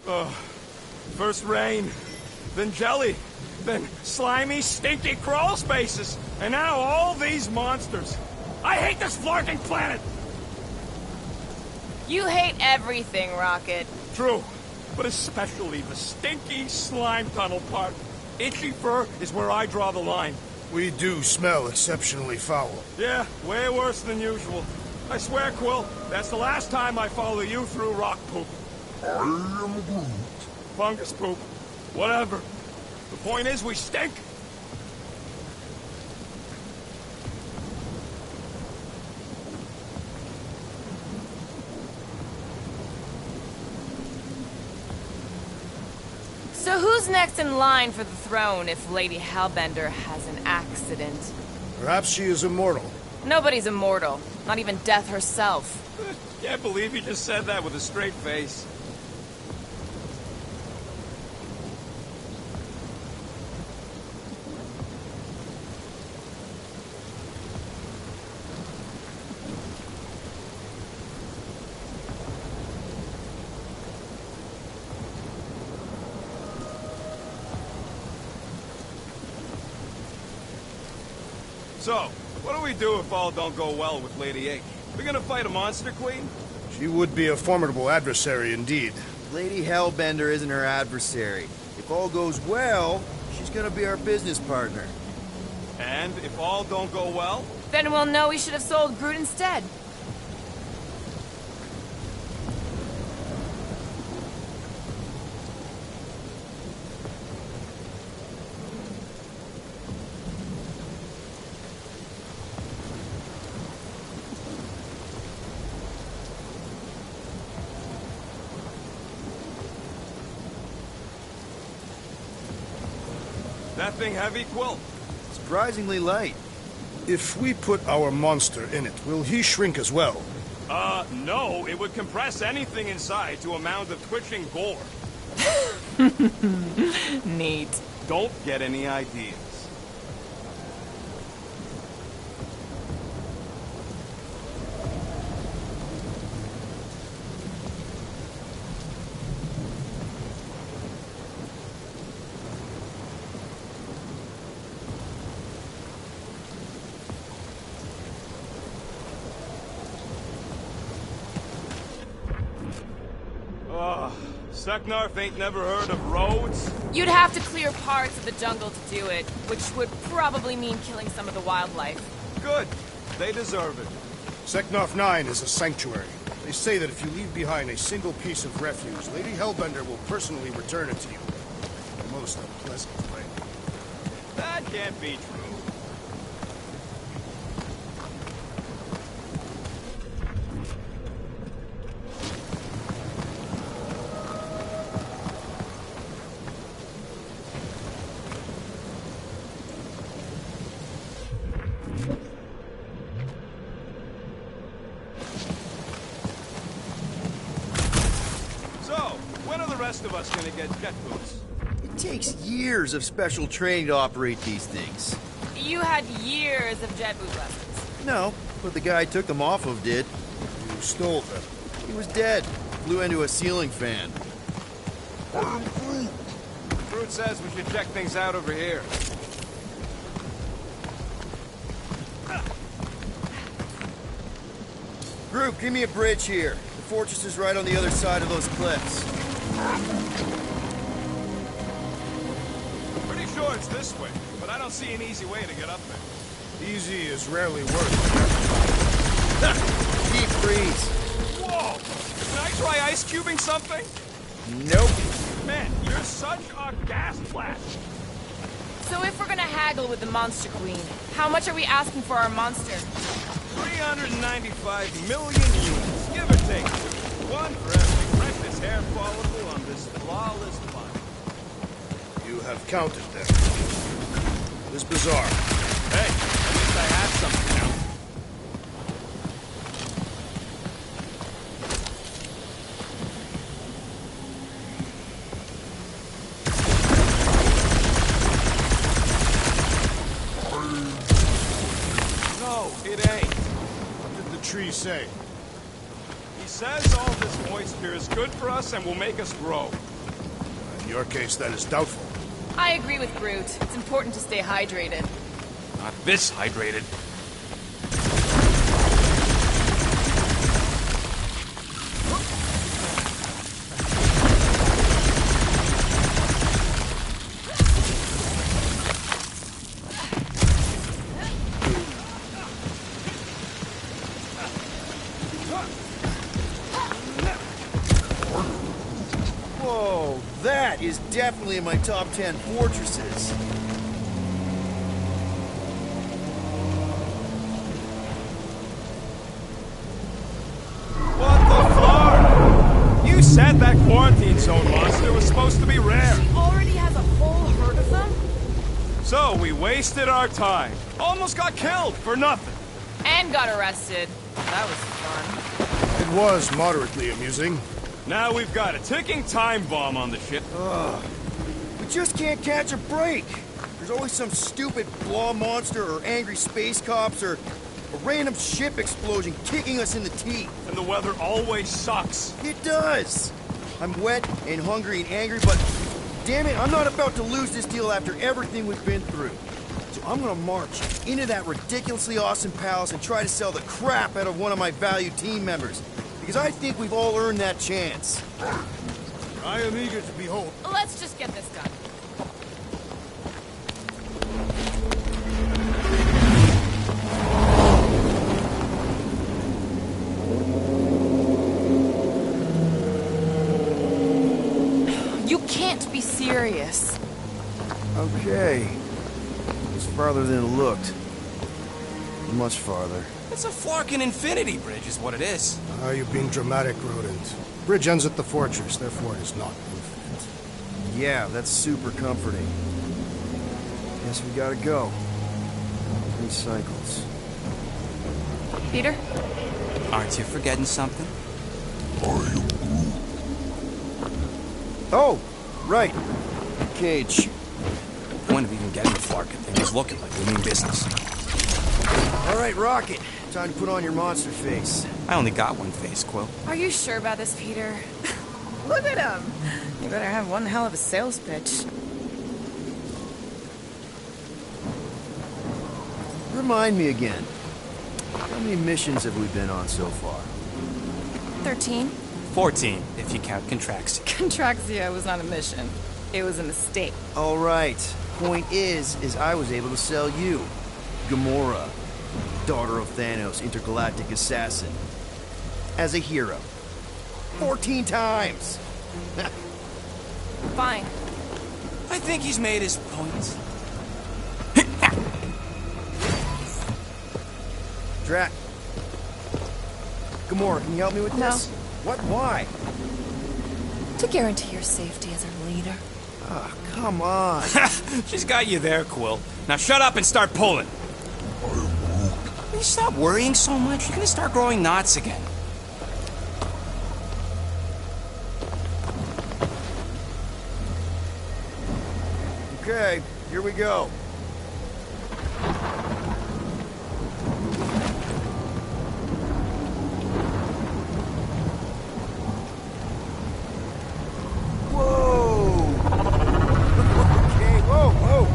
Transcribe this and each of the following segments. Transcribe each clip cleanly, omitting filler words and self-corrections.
First rain, then jelly, then slimy, stinky crawl spaces, and now all these monsters. I hate this flarting planet! You hate everything, Rocket. True, but especially the stinky slime tunnel part. Itchy fur is where I draw the line. We do smell exceptionally foul. Yeah, way worse than usual. I swear, Quill, that's the last time I follow you through rock poop. I am Groot. Fungus poop. Whatever. The point is, we stink. So who's next in line for the throne if Lady Hellbender has an accident? Perhaps she is immortal. Nobody's immortal. Not even death herself. Can't believe you just said that with a straight face. So, what do we do if all don't go well with Lady Ake? We're gonna fight a monster queen? She would be a formidable adversary indeed. Lady Hellbender isn't her adversary. If all goes well, she's gonna be our business partner. And if all don't go well? Then we'll know we should have sold Groot instead. That thing heavy, Quill? Surprisingly light. If we put our monster in it, will he shrink as well? No. It would compress anything inside to a mound of twitching gore. Neat. Don't get any ideas. Seknarf ain't never heard of roads? You'd have to clear parts of the jungle to do it, which would probably mean killing some of the wildlife. Good. They deserve it. Seknarf 9 is a sanctuary. They say that if you leave behind a single piece of refuse, Lady Hellbender will personally return it to you. In a most unpleasant way. That can't be true. Of us gonna get jet boots. It takes years of special training to operate these things. You had years of jet boot lessons. No, but the guy I took them off of did. You stole them. He was dead. Flew into a ceiling fan. Groot says we should check things out over here. Groot, give me a bridge here. The fortress is right on the other side of those cliffs. Pretty sure it's this way, but I don't see an easy way to get up there. Easy is rarely worth Deep freeze. Whoa! Can I try ice cubing something? Nope. Man, you're such a gas flash. So if we're gonna haggle with the Monster Queen, how much are we asking for our monster? 395 million units, give or take. One for every precious hair follicle on this flawless body. You have counted them. It is bizarre. Hey, at least I had something now. No, it ain't. What did the tree say? He says all this moisture is good for us and will make us grow. Your case, then, is doubtful. I agree with Groot. It's important to stay hydrated. Not this hydrated. Whoa, that is definitely in my top 10 fortresses. What the fuck? You said that quarantine zone monster was supposed to be rare. She already has a whole herd of them? So we wasted our time. Almost got killed for nothing. And got arrested. That was fun. It was moderately amusing. Now we've got a ticking time bomb on the ship. We just can't catch a break. There's always some stupid blah monster or angry space cops or a random ship explosion kicking us in the teeth. And the weather always sucks. It does. I'm wet and hungry and angry, but damn it, I'm not about to lose this deal after everything we've been through. So I'm gonna march into that ridiculously awesome palace and try to sell the crap out of one of my valued team members. Because I think we've all earned that chance. I am eager to behold. Let's just get this done. You can't be serious. Okay. It's farther than it looked. Much farther. It's a Flarkin infinity bridge is what it is. Ah, you're being dramatic, Rodent. Bridge ends at the fortress, therefore it is not infinite. Yeah, that's super comforting. Guess we gotta go. 3 cycles. Peter? Aren't you forgetting something? Oh, right. Cage. When are we even getting the Flarkin thing? It's looking like we mean business. All right, Rocket. Time to put on your monster face. I only got one face, Quill. Are you sure about this, Peter? Look at him. You better have one hell of a sales pitch. Remind me again. How many missions have we been on so far? 13. 14, if you count Contraxia. Contraxia was not a mission. It was a mistake. All right. Point is I was able to sell you. Gamora. Daughter of Thanos, intergalactic assassin. As a hero. 14 times! Fine. I think he's made his point. Drax. Gamora, can you help me with No. this? What? Why? To guarantee your safety as our leader. Ah, come on. She's got you there, Quill. Now shut up and start pulling. Will you stop worrying so much? You're gonna start growing knots again. Okay, here we go. Whoa! Okay, whoa!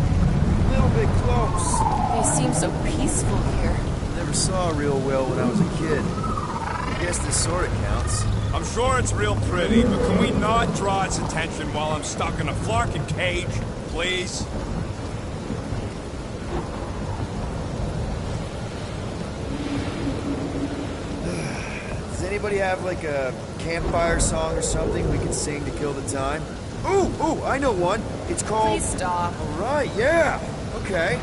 A little bit close. They seem so peaceful here. Never saw real well when I was a kid. I guess this sort of counts. I'm sure it's real pretty, but can we not draw its attention while I'm stuck in a Flarkin cage, please? Does anybody have like a campfire song or something we can sing to kill the time? Ooh, I know one. It's called... Please stop. All right, yeah. Okay.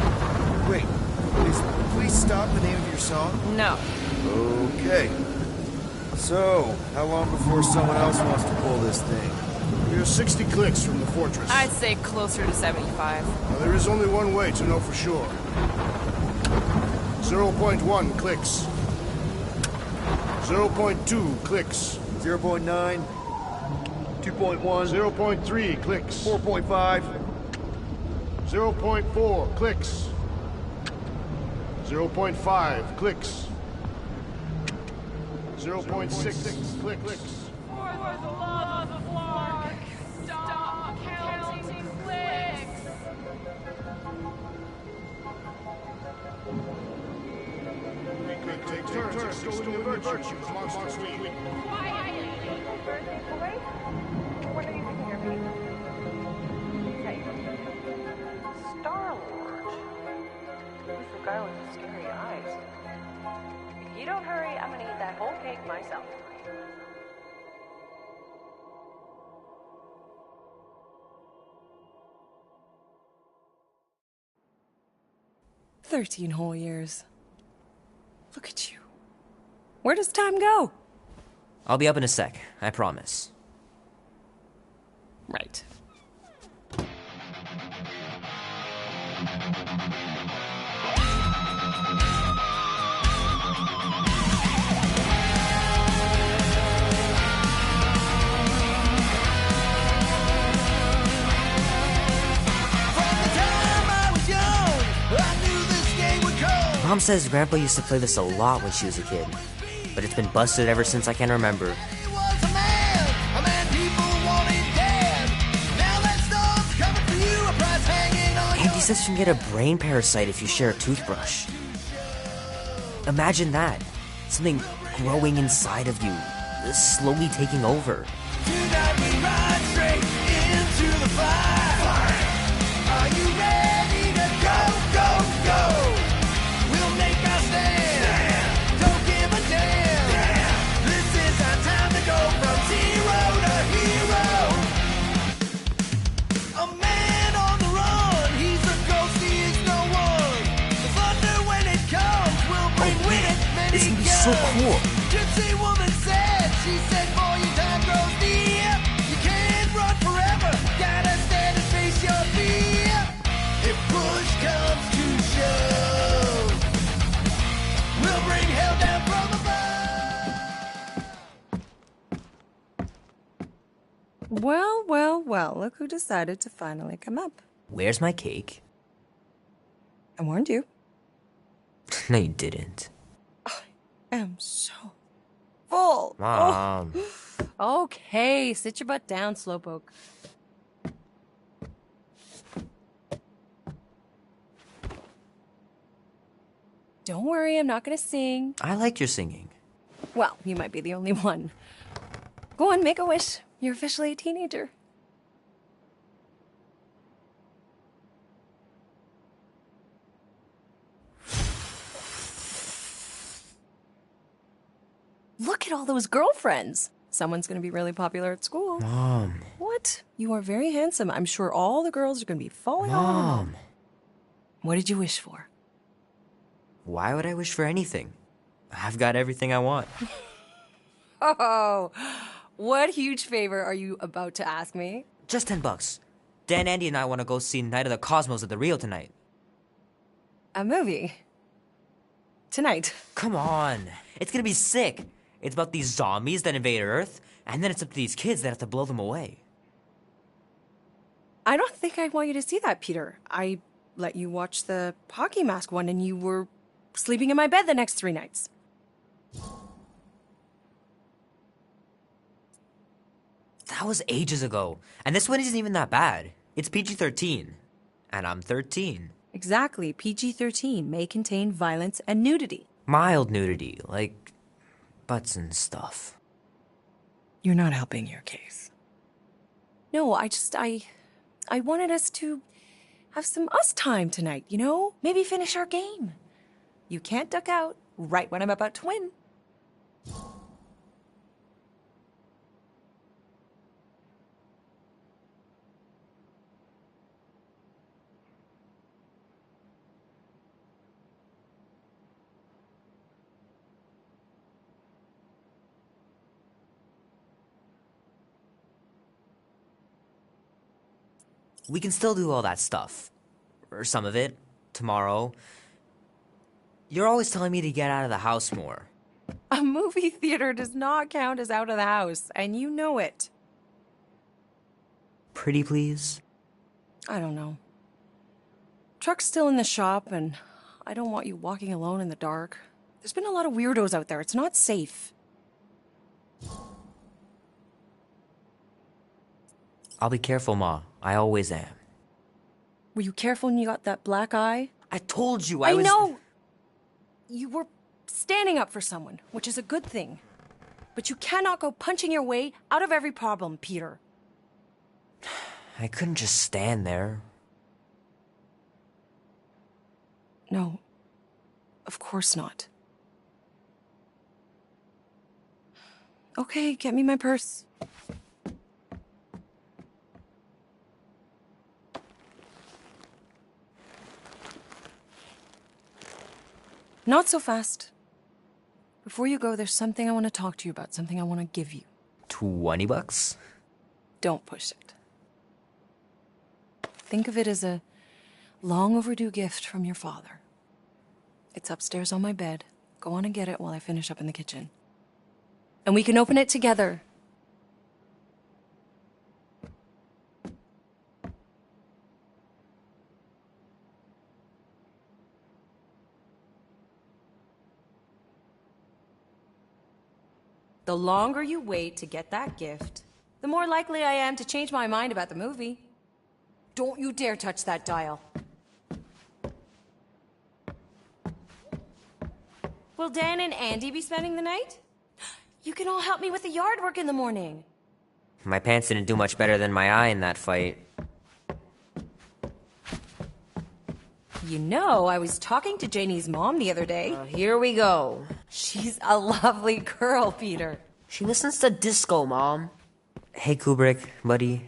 Wait, is Please Stop the name of your song? No. Okay. So, how long before someone else wants to pull this thing? We are 60 clicks from the fortress. I'd say closer to 75. Now, there is only one way to know for sure. 0.1 clicks. 0.2 clicks. 0.9, 2.1, 0.3 clicks. 4.5. 0.4 clicks. 0.5 clicks. 0.6 clicks. For the love of Flark, stop killing restoring the virtue amongst we. Birthday boy? What are you thinking of me? Hey. Star Lord. Who's the guy with the scary eyes? If you don't hurry, I'm gonna eat that whole cake myself. "13 whole years. Look at you. Where does time go?" I'll be up in a sec, I promise. Right. Mom says Grandpa used to play this a lot when she was a kid, but it's been busted ever since I can remember. Andy says you can get a brain parasite if you share a toothbrush. Imagine that. Something growing inside of you, slowly taking over. Tonight we ride straight into the fire. Are you ready to go, go, go? We'll make our stand. Don't give a damn. This is our time to go from zero to hero. A man on the run. He's a ghost, he is no one. The thunder when it comes will bring with it many This can be so cool. Gypsy woman said, she said, boy, your time grows near. You can't run forever. Gotta stand and face your fear. If push comes to shove, we'll bring hell down from above. Well, well, well, look who decided to finally come up. Where's my cake? I warned you. No, you didn't. I am so full. Mom. Oh. Okay, sit your butt down, Slowpoke. Don't worry, I'm not gonna sing. I like your singing. Well, you might be the only one. Go on, make a wish. You're officially a teenager. Look at all those girlfriends. Someone's gonna be really popular at school. Mom. What? You are very handsome. I'm sure all the girls are gonna be falling on. Mom. What did you wish for? Why would I wish for anything? I've got everything I want. Oh, what huge favor are you about to ask me? Just $10. Dan, Andy, and I want to go see Night of the Cosmos at the Rio tonight. A movie? Tonight? Come on. It's gonna be sick. It's about these zombies that invade Earth, and then it's up to these kids that have to blow them away. I don't think I want you to see that, Peter. I let you watch the hockey mask one and you were sleeping in my bed the next 3 nights. That was ages ago. And this one isn't even that bad. It's PG-13. And I'm 13. Exactly. PG-13 may contain violence and nudity. Mild nudity, like butts and stuff. You're not helping your case. No, I wanted us to have some us time tonight, you know? Maybe finish our game. You can't duck out right when I'm about to win. We can still do all that stuff. Or some of it. Tomorrow. You're always telling me to get out of the house more. A movie theater does not count as out of the house, and you know it. Pretty please? I don't know. Truck's still in the shop, and I don't want you walking alone in the dark. There's been a lot of weirdos out there. It's not safe. I'll be careful, Ma. I always am. Were you careful when you got that black eye? I told you I was... know! You were standing up for someone, which is a good thing. But you cannot go punching your way out of every problem, Peter. I couldn't just stand there. No, of course not. Okay, get me my purse. Not so fast. Before you go, there's something I want to talk to you about, something I want to give you. $20? Don't push it. Think of it as a long overdue gift from your father. It's upstairs on my bed. Go on and get it while I finish up in the kitchen. And we can open it together. The longer you wait to get that gift, the more likely I am to change my mind about the movie. Don't you dare touch that dial. Will Dan and Andy be spending the night? You can all help me with the yard work in the morning. My pants didn't do much better than my eye in that fight. You know, I was talking to Janie's mom the other day. Here we go. She's a lovely girl, Peter. She listens to disco, Mom. Hey, Kubrick, buddy.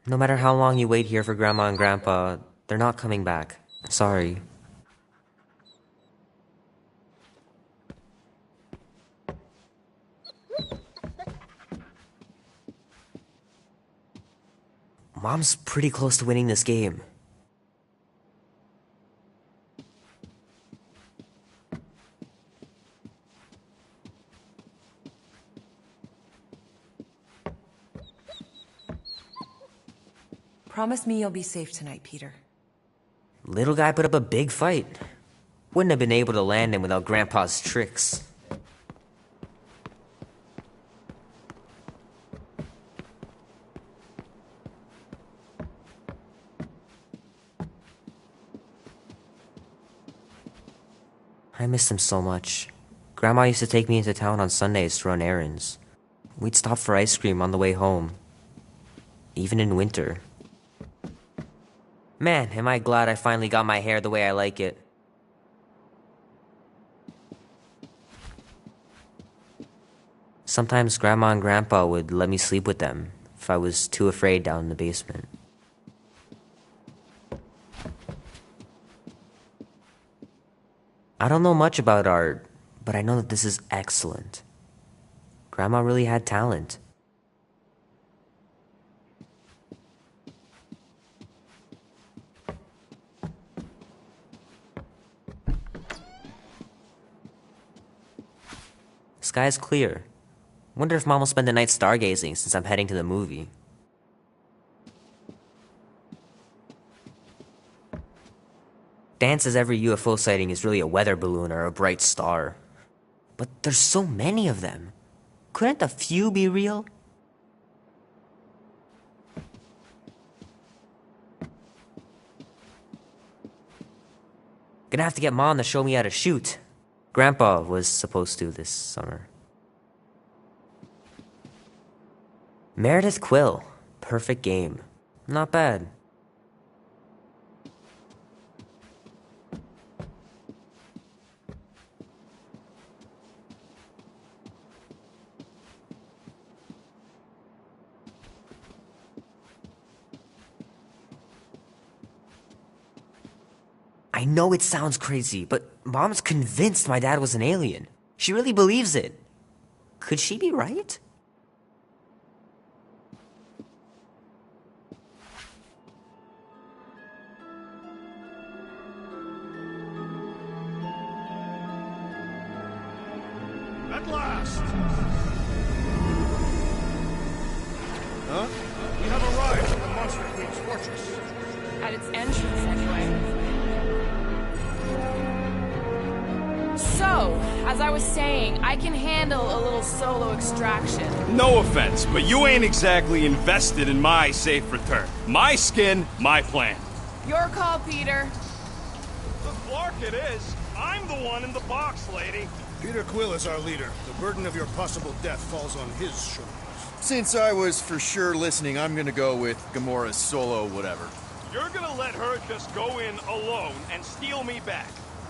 No matter how long you wait here for Grandma and Grandpa, they're not coming back. Sorry. Mom's pretty close to winning this game. Promise me you'll be safe tonight, Peter. Little guy put up a big fight. Wouldn't have been able to land him without Grandpa's tricks. I miss him so much. Grandma used to take me into town on Sundays to run errands. We'd stop for ice cream on the way home. Even in winter. Man, am I glad I finally got my hair the way I like it. Sometimes Grandma and Grandpa would let me sleep with them if I was too afraid down in the basement. I don't know much about art, but I know that this is excellent. Grandma really had talent. Sky's clear. Wonder if Mom will spend the night stargazing since I'm heading to the movie. Dan says every UFO sighting is really a weather balloon or a bright star. But there's so many of them. Couldn't a few be real? Gonna have to get Mom to show me how to shoot. Grandpa was supposed to this summer. Meredith Quill. Perfect game. Not bad. I know it sounds crazy, but Mom's convinced my dad was an alien. She really believes it. Could she be right? At last! Huh? We have arrived at the Monster Queen's fortress. At its entrance, anyway. So, as I was saying, I can handle a little solo extraction. No offense, but you ain't exactly invested in my safe return. My skin, my plan. Your call, Peter. The Flark it is. I'm the one in the box, lady. Peter Quill is our leader. The burden of your possible death falls on his shoulders. Since I was for sure listening, I'm gonna go with Gamora's solo whatever. You're gonna let her just go in alone and steal me back.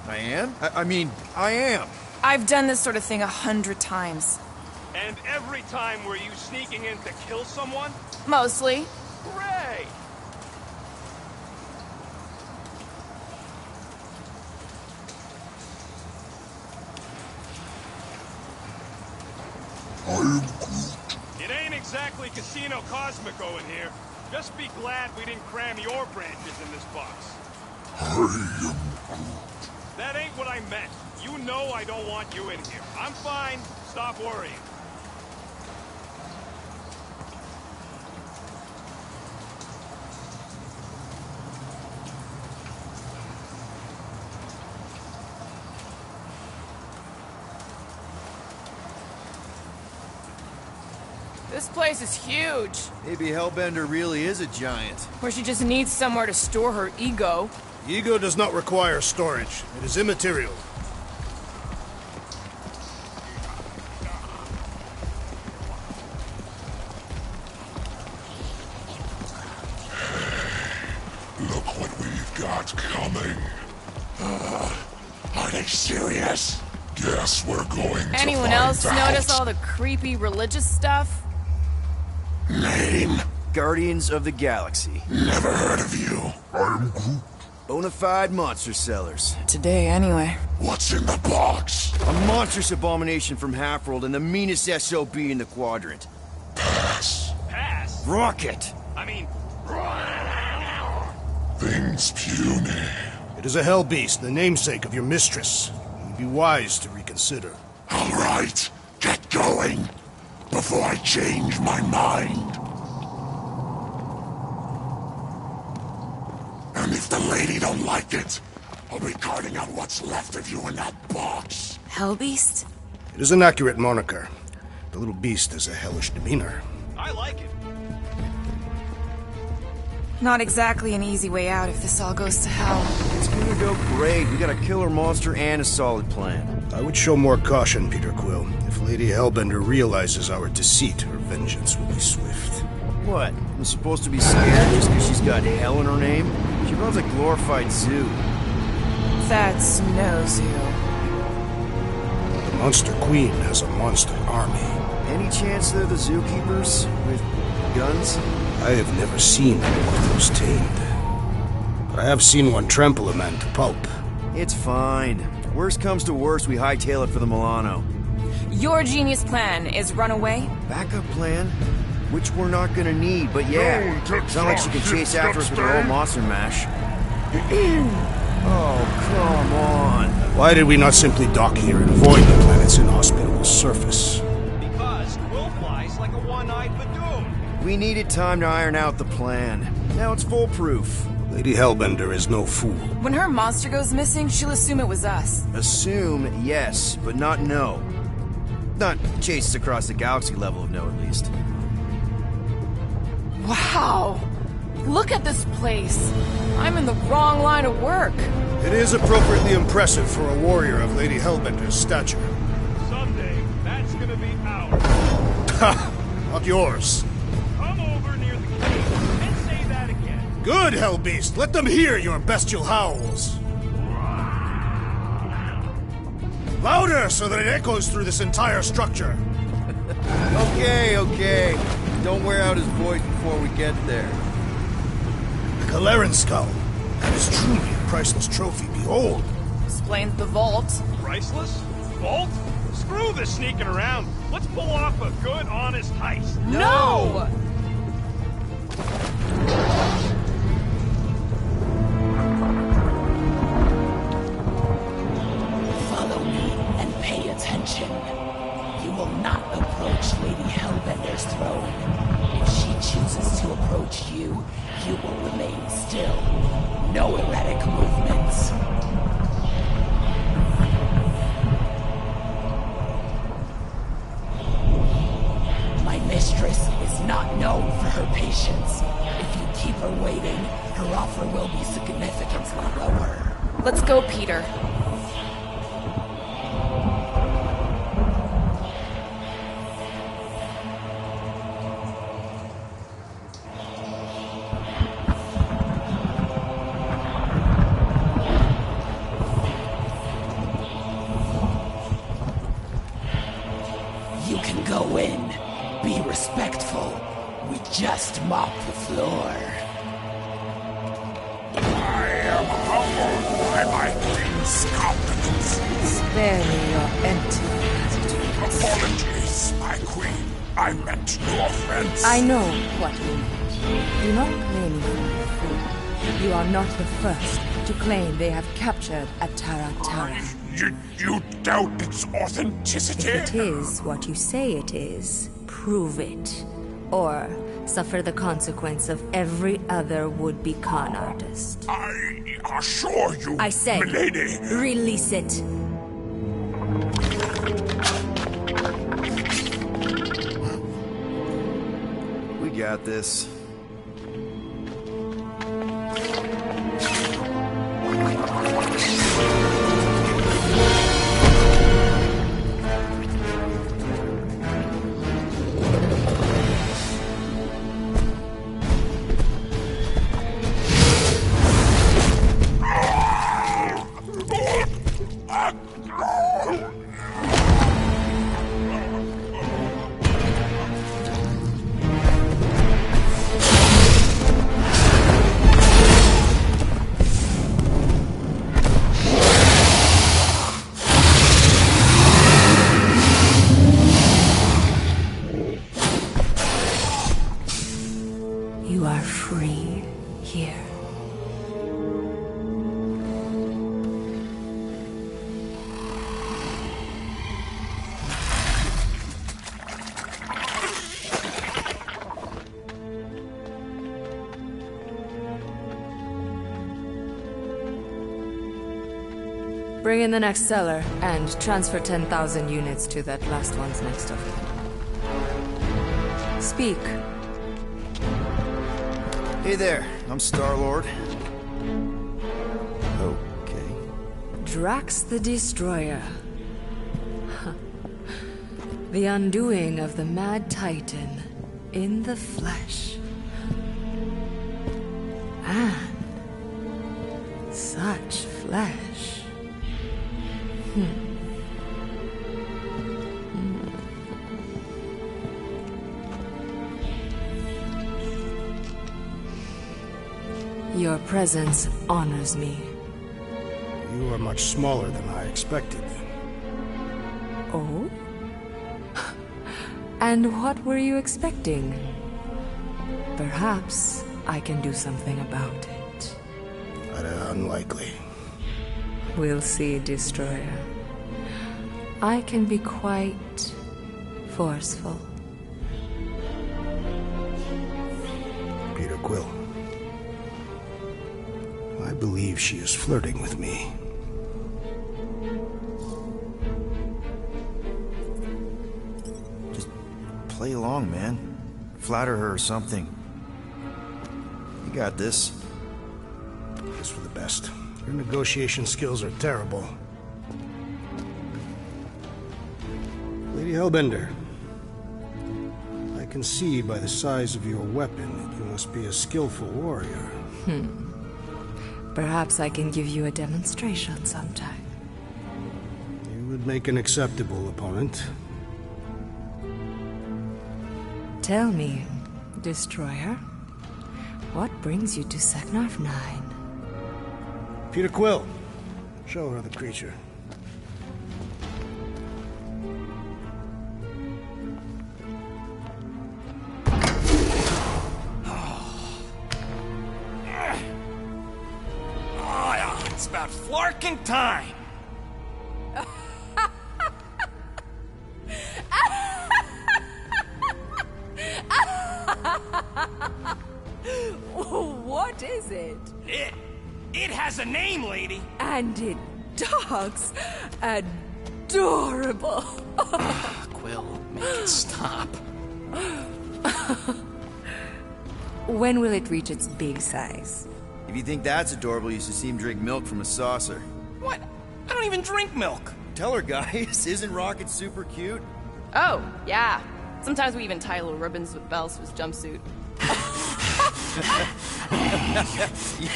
I am? I mean, I am. I've done this sort of thing 100 times. And every time were you sneaking in to kill someone? Mostly. Great! It ain't exactly Casino Cosmico in here. Just be glad we didn't cram your branches in this box. That ain't what I meant. You know I don't want you in here. I'm fine. Stop worrying. This place is huge. Maybe Hellbender really is a giant. Or she just needs somewhere to store her ego. Ego does not require storage. It is immaterial. Look what we've got coming. Are they serious? Guess we're going to Anyone find else out. notice all the creepy religious stuff? Name? Guardians of the Galaxy. Never heard of you. I'm Groot. Bonafide monster sellers. Today, anyway. What's in the box? A monstrous abomination from Halfworld and the meanest SOB in the quadrant. Pass. Pass? Rocket! I mean... Things puny. It is a hell beast, the namesake of your mistress. It would be wise to reconsider. All right, get going. Before I change my mind. And if the lady don't like it, I'll be carting out what's left of you in that box. Hellbeast? It is an accurate moniker. The little beast has a hellish demeanor. I like it. Not exactly an easy way out if this all goes to hell. It's gonna go great. We got a killer monster and a solid plan. I would show more caution, Peter Quill. If Lady Hellbender realizes our deceit, her vengeance will be swift. What? I'm supposed to be scared just because she's got hell in her name? She runs a glorified zoo. That's no zoo. The Monster Queen has a monster army. Any chance they're the zookeepers? With guns? I have never seen one of those tamed. But I have seen one trample a man to pulp. It's fine. Worst comes to worst, we hightail it for the Milano. Your genius plan is run away? Backup plan? Which we're not gonna need, but yeah. It's not like she can chase after us with her old monster mash. Oh, come on. Why did we not simply dock here and avoid the planet's inhospitable surface? Because Quill flies like a one-eyed Badoon. We needed time to iron out the plan. Now it's foolproof. Lady Hellbender is no fool. When her monster goes missing, she'll assume it was us. Assume, yes, but not know. Not chase us across the galaxy level of no, at least. Wow! Look at this place! I'm in the wrong line of work. It is appropriately impressive for a warrior of Lady Hellbender's stature. Someday, that's gonna be ours. Ha! Not yours. Come over near the cave and say that again. Good, Hellbeast! Let them hear your bestial howls! Louder, so that it echoes through this entire structure! Okay. Don't wear out his voice before we get there. The Kaleran skull. That is truly a priceless trophy. Behold! Explains the vault. Priceless? Vault? Screw this sneaking around. Let's pull off a good, honest heist. No! Follow me and pay attention. You will not approach Lady Hellbender's throne. If she chooses to approach you, you will remain still. No erratic movements. My mistress is not known for her patience. If you keep her waiting, her offer will be significantly lower. Let's go, Peter. by my queen's competence. Spare me your empty attitude. Apologies, my queen. I meant no offense. I know what you meant. Do not blame me for my fool. You are not the first to claim they have captured a Tara. You doubt its authenticity? If it is what you say it is, prove it. Or suffer the consequence of every other would-be con artist. I assure you, I said, milady. Release it. We got this. You are free here. Bring in the next seller and transfer 10,000 units to that last one's next of kin. Speak. Hey there, I'm Star Lord. Okay. Drax the Destroyer. The undoing of the Mad Titan in the flesh. And such flesh. Your presence honors me. You are much smaller than I expected. Oh? And what were you expecting? Perhaps I can do something about it. But unlikely. We'll see, Destroyer. I can be quite forceful. Peter Quill. I believe she is flirting with me. Just play along, man. Flatter her or something. You got this. It's for the best. Your negotiation skills are terrible. Lady Hellbender, I can see by the size of your weapon that you must be a skillful warrior. Perhaps I can give you a demonstration sometime. You would make an acceptable opponent. Tell me, Destroyer, what brings you to Seknarf 9? Peter Quill, show her the creature. It's about flarking time. What is it? It has a name, lady. And it talks adorable. Quill, make it stop. When will it reach its big size? If you think that's adorable, you should see him drink milk from a saucer. What? I don't even drink milk. Tell her, guys. Isn't Rocket super cute? Oh, yeah. Sometimes we even tie little ribbons with bells to his jumpsuit.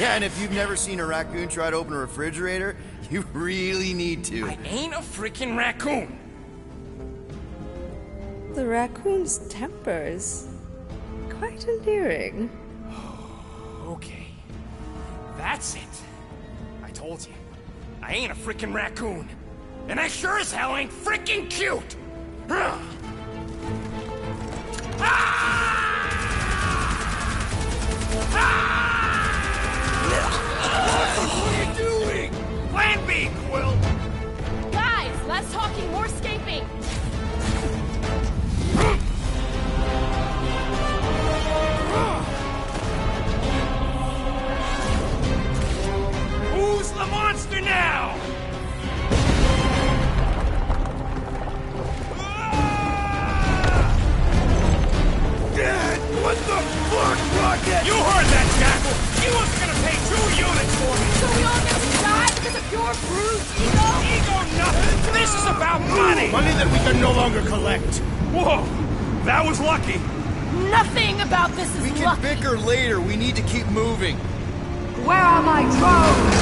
Yeah, and if you've never seen a raccoon try to open a refrigerator, you really need to. I ain't a freaking raccoon. The raccoon's tempers. Quite endearing. Okay. That's it. I told you. I ain't a freaking raccoon. And I sure as hell ain't freaking cute! Ah! What are you doing? Plan B, Quill! Guys, less talking, more escaping! Who's the monster now? What the fuck, Rocket? You heard that, Jackal! He wasn't gonna pay 2 units for me! So we all get to die because of your bruised ego? Ego nothing! This is about money! Money that we can no longer collect! Whoa! That was lucky! Nothing about this is We can lucky. bicker later. We need to keep moving. Where are my drones?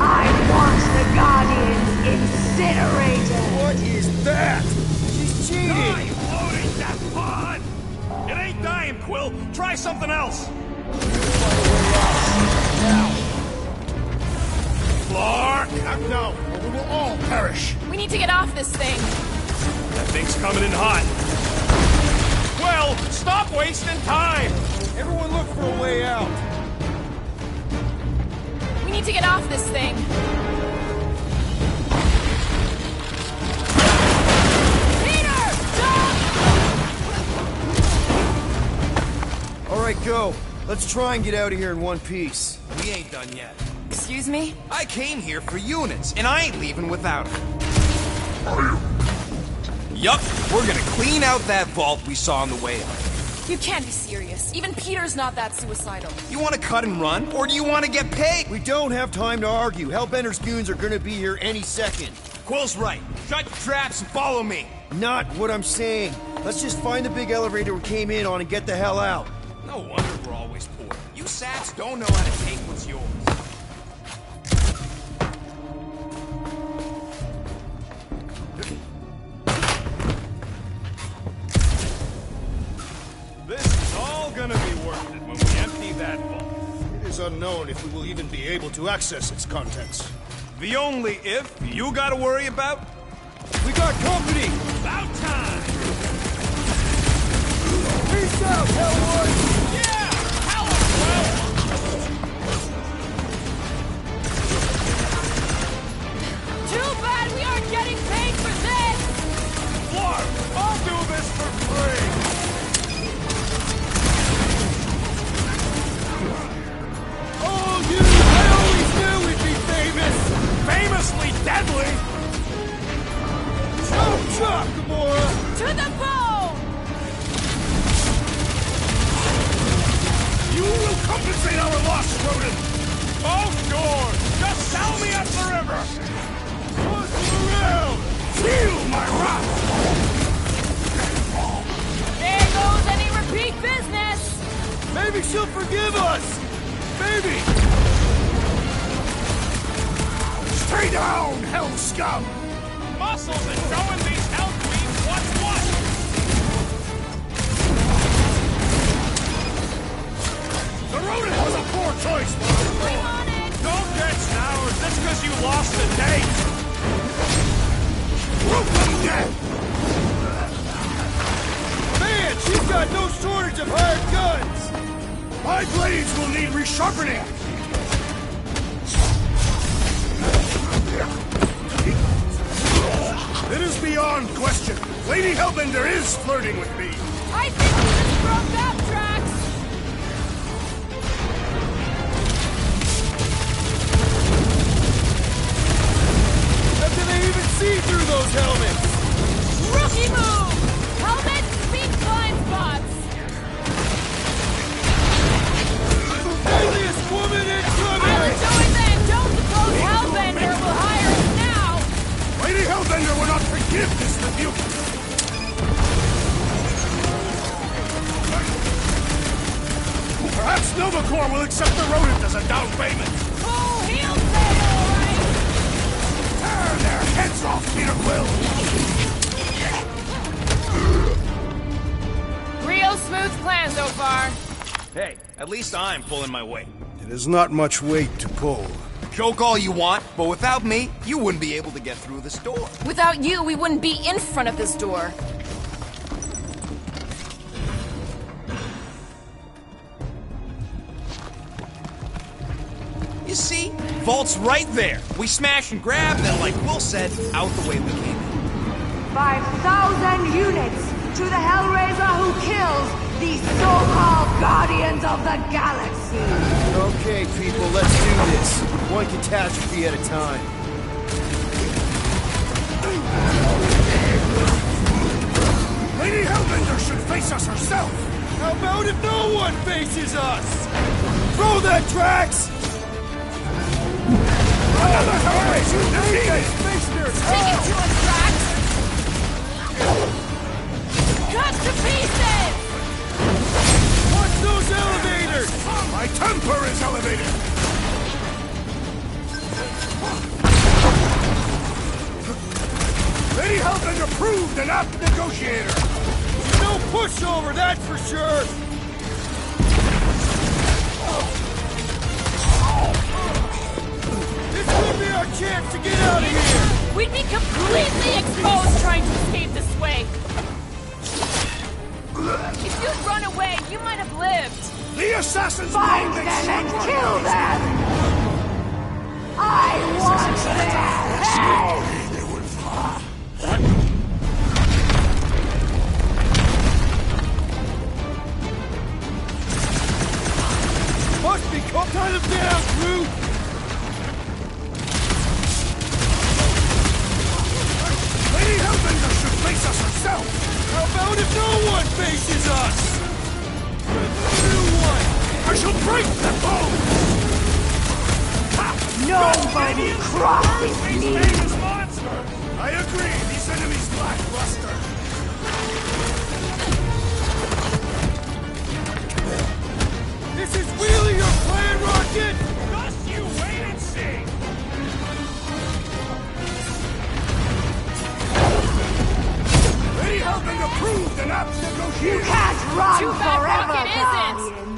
I want the Guardians incinerated! What is that? She's cheating! Die loading that pod! It ain't dying, Quill! Try something else! Clark! Act now, or we will all perish! We need to get off this thing. That thing's coming in hot. Well, stop wasting time! Everyone look for a way out. We need to get off this thing. Peter! Stop! All right, go. Let's try and get out of here in one piece. We ain't done yet. Excuse me? I came here for units, and I ain't leaving without them. Yup, we're gonna clean out that vault we saw on the way up. You can't be serious. Even Peter's not that suicidal. You wanna cut and run, or do you wanna get paid? We don't have time to argue. Hellbender's goons are gonna be here any second. Quill's right. Shut your traps and follow me. Not what I'm saying. Let's just find the big elevator we came in on and get the hell out. No wonder we're always poor. You saps don't know how to take what's yours. This is all gonna be worth it when we empty that vault. It is unknown if we will even be able to access its contents. The only if you gotta worry about? We got company! About time! Peace out, Hellboy! Yeah! Hello, Quill! Too bad we aren't getting paid for this! Clark, I'll do this for free! Oh, you! I always knew we'd be famous! Famously deadly! Chop chop, Gamora! To the bone! You will compensate our loss, Rodent! Oh, sure! Just sell me up the river! Push around! Feel my wrath! There goes any repeat business! Maybe she'll forgive us! Maybe! Stay down, hell scum! Muscles and showing these hell queens what's what! The rodent was a poor choice, Mark. I'm on it! Don't get soured just because you lost a date! Root them dead! Man, she's got no shortage of hired guns! My blades will need resharpening! It is beyond question. Lady Hellbender is flirting with me. I think we just broke up, Drax! How can they even see through those helmets? Rookie move! Helmet, speed blind spots! Deadliest woman I incoming! would join then! Don't suppose Hellbender will hire us now! Lady Hellbender will not forgive this rebuke. Perhaps Nova Corps will accept the rodent as a down payment. Oh, he'll pay all right! Tear their heads off, Peter Quill! Real smooth plan so far. Hey, at least I'm pulling my weight. It is not much weight to pull. Joke all you want, but without me, you wouldn't be able to get through this door. Without you, we wouldn't be in front of this door. You see? Vault's right there. We smash and grab, then like Will said, out the way we came in. 5,000 units to the Hellraiser who kills these so-called Guardians of the Galaxy. Okay, people, let's do this. One catastrophe at a time. Lady Hellbender should face us herself! How about if no one faces us? Throw that, Drax! Another Hellraiser! You need it! Take it to us, Drax! Cut to pieces! Watch those elevators! My temper is elevated! Lady Hellbender proved an apt negotiator! No pushover, that's for sure! This could be our chance to get out of here! We'd be completely exposed trying to escape this way. If you'd run away, you might have lived. The assassins Find them and kill them! I want their head! Must be cut them down, Groot! Lady Hellbender should face us herself! How about if no one faces us? New one! I shall break the bone! Nobody crosses me! I agree, these enemies lack luster. This is really your plan, Rocket? Just you wait and see! Lady Hellbender proved an apt negotiator! You can't run Too bad forever, Rocket isn't. Guardians!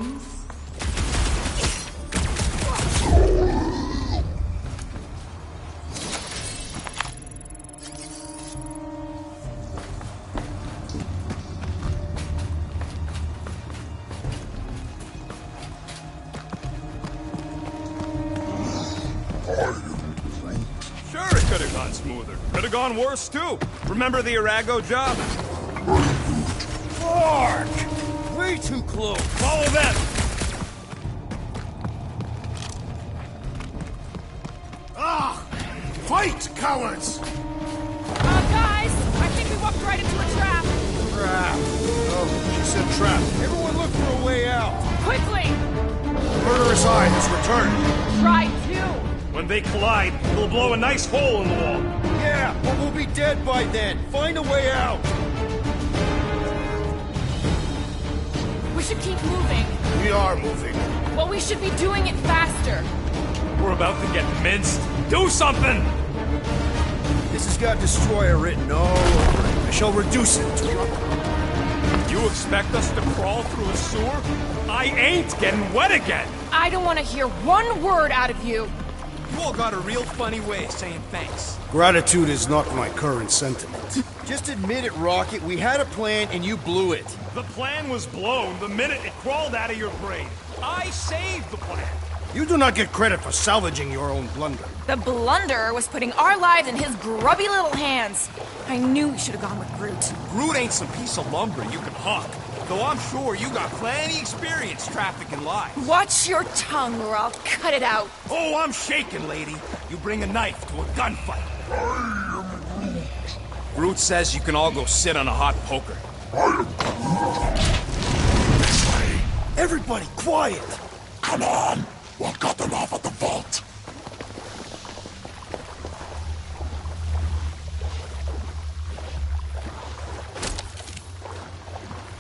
Sure, it could have gone smoother. Could have gone worse, too. Remember the Arago job? Mark! Way too close! Follow them! Ah! Fight, cowards! Guys, I think we walked right into a trap. Trap! Oh, she said trap. Everyone look for a way out! Quickly! The murderous eye has returned. Try to. When they collide, it'll blow a nice hole in the wall. Yeah, but we'll be dead by then. Find a way out! We should keep moving. We are moving. Well, we should be doing it faster. We're about to get minced. Do something! This has got Destroyer written all over it. I shall reduce it to You expect us to crawl through a sewer? I ain't getting wet again! I don't want to hear one word out of you. You all got a real funny way of saying thanks. Gratitude is not my current sentiment. Just admit it, Rocket. We had a plan and you blew it. The plan was blown the minute it crawled out of your brain. I saved the plan. You do not get credit for salvaging your own blunder. The blunder was putting our lives in his grubby little hands. I knew we should have gone with Groot. Groot ain't some piece of lumber you can hawk. Though I'm sure you got plenty experience trafficking lives. Watch your tongue or I'll cut it out. Oh, I'm shaking, lady. You bring a knife to a gunfight. Groot says you can all go sit on a hot poker. Everybody, quiet! Come on! We'll cut them off at the vault.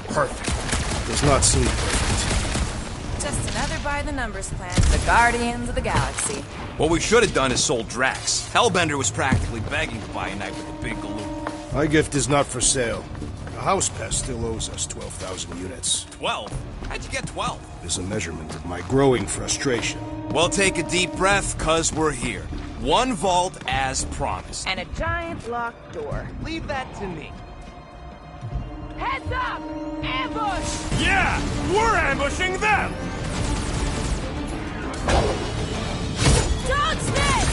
Perfect. Does not seem perfect. Just another by-the-numbers plan for the Guardians of the Galaxy. What we should have done is sold Drax. Hellbender was practically begging to buy a night with a big galoot. My gift is not for sale. The house pest still owes us 12,000 units. 12? How'd you get 12? It is a measurement of my growing frustration. Well, take a deep breath, cause we're here. One vault as promised. And a giant locked door. Leave that to me. Heads up! Ambush! Yeah, we're ambushing them! Dog snitch!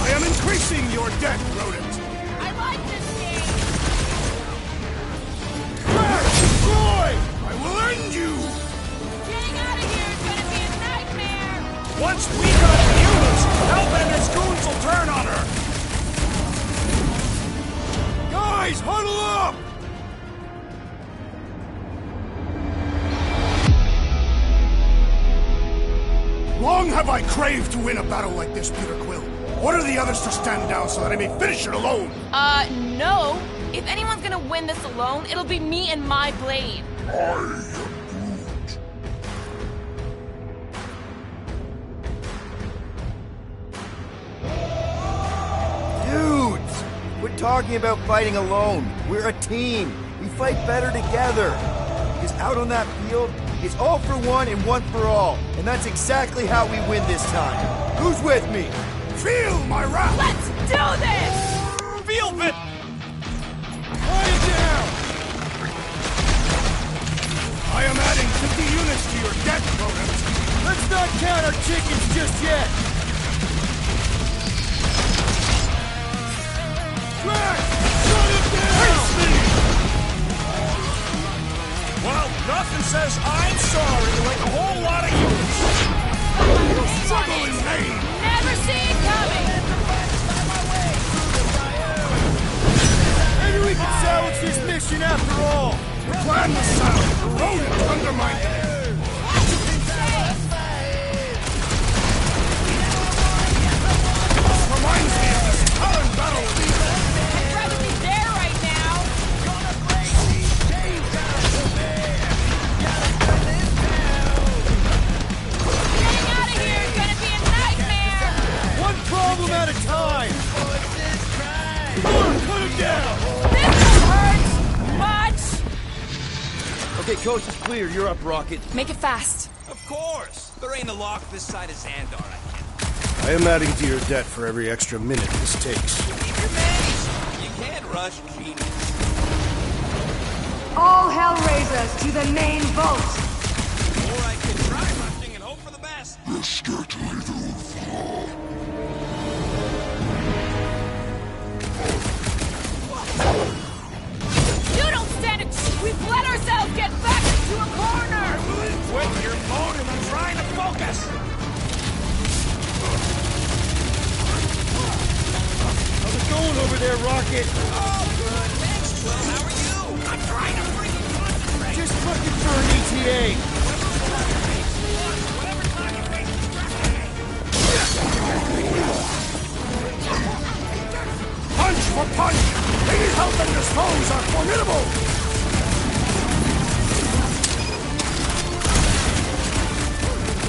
I am increasing your debt, rodent. I like this game! Crash! Destroy! I will end you! Getting out of here is gonna be a nightmare! Once we got the units, Hellbender's goons will turn on her! Guys, huddle up! Long have I craved to win a battle like this, Peter Quill. Order the others to stand down so that I may finish it alone. No. If anyone's gonna win this alone, it'll be me and my blade. Dudes! Quit talking about fighting alone. We're a team. We fight better together. Because out on that field, it's all for one and one for all. And that's exactly how we win this time. Who's with me? Feel my wrath! Let's do this! Feel it! Quiet down! I am adding 50 units to your debt, rodent. Let's not count our chickens just yet. Drax! Shut him down! Face me! Well, nothing says I'm sorry like a whole lot of units. You'll struggle in vain! Never see it coming! Maybe we can salvage this mission after all. The plan was sound. The rodent undermined it. Reminds me of this current battle. I'd rather be there right now! Getting out of here is gonna be a nightmare! One problem at a time. Come on, put him down! This hurts much! Okay, coast is clear. You're up, Rocket. Make it fast. Of course. There ain't a lock this side of Xandar I can't. I am adding to your debt for every extra minute this takes. Keep your manis. You can't rush genius. All Hellraisers to the main vault! Or I could try rushing and hope for the best. You don't stand it! We've let ourselves get back into a corner! Quit your moaning, I'm trying to focus! How's it going over there, Rocket? Oh, good. Thanks, Will. How are you? I'm trying to freaking concentrate. Just looking for an ETA. Whatever time you waste distracting me. Punch for punch! Lady Hellbender's foes are formidable!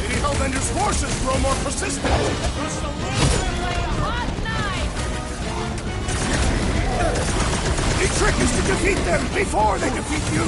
Lady Hellbender's forces grow more persistent! The trick is to defeat them before they defeat you!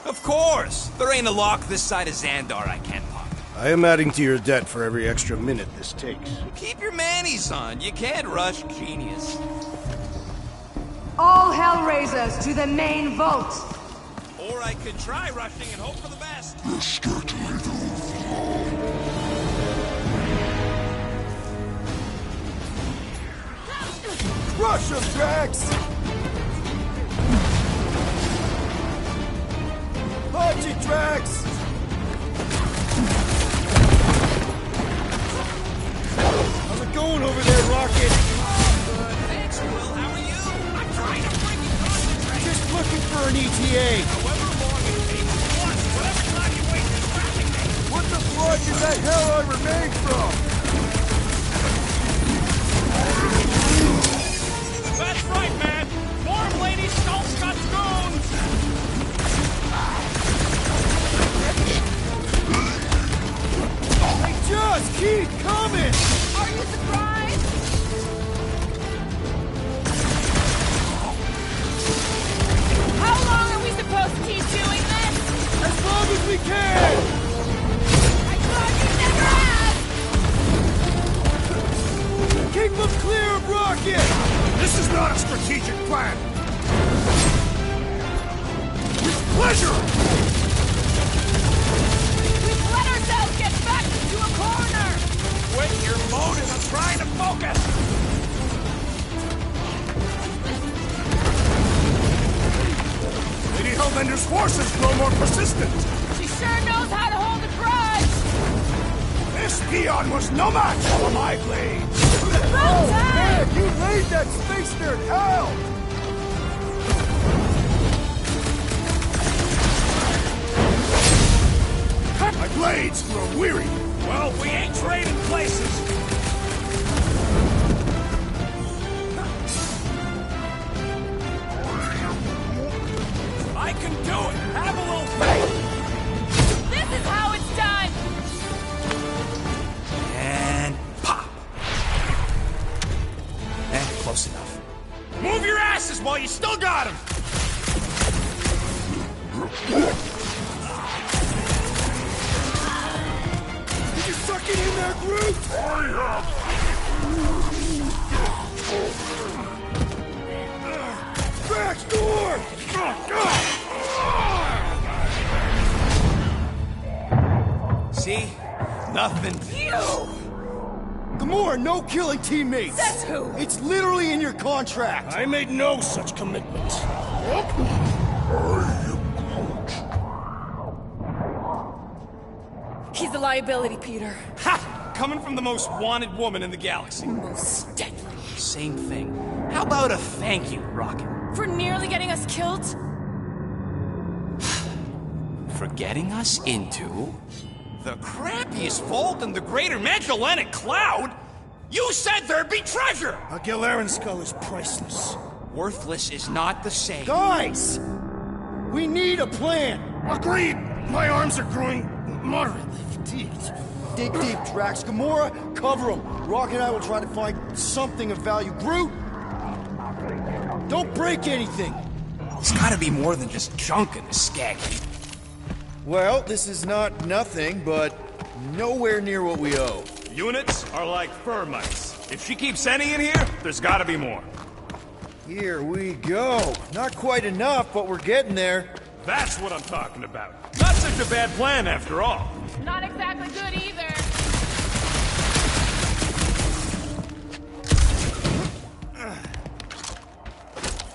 Of course. There ain't a lock this side of Xandar I can't pop. I am adding to your debt for every extra minute this takes. Keep your manis on. You can't rush genius. All Hellraisers to the main vault! Or I could try rushing and hope for the best. Rush him, Drax! Punch it, Drax! How's it going over there, Rocket? Good. Thanks, Will. How are you? I'm trying to freaking concentrate. Just looking for an ETA. However long it takes. Once, whatever time you waste distracting me. What the fuck is that hell I remain from? That's right, man! treasure! We've let ourselves get backed into a corner! Quit your moaning, I'm trying to focus! Lady Hellbender's forces grow more persistent! She sure knows how to hold a grudge! This peon was no match for my blades! About time! You laid that space nerd out! My blades grow weary. Well, we ain't trading places. I can do it. Have a little faith. This is how it's done! And pop. Close enough. Move your asses while you still got him. You suck it in there, Groot! Drax, door! See? Nothing. Gamora, no killing teammates! That's who? It's literally in your contract! I made no such commitment. He's a liability, Peter. Ha! Coming from the most wanted woman in the galaxy. Most deadly. Same thing. How about a thank you, Rocket? For nearly getting us killed? For getting us into the crappiest vault in the greater Magellanic Cloud? You said there'd be treasure! A Gamora skull is priceless. Worthless is not the same. Guys! We need a plan! Agreed! My arms are growing moderately fatigued. Dig deep, Drax. Gamora, cover him. Rocket and I will try to find something of value. Groot! Don't break anything! There's gotta be more than just junk in this skag. Well, this is not nothing, but nowhere near what we owe. Units are like fur mites. If she keeps any in here, there's gotta be more. Here we go. Not quite enough, but we're getting there. That's what I'm talking about. Not such a bad plan after all. Not exactly good either.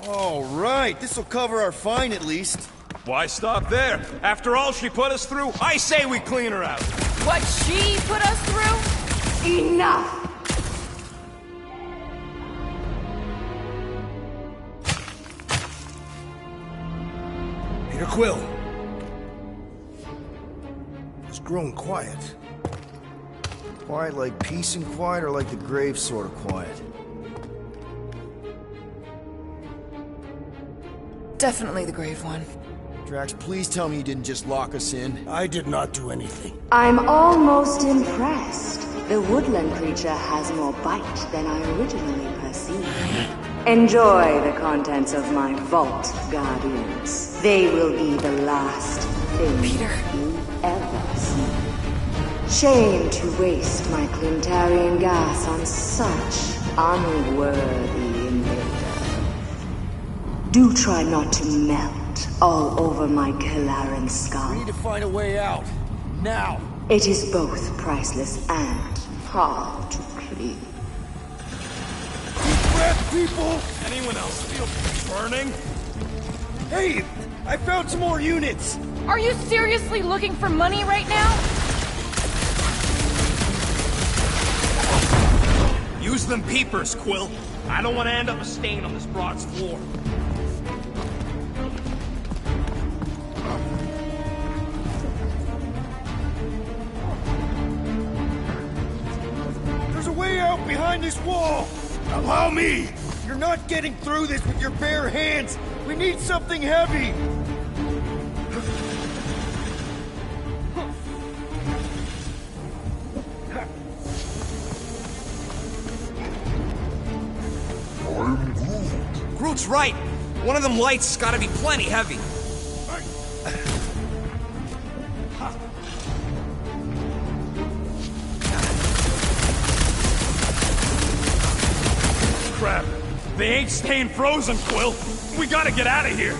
All right, this'll cover our fine at least. Why stop there? After all she put us through, I say we clean her out. What she put us through? Enough! Peter Quill. It's grown quiet. Quiet like peace and quiet, or like the grave sort of quiet? Definitely the grave one. Drax, please tell me you didn't just lock us in. I did not do anything. I'm almost impressed. The woodland creature has more bite than I originally perceived. Enjoy the contents of my vault, Guardians. They will be the last thing you ever see. Shame to waste my Clintarian gas on such unworthy invader. Do try not to melt all over my Kalaran skull. We need to find a way out. Now! It is both priceless and hard to clean. Breath, people! Anyone else feel burning? Hey! I found some more units! Are you seriously looking for money right now? Use them peepers, Quill. I don't want to end up a stain on this broad's floor. There's a way out behind this wall! Allow me! You're not getting through this with your bare hands! We need something heavy! Groot's right. One of them lights has gotta be plenty heavy. Crap. They ain't staying frozen, Quill. We gotta get out of here.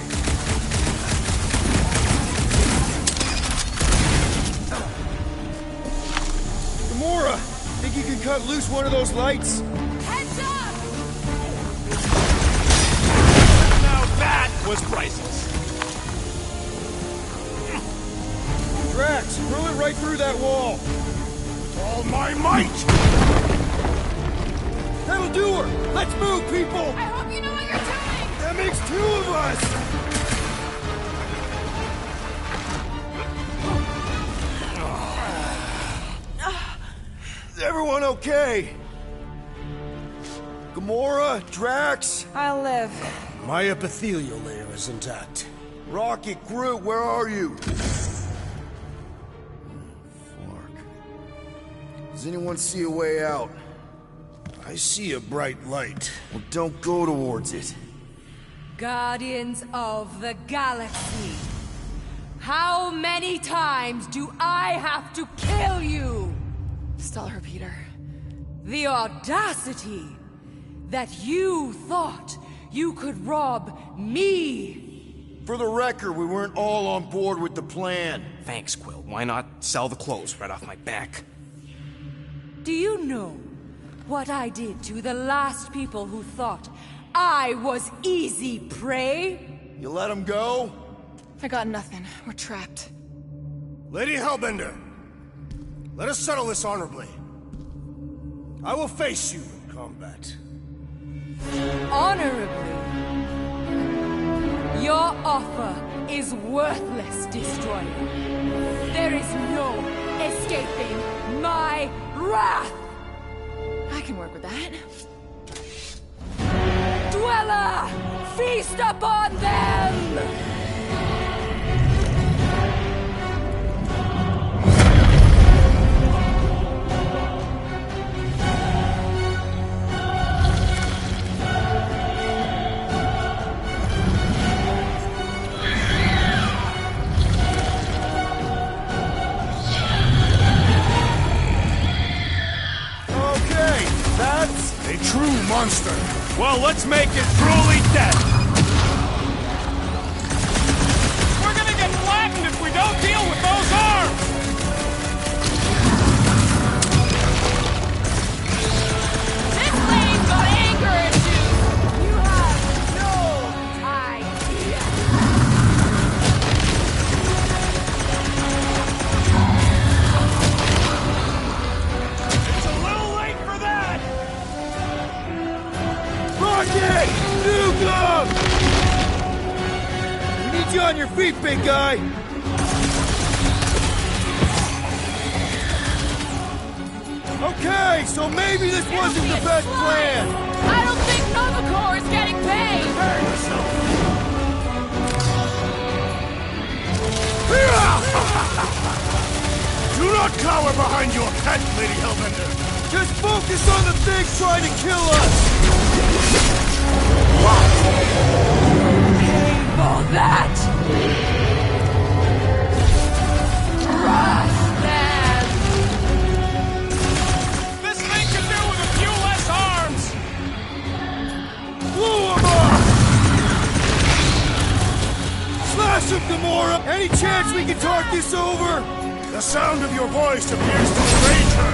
cut loose one of those lights? Heads up! Now that was priceless. Drax, throw it right through that wall. All my might! That'll do her! Let's move, people! I hope you know what you're doing! That makes 2 of us! Is everyone okay? Gamora? Drax? I'll live. My epithelial layer is intact. Rocket, Groot, where are you? Does anyone see a way out? I see a bright light. Well, don't go towards it. Guardians of the Galaxy. How many times do I have to kill you? Stall her, Peter. The audacity that you thought you could rob me. For the record, we weren't all on board with the plan. Thanks, Quill. Why not sell the clothes right off my back? Do you know what I did to the last people who thought I was easy prey? You let him go? I got nothing. We're trapped. Lady Hellbender, let us settle this honorably. I will face you in combat. Honorably? Your offer is worthless, Destroyer. There is no escaping my wrath! I can work with that. Dweller! Feast upon them! A true monster. Well, let's make it truly dead. We're gonna get flattened if we don't deal with those arms! This lady's got anger issues! You have no idea! It's a little late for that! Rocket! Nuke him! We need you on your feet, big guy! Okay, so maybe this wasn't the best plan! I don't think Nova Corps is getting paid! Prepare yourself! Do not cower behind your pet, Lady Hellbender! Just focus on the thing trying to kill us! Pay for that! Crush them! This thing can do with a few less arms! Blow him up! Slash him, Gamora! Any chance we can talk this over? The sound of your voice appears to enrage her!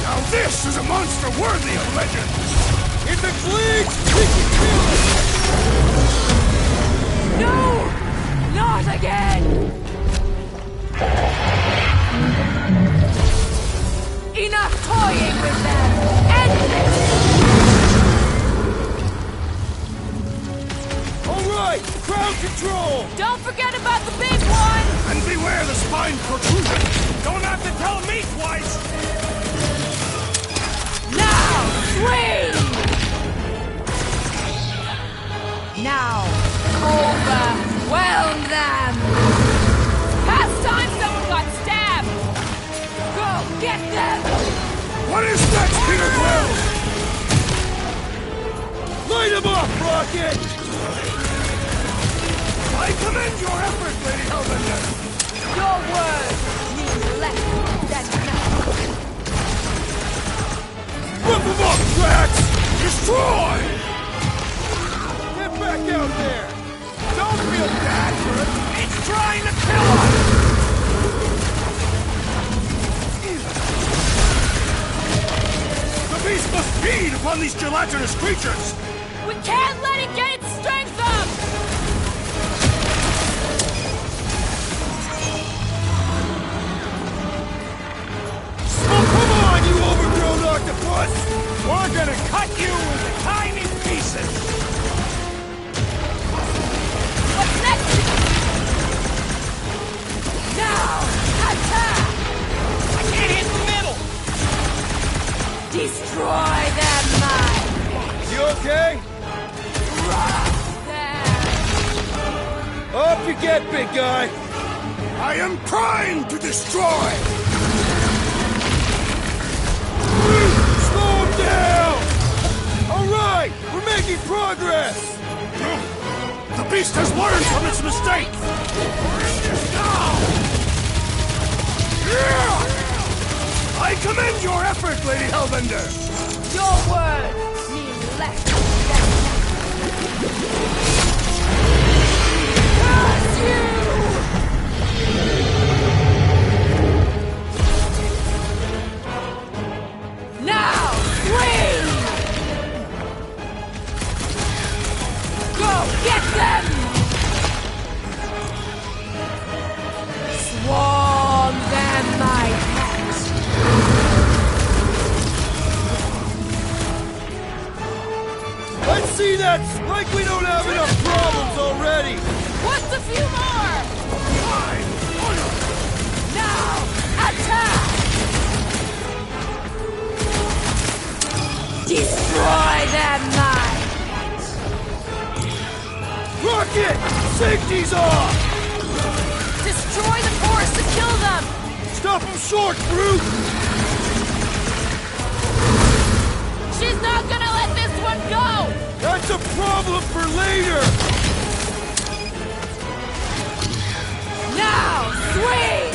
Now this is a monster worthy of legend! If it bleeds, we can kill it! No! Not again! Enough toying with them! End this! Alright! Crowd control! Don't forget about the big one! And beware the spine protrusion! Don't have to tell me twice! Now! Swing! Now! Overwhelm them! Past time someone got stabbed! Go get them! What is next, Peter Quill? Light him up, Rocket! I commend your effort, Lady Hellbender! Your words mean less than nothing. Rip him up, Drax! Destroy! Get back out there! Don't feel bad for it! It's trying to kill us! The beast must feed upon these gelatinous creatures! We can't let it get its strength up! Oh, come on, you overgrown octopus! We're gonna cut you into tiny pieces! What's next? Now! Attack! I can't hit the middle! Destroy them, mine! You okay? Up you get, big guy! I am primed to destroy! Slow him down! Alright, we're making progress! The beast has learned from its mistake! I commend your effort, Lady Hellbender! Your words mean less than curse you! Now, swing! Go get them! Swarm them, my pet! Let's see that! Like we don't have enough problems already! What's a few more? Now, attack! Destroy them, my pet! Rocket! Safety's off! Destroy the force to kill them! Stop him short, Groot! She's not gonna let this one go! That's a problem for later! Now, swing!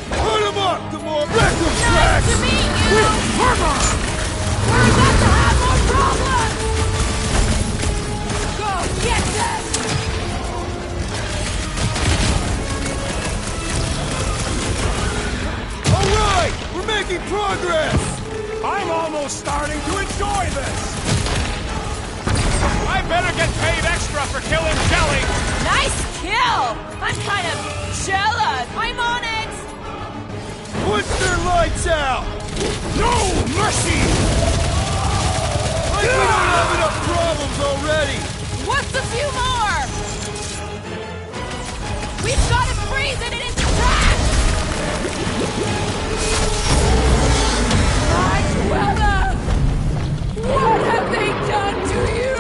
Put him up, Gamora! Wreck him, Nice Drax! to meet you! With We're about to have more problems! Go get them! Alright! We're making progress! I'm almost starting to enjoy this! I better get paid extra for killing Jelly! Nice kill! I'm kind of jealous! I'm on it! Put their lights out! No mercy! Like we don't have enough problems already! What's a few more? We've got to freeze it in its tracks! My dweller! What have they done to you?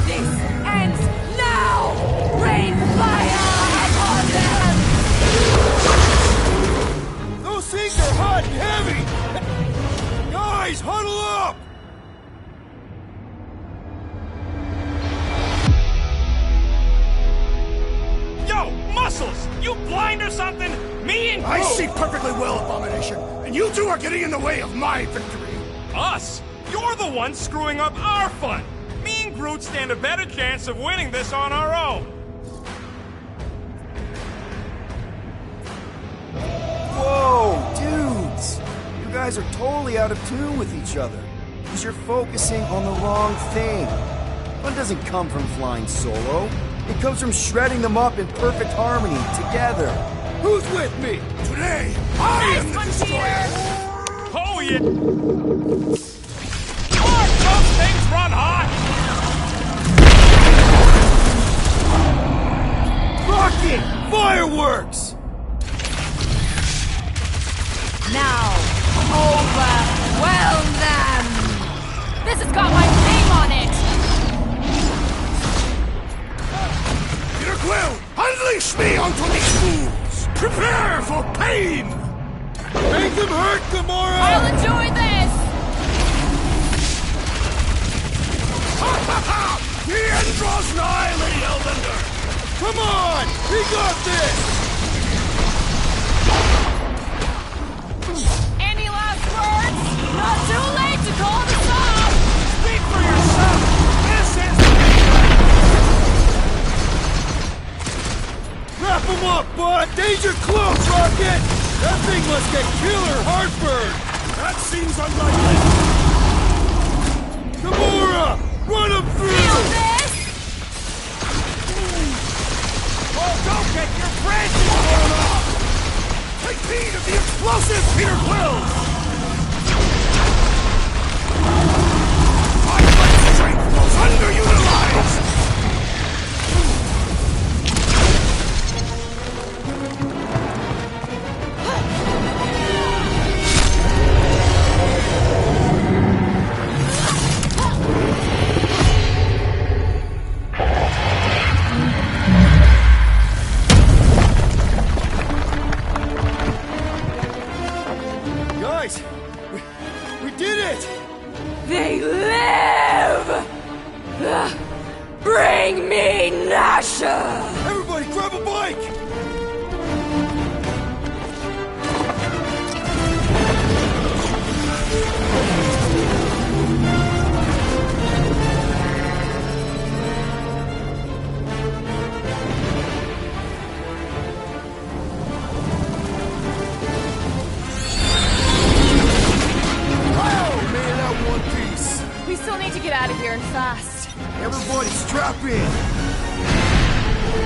This ends now! Rain fire upon them! Those things are hot and heavy! Guys, huddle up! Yo, Muscles! You blind or something? Me and Groot! I see perfectly well, Abomination, and you two are getting in the way of my victory. Us? You're the one screwing up our fun! Me and Groot stand a better chance of winning this on our own! Whoa, dudes! You guys are totally out of tune with each other. Because you're focusing on the wrong thing. Fun doesn't come from flying solo. It comes from shredding them up in perfect harmony, together. Who's with me? Today, I am the destroyer! Oh yeah! What? Those things run hot! Rocket! Fireworks! Now, overwhelm them! This has got my name on it! Peter Quill, unleash me onto these fools! Prepare for pain! Make them hurt, Gamora! I'll enjoy this! Ha ha ha! The end draws nigh, Lady Hellbender! Come on! We got this! Any last words? Not too late to call this off! Speak for yourself! This is... up, bud! Danger close, Rocket! That thing must get killer heartburn! That seems unlikely. Gamora! Run him through! Feel this? Oh, don't get your branches blown off! Take heed of the explosive, Peter Quill! My strength was underutilized! Guys! We did it! They live! Bring me Nasha! Everybody grab a bike! We still need to get out of here and fast. Everybody strap in!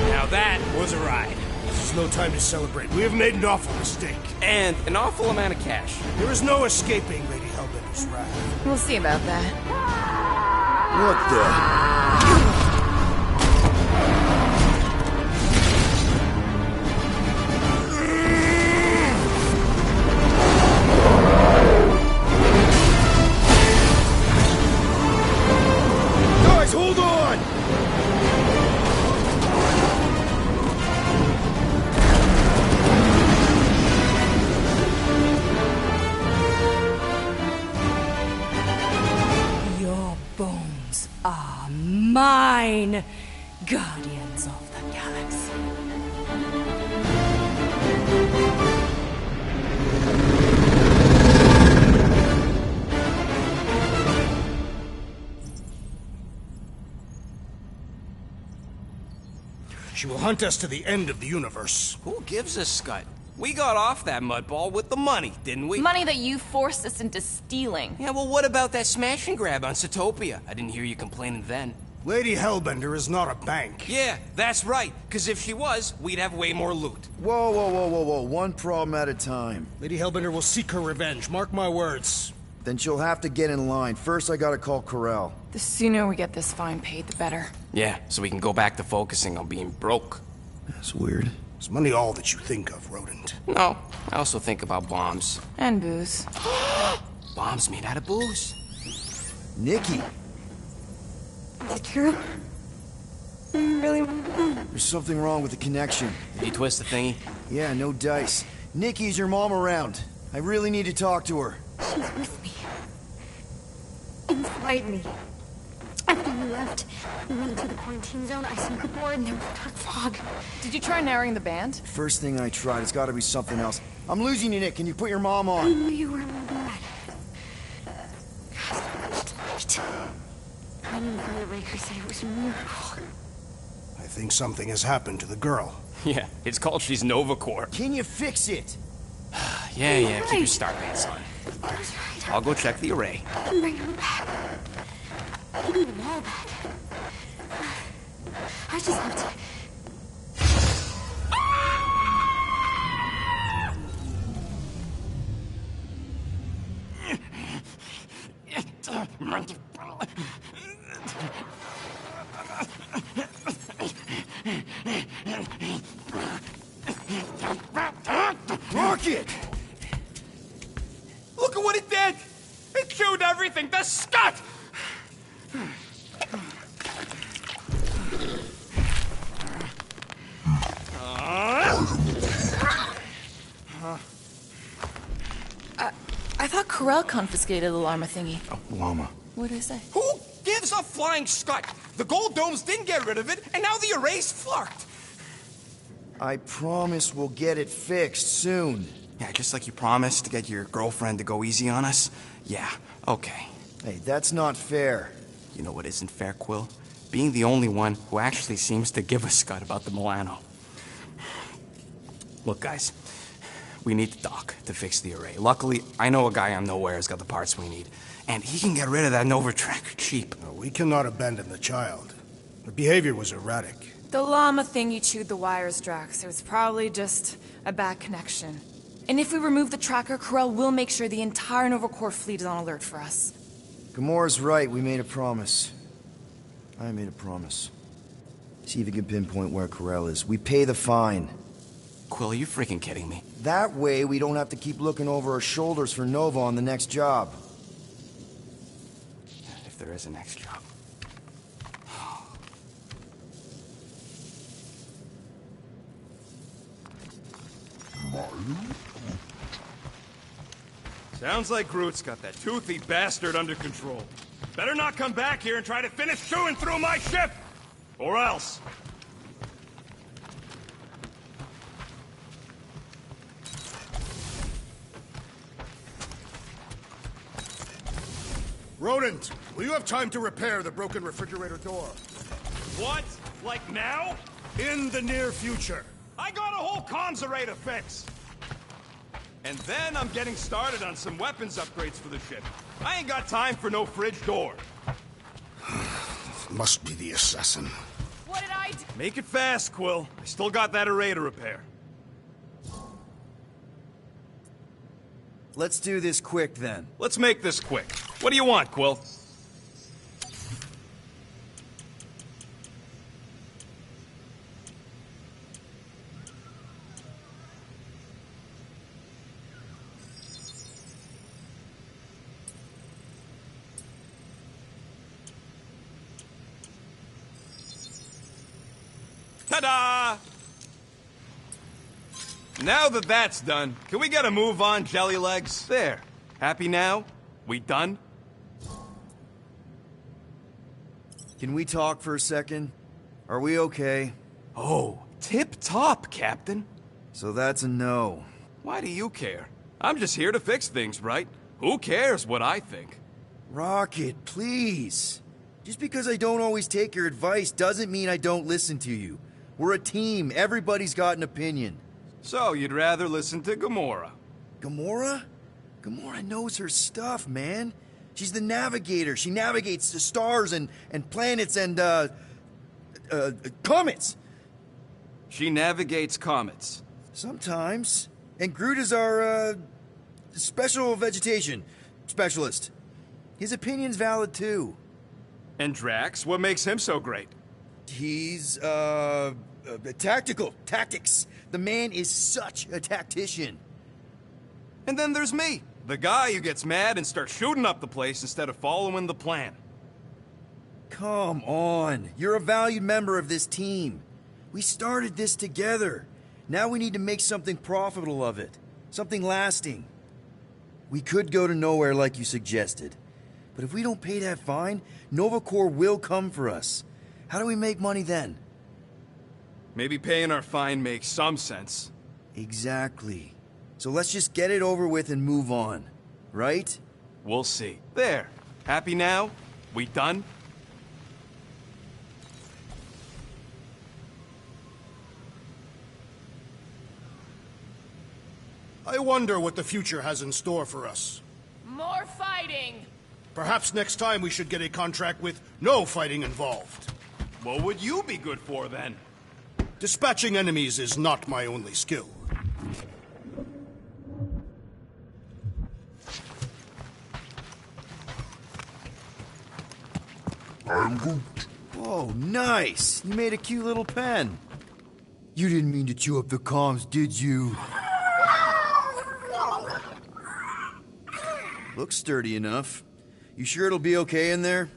Now that was a ride. This is no time to celebrate. We have made an awful mistake. And an awful amount of cash. There is no escaping Lady Hellbender's wrath. We'll see about that. What the? Guys, hold on! Your bones are mine, Guardians of the Galaxy. She will hunt us to the end of the universe. Who gives a scut? We got off that mudball with the money, didn't we? Money that you forced us into stealing. Yeah, well, what about that smash and grab on Zootopia? I didn't hear you complaining then. Lady Hellbender is not a bank. Yeah, that's right. Because if she was, we'd have way more loot. Whoa, whoa, whoa, whoa, whoa. One problem at a time. Lady Hellbender will seek her revenge. Mark my words. Then she'll have to get in line. First, I gotta call Corral. The sooner we get this fine paid, the better. Yeah, so we can go back to focusing on being broke. That's weird. Is money all that you think of, rodent? No, I also think about bombs. And booze. Bombs made out of booze. Nikki! Is it true? Really? There's something wrong with the connection. Did you twist the thingy? Yeah, no dice. Nikki, is your mom around? I really need to talk to her. She's with me. Inside me. After you left, we went into the quarantine zone. I sunk aboard and there was dark fog. Did you try narrowing the band? First thing I tried, it's gotta be something else. I'm losing you, Nick. Can you put your mom I on? knew you were bad. I knew Brother Raker said it was a miracle. I think something has happened to the girl. Yeah, it's called she's Nova Corps. Can you fix it? Yeah, keep your star pants on. That's right. I'll go check the array. I can bring them back. Give me them all back. I just have to... Rocket! Look at what it did! It chewed everything! The scut! I thought Corral confiscated the llama thingy. Oh, llama. What did I say? Who gives a flying scut? The gold domes didn't get rid of it, and now the array's fucked. I promise we'll get it fixed soon. Yeah, just like you promised to get your girlfriend to go easy on us? Yeah, okay. Hey, that's not fair. You know what isn't fair, Quill? Being the only one who actually seems to give a scut about the Milano. Look, guys, we need the dock to fix the array. Luckily, I know a guy on Nowhere's got the parts we need, and he can get rid of that Nova tracker cheap. No, we cannot abandon the child. Her behavior was erratic. The llama thing you chewed the wires, Drax. It was probably just a bad connection. And if we remove the tracker, Corel will make sure the entire Nova Corps fleet is on alert for us. Gamora's right, we made a promise. I made a promise. See if you can pinpoint where Corel is. We pay the fine. Quill, are you freaking kidding me? That way, we don't have to keep looking over our shoulders for Nova on the next job. If there is a next job. Sounds like Groot's got that toothy bastard under control. Better not come back here and try to finish chewing through my ship! Or else. Rodent, will you have time to repair the broken refrigerator door? What? Like now? In the near future. I got a whole comms array to fix! And then I'm getting started on some weapons upgrades for the ship. I ain't got time for no fridge door. Must be the assassin. What did I do? Make it fast, Quill. I still got that array to repair. Let's do this quick, then. Let's make this quick. What do you want, Quill? Ta-da! Now that that's done, can we get a move on, Jelly Legs? There. Happy now? We done? Can we talk for a second? Are we okay? Oh, tip-top, Captain. So that's a no. Why do you care? I'm just here to fix things, right? Who cares what I think? Rocket, please. Just because I don't always take your advice doesn't mean I don't listen to you. We're a team. Everybody's got an opinion. So, you'd rather listen to Gamora? Gamora? Gamora knows her stuff, man. She's the navigator. She navigates the stars and planets and, comets. She navigates comets. Sometimes. And Groot is our, special vegetation specialist. His opinion's valid, too. And Drax? What makes him so great? He's, tactics. The man is such a tactician. And then there's me, the guy who gets mad and starts shooting up the place instead of following the plan. Come on. You're a valued member of this team. We started this together. Now we need to make something profitable of it. Something lasting. We could go to Nowhere like you suggested. But if we don't pay that fine, Nova Corps will come for us. How do we make money then? Maybe paying our fine makes some sense. Exactly. So let's just get it over with and move on. Right? We'll see. There. Happy now? We done? I wonder what the future has in store for us. More fighting! Perhaps next time we should get a contract with no fighting involved. What would you be good for, then? Dispatching enemies is not my only skill. I'm Groot. Oh, nice! You made a cute little pen. You didn't mean to chew up the comms, did you? Looks sturdy enough. You sure it'll be okay in there?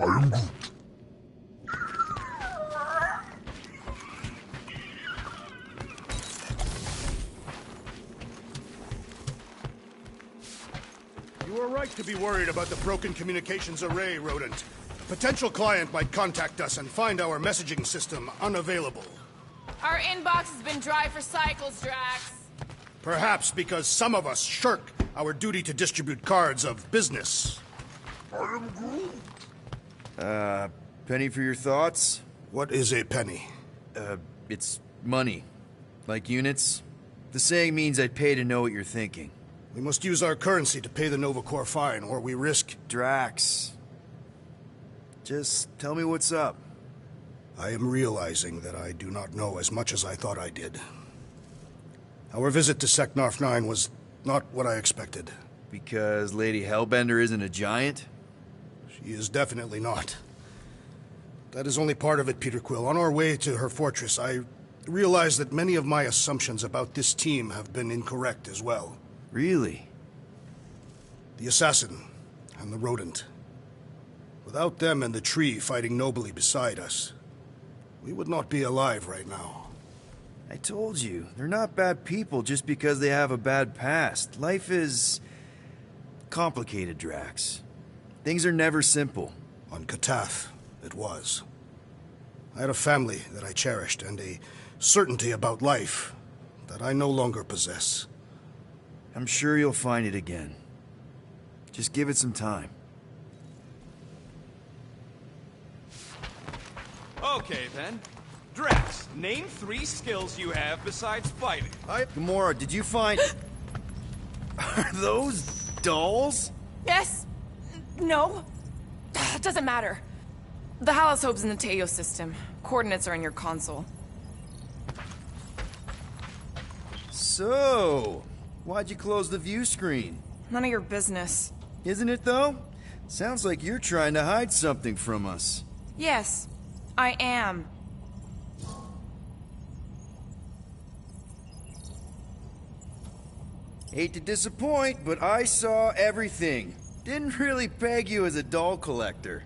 I'm Groot. You are right to be worried about the broken communications array, Rodent. A potential client might contact us and find our messaging system unavailable. Our inbox has been dry for cycles, Drax. Perhaps because some of us shirk our duty to distribute cards of business. I am Groot. Penny for your thoughts? What is a penny? It's money. Like units. The saying means I'd pay to know what you're thinking. We must use our currency to pay the Nova Corps fine, or we risk... Drax. Just tell me what's up. I am realizing that I do not know as much as I thought I did. Our visit to Seknarf 9 was not what I expected. Because Lady Hellbender isn't a giant? She is definitely not. That is only part of it, Peter Quill. On our way to her fortress, I realized that many of my assumptions about this team have been incorrect as well. Really? The assassin and the rodent. Without them and the tree fighting nobly beside us, we would not be alive right now. I told you, they're not bad people just because they have a bad past. Life is complicated, Drax. Things are never simple. On Katath, it was. I had a family that I cherished and a certainty about life that I no longer possess. I'm sure you'll find it again. Just give it some time. Okay, then. Drax, name 3 skills you have besides fighting. Gamora, did you find... Are those dolls? Yes. No. It doesn't matter. The holosope's in the Teo system. Coordinates are in your console. So, why'd you close the view screen? None of your business. Isn't it, though? Sounds like you're trying to hide something from us. Yes, I am. Hate to disappoint, but I saw everything. Didn't really peg you as a doll collector.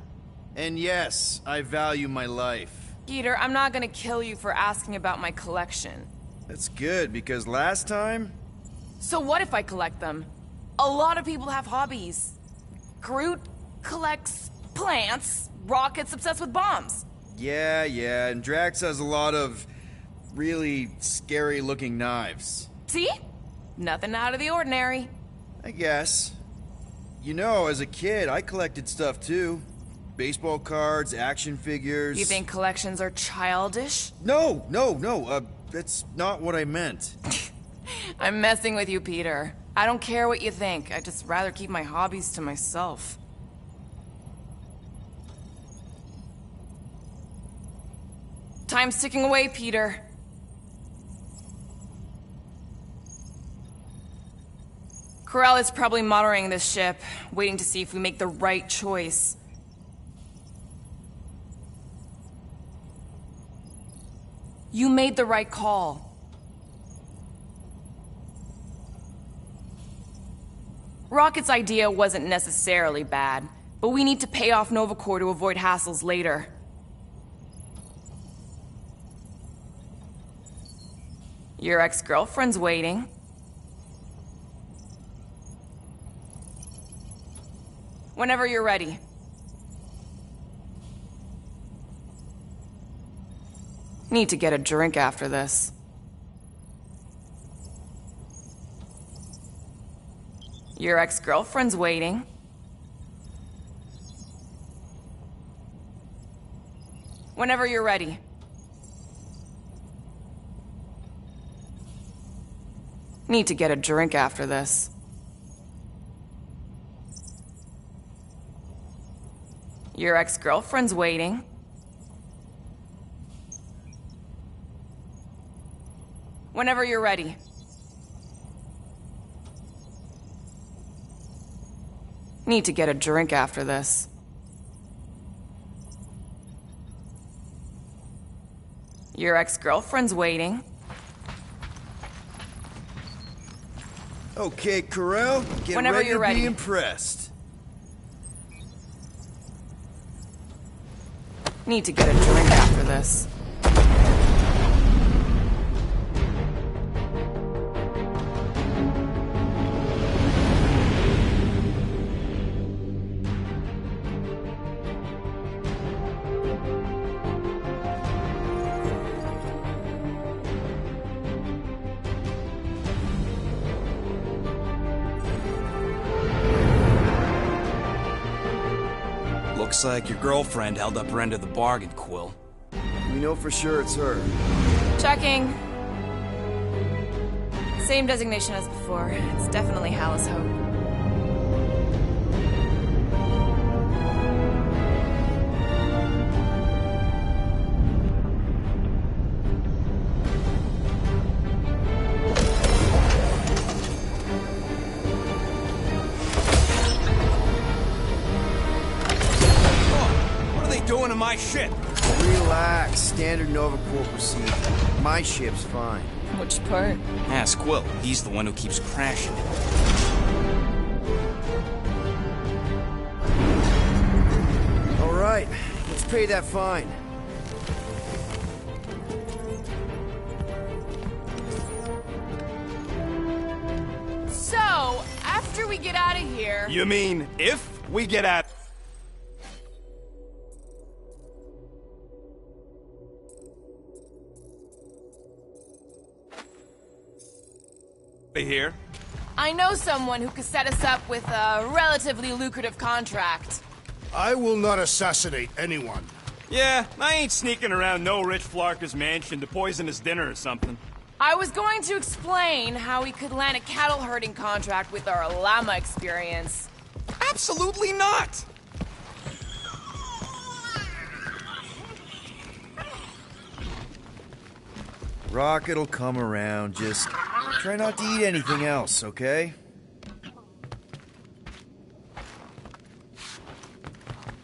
And yes, I value my life. Peter, I'm not gonna kill you for asking about my collection. That's good, because last time... So what if I collect them? A lot of people have hobbies. Groot collects plants, Rocket's obsessed with bombs. Yeah, and Drax has a lot of really scary-looking knives. See? Nothing out of the ordinary. I guess. You know, as a kid, I collected stuff too. Baseball cards, action figures... You think collections are childish? No, that's not what I meant. I'm messing with you, Peter. I don't care what you think. I'd just rather keep my hobbies to myself. Time's ticking away, Peter. Corell is probably monitoring this ship, waiting to see if we make the right choice. You made the right call. Rocket's idea wasn't necessarily bad, but we need to pay off Nova Corps to avoid hassles later. Your ex-girlfriend's waiting. Whenever you're ready. Need to get a drink after this. Your ex-girlfriend's waiting. Whenever you're ready. Need to get a drink after this. Your ex-girlfriend's waiting. Whenever you're ready. Need to get a drink after this. Your ex-girlfriend's waiting. Okay, Corell, get Whenever ready you're to ready. be impressed. Need to get a drink after this. Looks like your girlfriend held up her end of the bargain, Quill. We know for sure it's her. Checking. Same designation as before. It's definitely Hal's Hope. What are they doing to my ship? Relax. Standard Nova Corps procedure. My ship's fine. Which part? Ask Quill. He's the one who keeps crashing it. All right. Let's pay that fine. So, after we get out of here... You mean if we get out... here? I know someone who could set us up with a relatively lucrative contract. I will not assassinate anyone. Yeah, I ain't sneaking around no rich flarker's mansion to poison his dinner or something. I was going to explain how we could land a cattle herding contract with our llama experience. Absolutely not! Rocket'll come around. Just try not to eat anything else, okay?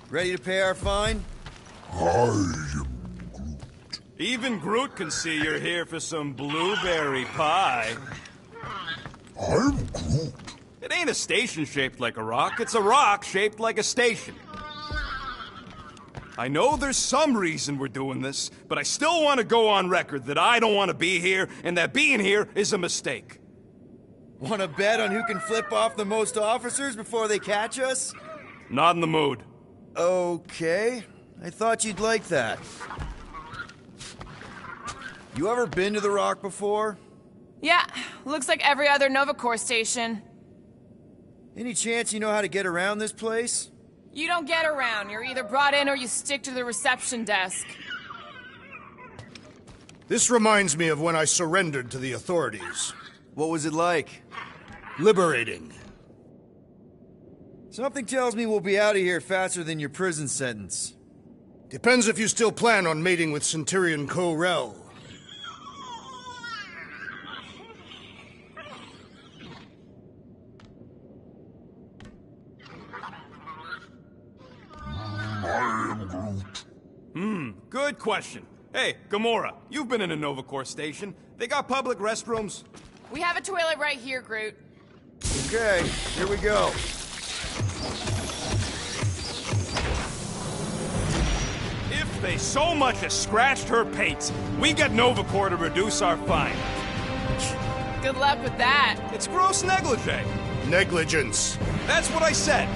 Ready to pay our fine? Even Groot can see you're here for some blueberry pie. I'm Groot. It ain't a station shaped like a rock, it's a rock shaped like a station. I know there's some reason we're doing this, but I still want to go on record that I don't want to be here, and that being here is a mistake. Want to bet on who can flip off the most officers before they catch us? Not in the mood. Okay. I thought you'd like that. You ever been to the Rock before? Yeah, looks like every other Nova Corps station. Any chance you know how to get around this place? You don't get around. You're either brought in or you stick to the reception desk. This reminds me of when I surrendered to the authorities. What was it like? Liberating. Something tells me we'll be out of here faster than your prison sentence. Depends if you still plan on mating with Centurion Ko-Rel. Good question. Hey, Gamora, you've been in a Nova Corps station. They got public restrooms? We have a toilet right here, Groot. Okay, here we go. If they so much as scratched her pates, we get Nova Corps to reduce our fine. Good luck with that. It's gross negligee. Negligence. That's what I said.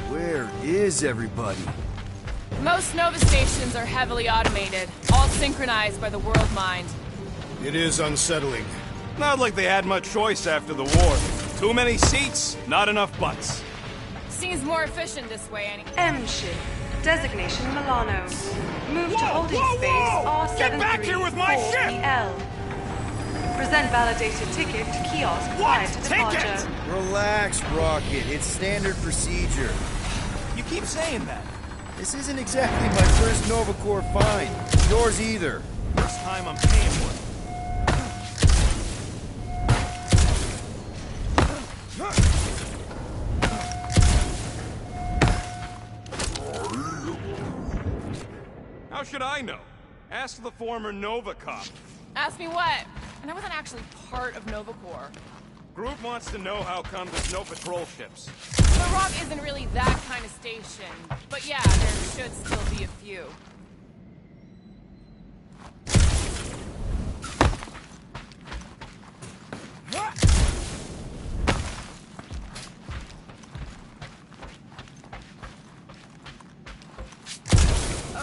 Where is everybody? Most Nova stations are heavily automated, all synchronized by the world mind. It is unsettling. Not like they had much choice after the war. Too many seats, not enough butts. Seems more efficient this way, anyway. M ship. Designation Milano. Move to holding whoa, space whoa! R734PL. Get back here with my ship! Present validated ticket to kiosk prior to departure. Relax, Rocket. It's standard procedure. You keep saying that. This isn't exactly my first Nova Corps fine. Yours either. This time I'm paying for it. How should I know? Ask the former Nova cop. Ask me what? And I wasn't actually part of Nova Corps. Groot wants to know how come there's no patrol ships. The Rock isn't really that kind of station. But yeah, there should still be a few.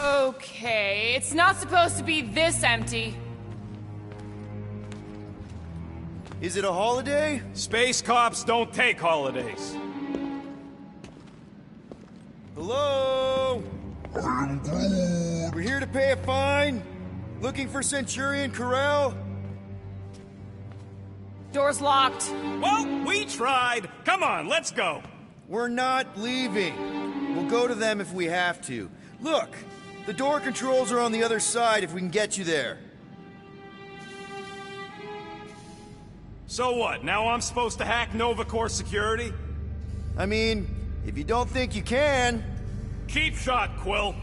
Okay, it's not supposed to be this empty. Is it a holiday? Space cops don't take holidays. Hello? We're here to pay a fine. Looking for Centurion Corral. Door's locked. Well, we tried. Come on, let's go. We're not leaving. We'll go to them if we have to. Look, the door controls are on the other side if we can get you there. So what, now I'm supposed to hack Nova Corps security? I mean, if you don't think you can... Cheap shot, Quill.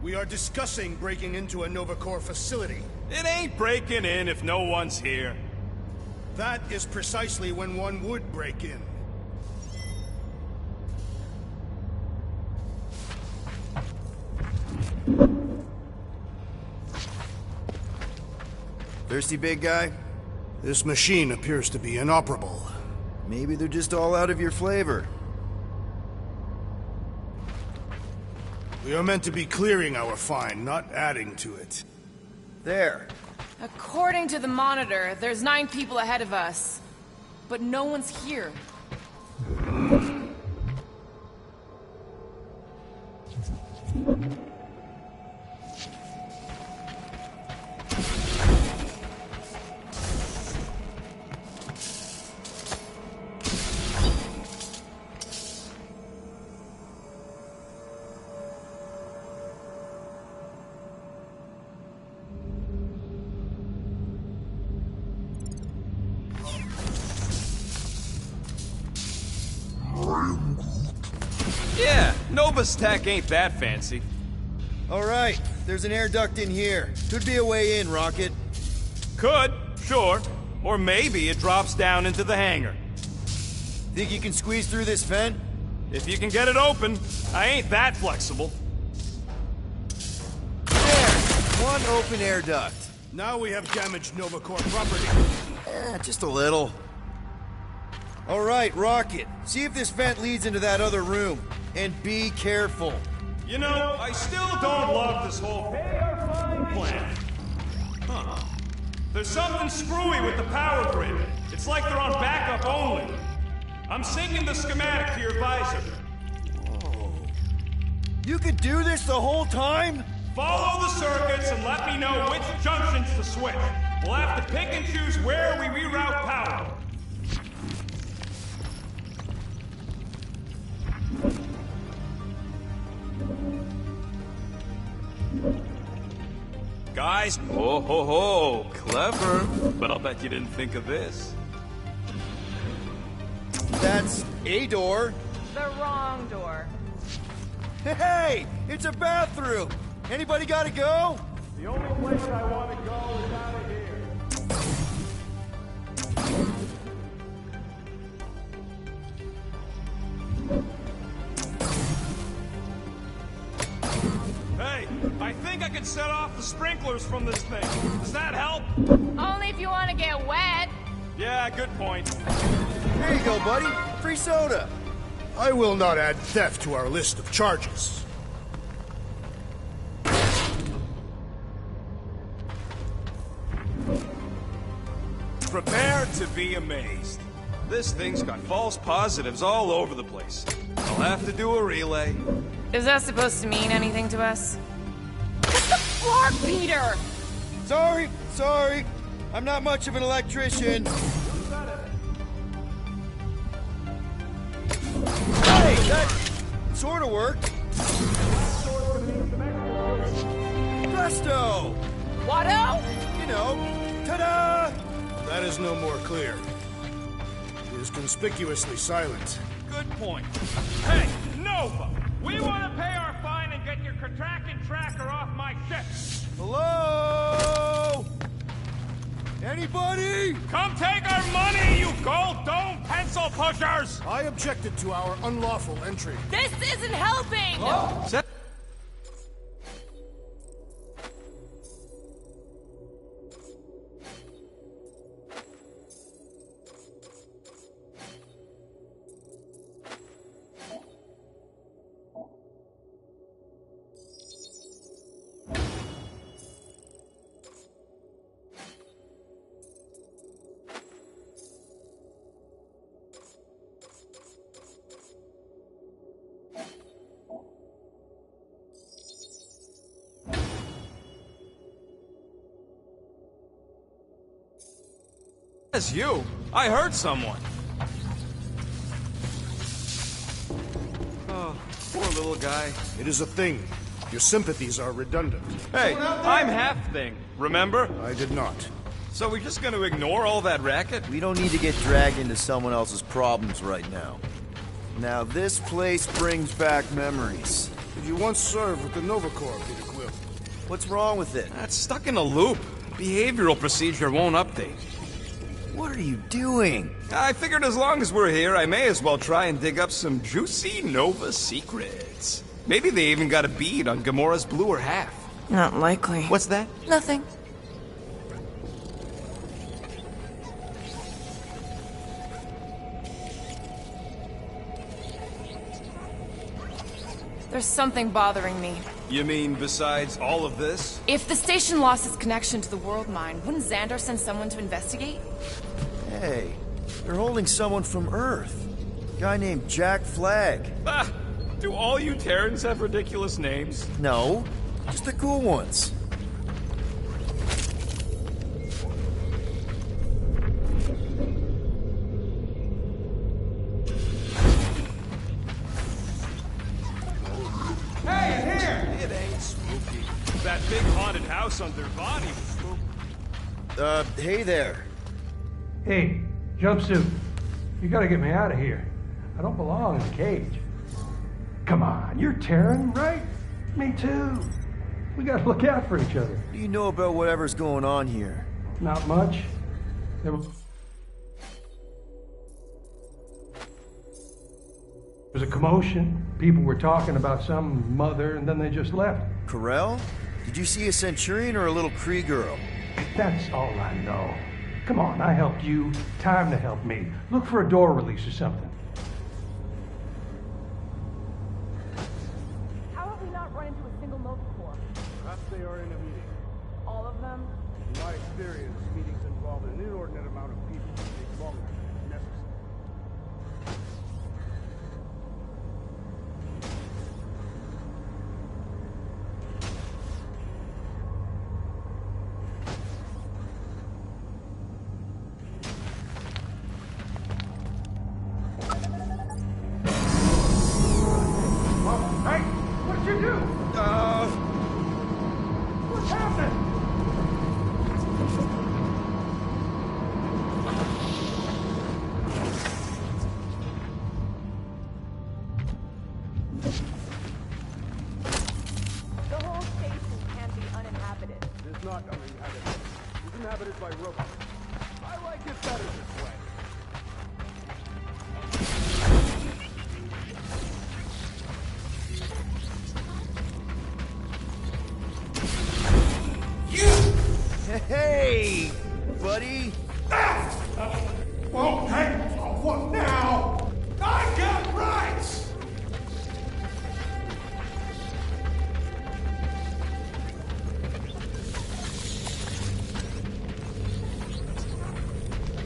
We are discussing breaking into a Nova Corps facility. It ain't breaking in if no one's here. That is precisely when one would break in. Thirsty, big guy? This machine appears to be inoperable. Maybe they're just all out of your flavor. We are meant to be clearing our fine, not adding to it. There. According to the monitor, there's 9 people ahead of us. But no one's here. Yeah, Nova's tech ain't that fancy. Alright, there's an air duct in here. Could be a way in, Rocket. Could, sure. Or maybe it drops down into the hangar. Think you can squeeze through this vent? If you can get it open, I ain't that flexible. There! One open air duct. Now we have damaged Nova Corps property. Just a little. Alright, Rocket. See if this vent leads into that other room. And be careful. You know, I still don't love this whole pay or fine plan. Huh. There's something screwy with the power grid. It's like they're on backup only. I'm syncing the schematic to your visor. Whoa. You could do this the whole time? Follow the circuits and let me know which junctions to switch. We'll have to pick and choose where we reroute power. Guys, oh ho ho, clever. But I'll bet you didn't think of this. That's a door. The wrong door. Hey, it's a bathroom. Anybody gotta go? The only place I want to go is out of here. Hey, I think I can set off the sprinklers from this thing. Does that help? Only if you want to get wet. Yeah, good point. Here you go, buddy. Free soda. I will not add theft to our list of charges. Prepare to be amazed. This thing's got false positives all over the place. I'll have to do a relay. Is that supposed to mean anything to us? Cut the floor, Peter! Sorry. I'm not much of an electrician. Hey, that sort of worked. Presto! Watto? You know, ta-da! That is no more clear. It is conspicuously silent. Good point. Hey, Nova! We want to pay our fine and get your tracking tracker off my ship. Hello? Anybody? Come take our money, you gold dome pencil pushers! I objected to our unlawful entry. This isn't helping! Oh. That's you. I heard someone. Oh, poor little guy. It is a thing. Your sympathies are redundant. Hey, I'm half thing, remember? I did not. So we're just gonna ignore all that racket? We don't need to get dragged into someone else's problems right now. Now this place brings back memories. Did you once serve with the Nova Corps, Peter Quill? What's wrong with it? That's stuck in a loop. Behavioral procedure won't update. What are you doing? I figured as long as we're here, I may as well try and dig up some juicy Nova secrets. Maybe they even got a bead on Gamora's bluer half. Not likely. What's that? Nothing. There's something bothering me. You mean besides all of this? If the station lost its connection to the world mine, wouldn't Xandar send someone to investigate? Hey, they're holding someone from Earth. A guy named Jack Flag. Ah, do all you Terrans have ridiculous names? No, just the cool ones. Hey, in here! It ain't spooky. That big haunted house under Bonnie was spooky. Hey there. Hey, jumpsuit. You gotta get me out of here. I don't belong in the cage. Come on, you're Terran, right? Me too. We gotta look out for each other. What do you know about whatever's going on here? Not much. There's a commotion. People were talking about some mother, and then they just left. Corel? Did you see a Centurion or a little Kree girl? That's all I know. Come on, I helped you. Time to help me. Look for a door release or something. How have we not run into a single Nova Corps? Perhaps they are in a meeting. All of them? In my experience, meetings involve an inordinate amount of people and take longer than necessary. Hey, what did you do? What's happening? The whole station can't be uninhabited. It is not uninhabited. It is inhabited by robots. I like it better this way. Hey, buddy. Whoa, hey! What now? I got rights!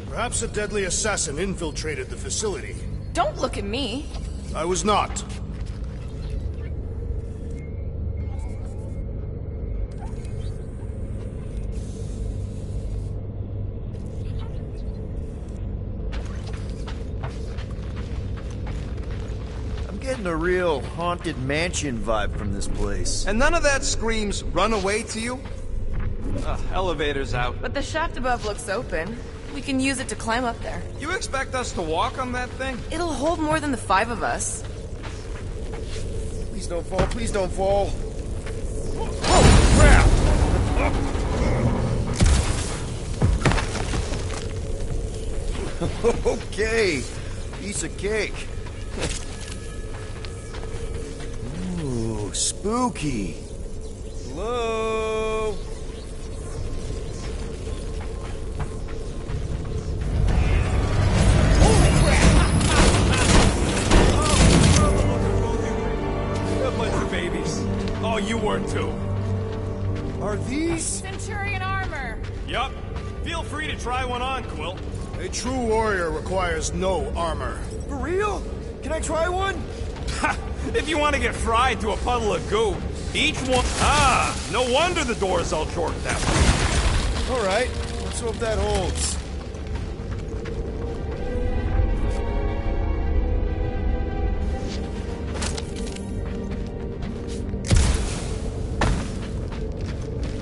Perhaps a deadly assassin infiltrated the facility. Don't look at me. I was not. Getting a real haunted mansion vibe from this place. And none of that screams run away to you? Elevator's out. But the shaft above looks open. We can use it to climb up there. You expect us to walk on that thing? It'll hold more than the 5 of us. Please don't fall, please don't fall. Oh, crap! Okay, piece of cake. Ooh, spooky. Hello? A bunch of babies. Oh, you were too. Are these? Centurion armor! Yup. Feel free to try one on, Quill. A true warrior requires no armor. For real? Can I try one? Ha! If you want to get fried to a puddle of goo, each one... Ah! No wonder the door's all jorked out. Alright, let's hope that holds.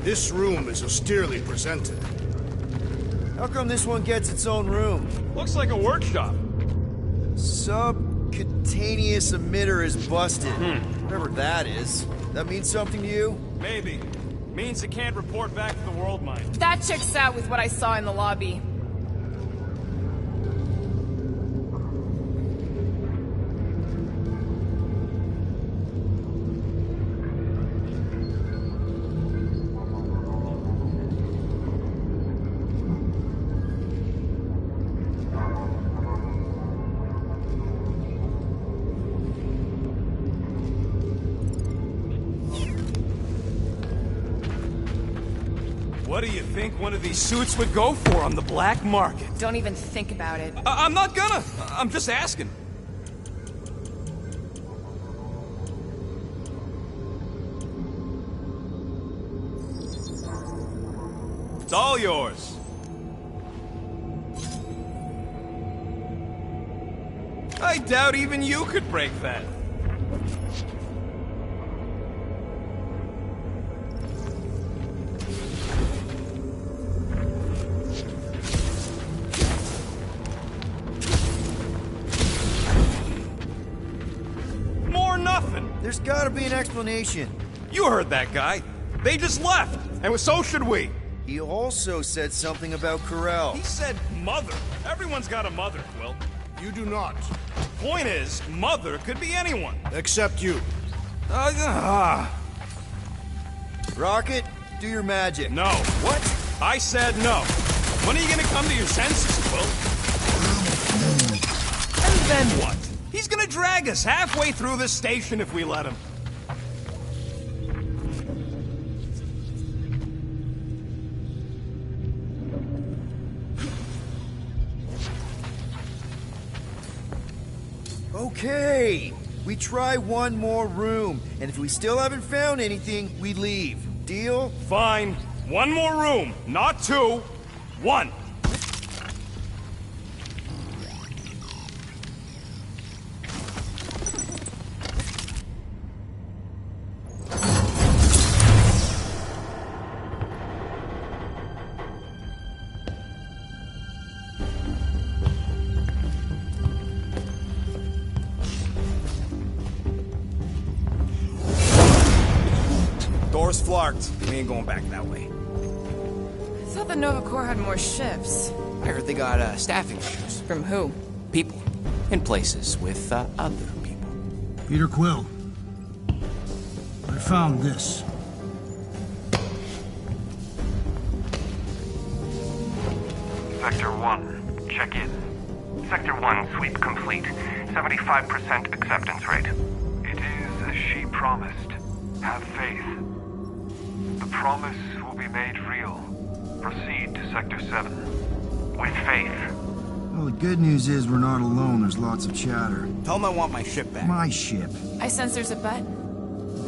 This room is austerely presented. How come this one gets its own room? Looks like a workshop. Subcutaneous emitter is busted. Whatever that is. That means something to you? Maybe. Means it can't report back to the world mind. That checks out with what I saw in the lobby. What do you think one of these suits would go for on the black market? Don't even think about it. I'm not gonna. I'm just asking. It's all yours. I doubt even you could break that. There's gotta be an explanation. You heard that guy. They just left, and so should we. He also said something about Corel. He said mother. Everyone's got a mother, Quill. You do not. Point is, mother could be anyone. Except you. Rocket, do your magic. No. What? I said no. When are you gonna come to your senses, Quill? And then what? He's gonna drag us halfway through this station if we let him. Okay, we try one more room, and if we still haven't found anything, we leave. Deal? Fine. One more room, not two. One. Door's flarked. We ain't going back that way. I thought the Nova Corps had more ships. I heard they got staffing issues. From who? People. In places with other people. Peter Quill. I found this. Sector 1, check in. Sector 1, sweep complete. 75% acceptance rate. It is as she promised. Have faith. The promise will be made real. Proceed to Sector 7. With faith. Well, the good news is we're not alone. There's lots of chatter. Tell them I want my ship back. My ship. I sense there's a bet.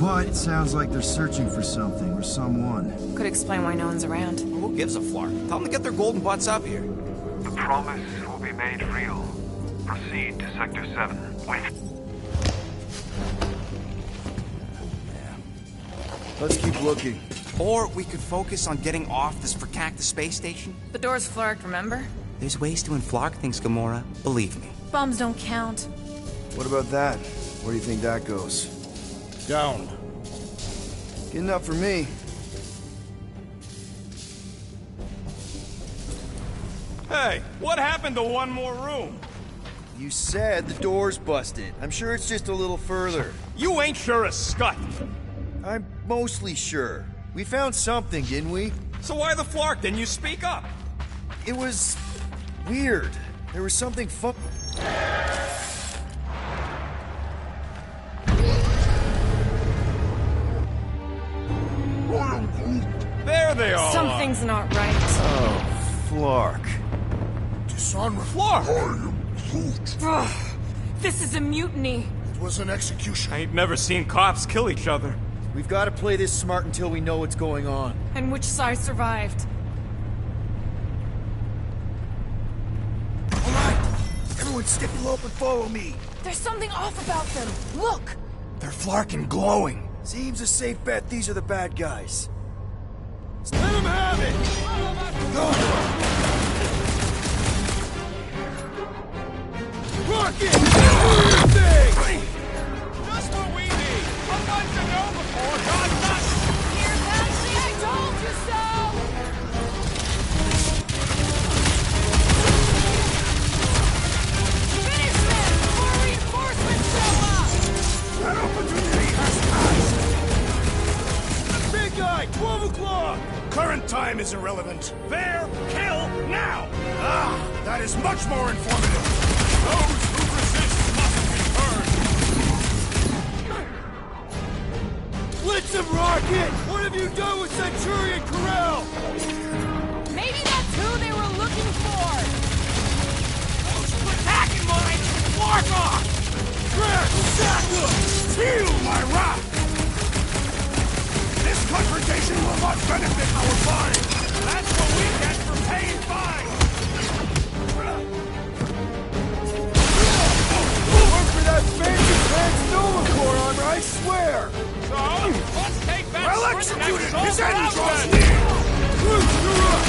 But it sounds like they're searching for something or someone. Could explain why no one's around. Who gives a flark? Tell them to get their golden butts up here. The promise will be made real. Proceed to Sector 7. With... Let's keep looking. Or we could focus on getting off this fracacta space station. The door's flarked, remember? There's ways to unflark things, Gamora. Believe me. Bombs don't count. What about that? Where do you think that goes? Down. Good enough for me. Hey, what happened to one more room? You said the door's busted. I'm sure it's just a little further. You ain't sure as scut. I'm mostly sure. We found something, didn't we? So why the flark? Didn't you speak up? It was... weird. There was something There they are. Something's not right. Oh, Flark. Disarmor. Flark! Ugh, this is a mutiny. It was an execution. I ain't never seen cops kill each other. We've got to play this smart until we know what's going on. And which side survived? All right. Everyone stick low and follow me. There's something off about them. Look! They're Flark and glowing. Seems a safe bet these are the bad guys. Rocket! Do your thing! Just what we need! A bunch of Nova Corps got nuts! Here, Patsy, I told you so! Finish them before reinforcements show up! That opportunity has passed! Big guy, 12 o'clock! Current time is irrelevant. There, kill, now! Ah, that is much more informative. Those who resist must be burned. Blitz him, Rocket! What have you done with Centurion Corral? Maybe that's who they were looking for! Those attacking mines! Mark off! Drax, sack them! Feel my wrath! This confrontation will not benefit our fight! That's what we get for paying fines! Work for that fancy pants Nova Corps armor, I swear! So, let's take that Well sprint executed! next His soul end out draws then. near! Groot, you're up!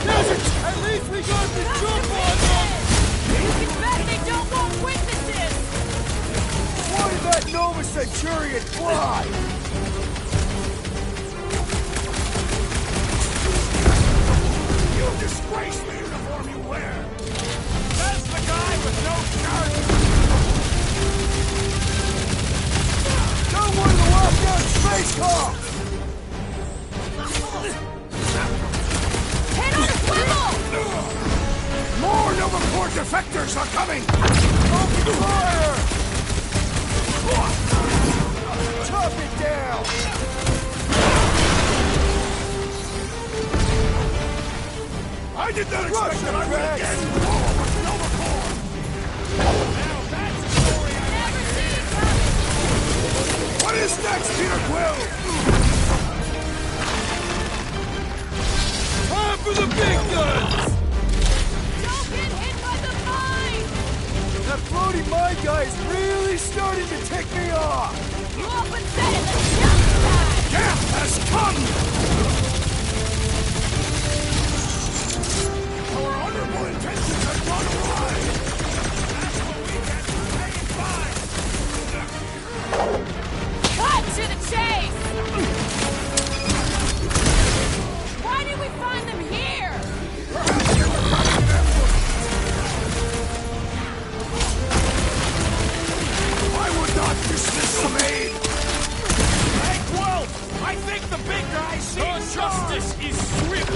Desert! At least we got the jump on them! You can bet they don't want witnesses! Why did that Nova Centurion fly? You disgrace the uniform you wear! That's the guy with no shirt! Not one of the lockdown space cops! Head on a swivel! More Nova Corps defectors are coming! Open fire! Chop it down! I did not expect that I would again war with Nova Corps! Now that's a story I Never seen it coming! What is next, Peter Quill? Time for the big guns! Don't get hit by the mine! That floating mine guy is really starting to tick me off! You open set in the jump side! Death has come! Our honorable intentions have gone awry! That's what we get for paying fines! Cut to the chase! Why did we find them here? I would not dismiss some aid! Hey, Quill! I think the big guy sees justice is swift!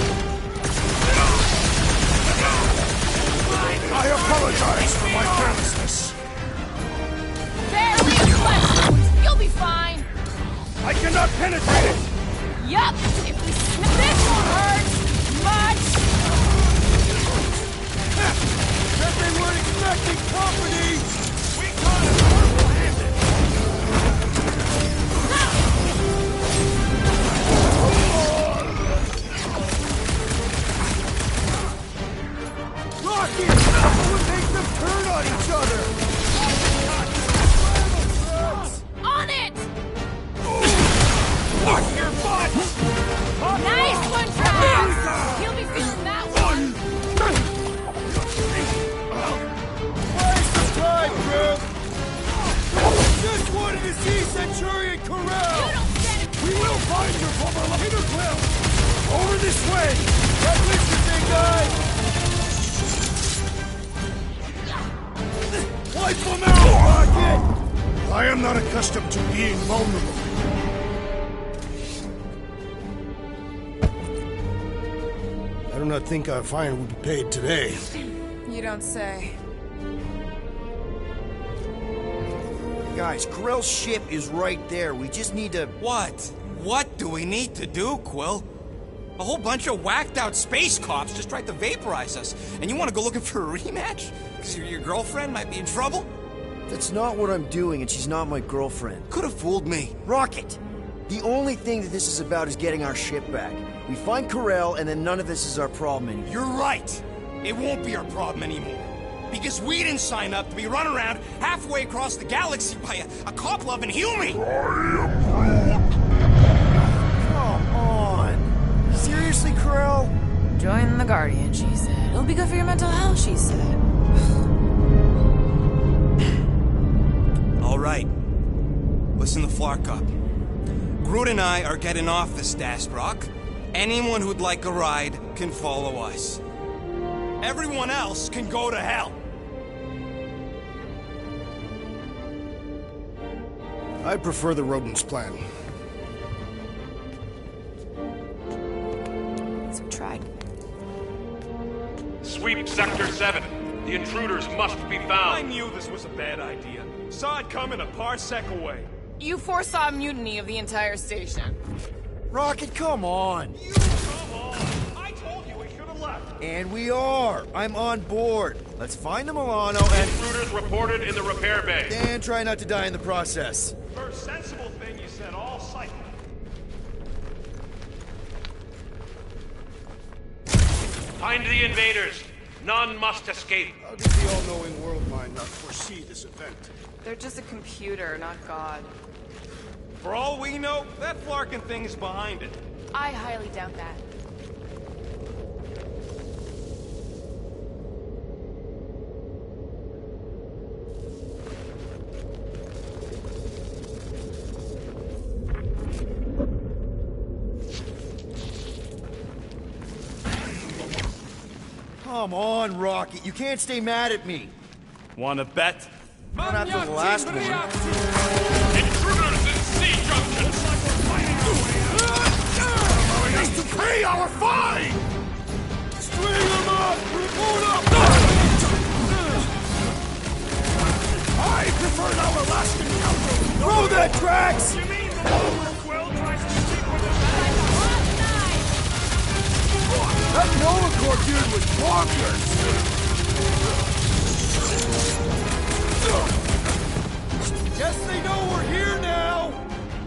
I apologize for my carelessness. Barely a flesh wound. You'll be fine. I cannot penetrate it! Yup. If we snip this will hurt much. Bet they weren't expecting company! We caught him purple-handed! Rocket! What makes them turn on each other? On it. Watch your butt! Nice one, Drax. He'll be feeling that one. Waste of time, Groot! Just wanted to see Centurion Corral! You don't get it. We will find your former Peter Quill! Over this way! That list your big guy! Wipe them out, Rocket! I am not accustomed to being vulnerable. I do not think our fine will be paid today. You don't say. Guys, Corell's ship is right there. We just need to... What? What do we need to do, Quill? A whole bunch of whacked-out space cops just tried to vaporize us, and you want to go looking for a rematch? Because your girlfriend might be in trouble? That's not what I'm doing, and she's not my girlfriend. Could have fooled me. Rocket! The only thing that this is about is getting our ship back. We find Corell, and then none of this is our problem anymore. You're right. It won't be our problem anymore. Because we didn't sign up to be run around halfway across the galaxy by a cop-loving human. Come on! Join the Guardian, she said. It'll be good for your mental health, she said. All right. Listen to Flark up. Groot and I are getting off the Stas Rock. Anyone who'd like a ride can follow us. Everyone else can go to hell. I prefer the rodents plan. So tried. Sweep Sector 7. The intruders must be found. I knew this was a bad idea. Saw it coming a parsec away. You foresaw a mutiny of the entire station. Rocket, come on! Come on! I told you we should have left. And we are! I'm on board. Let's find the Milano and... Intruders reported in the repair bay. And try not to die in the process. First sensible thing you said all cycle. Find the invaders. None must escape. How did the all-knowing world mind not foresee this event? They're just a computer, not God. For all we know, that Flarkin thing is behind it. I highly doubt that. Come on, Rocket. You can't stay mad at me. Wanna bet? Not after the last one. Intruders in C junction. Looks like we're fighting our way out. Allowing us to pay our fine! String them up! Report up! I preferred our last encounter! Throw that, Drax! You mean the one where Quill tries to stick with us? That Nova Corps dude was bonkers! Guess they know we're here now!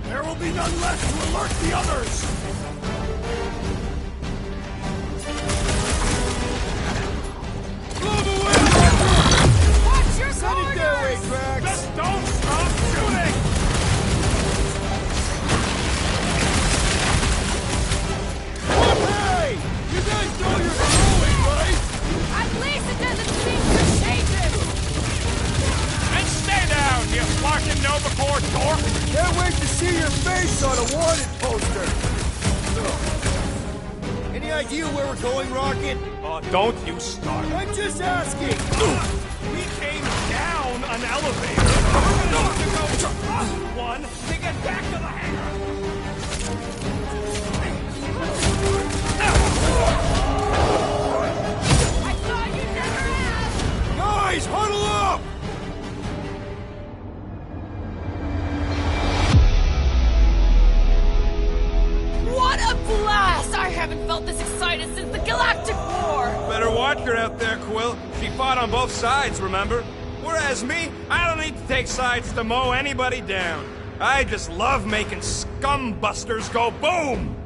There will be none left to alert the others! Blow away! Watch your Send it their way, Drax! Just don't stop shooting! Hey! You guys know you're going, right? At least it doesn't seem contagious! And stay down, you Flarkin Nova Corps dork! Can't wait to see your face on a wanted poster! Any idea where we're going, Rocket? Don't you start. I'm just asking! We came down an elevator. We're gonna have to go up one to get back to the hangar. I thought you'd never ask! Guys, huddle up! What a blast! I haven't felt this excited since the Galactic War! Better watch her out there, Quill. She fought on both sides, remember? Whereas me, I don't need to take sides to mow anybody down. I just love making scumbusters go boom!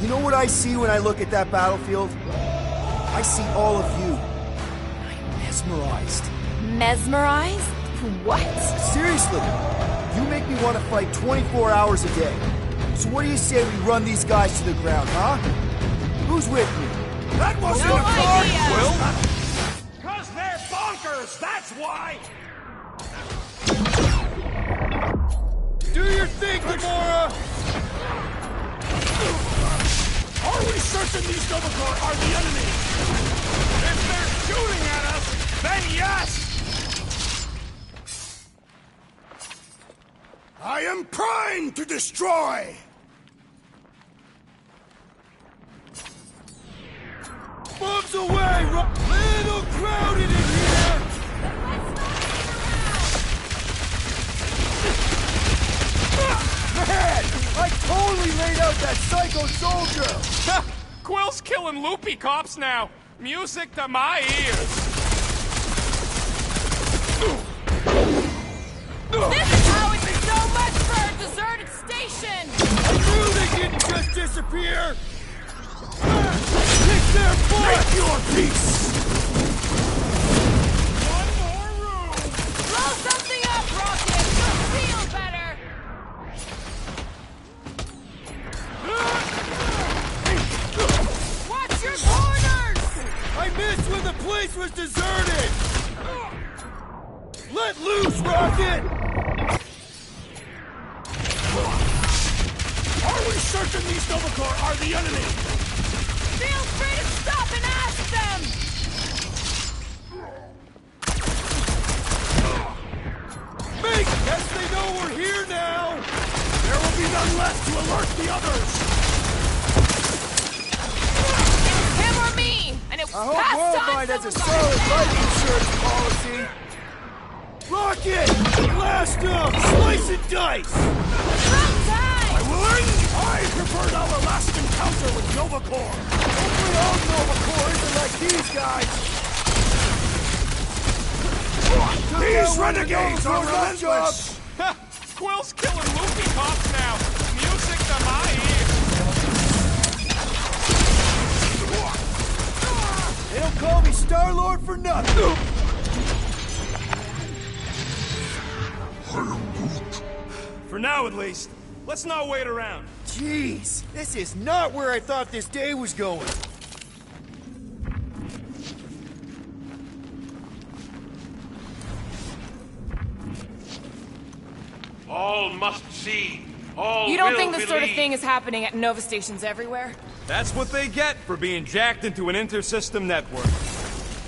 You know what I see when I look at that battlefield? I see all of you. I'm mesmerized. Mesmerized? What? Seriously, you make me want to fight 24 hours a day. So what do you say we run these guys to the ground, huh? Who's with me? That wasn't No a card, idea. Quill! Cause they're bonkers, that's why! Do your thing, Gamora! Are we certain these Nova Corps are the enemy? If they're shooting at us, then yes! I am primed to destroy! Bombs away! Little crowded in here! Man! I totally laid out that psycho soldier! Quill's killing loopy cops now. Music to my ears. This is how it's so much for a deserted station! I knew they didn't just disappear! Kick their butt! Make your peace! One more room. Blow something up, Rocket! You'll feel better! place was deserted! Let loose, Rocket! Are we certain these Novacore are the enemy? Feel free to stop and ask them! Make! Guess they know we're here now! There will be none left to alert the others! Him or me! And it was I hope past Worldwide has a solid life insurance policy! Rocket! Blast them! Slice and dice! I will end! I preferred our last encounter with Novacore! Hopefully all Novacore isn't like these guys! These renegades are relentless! Quill's killing movie cops now! Music to my ears! They don't call me Star Lord for nothing! For now, at least. Let's not wait around. Jeez, this is not where I thought this day was going. All must see. All You don't will think this sort of believe. thing is happening at Nova stations everywhere? That's what they get for being jacked into an inter-system network.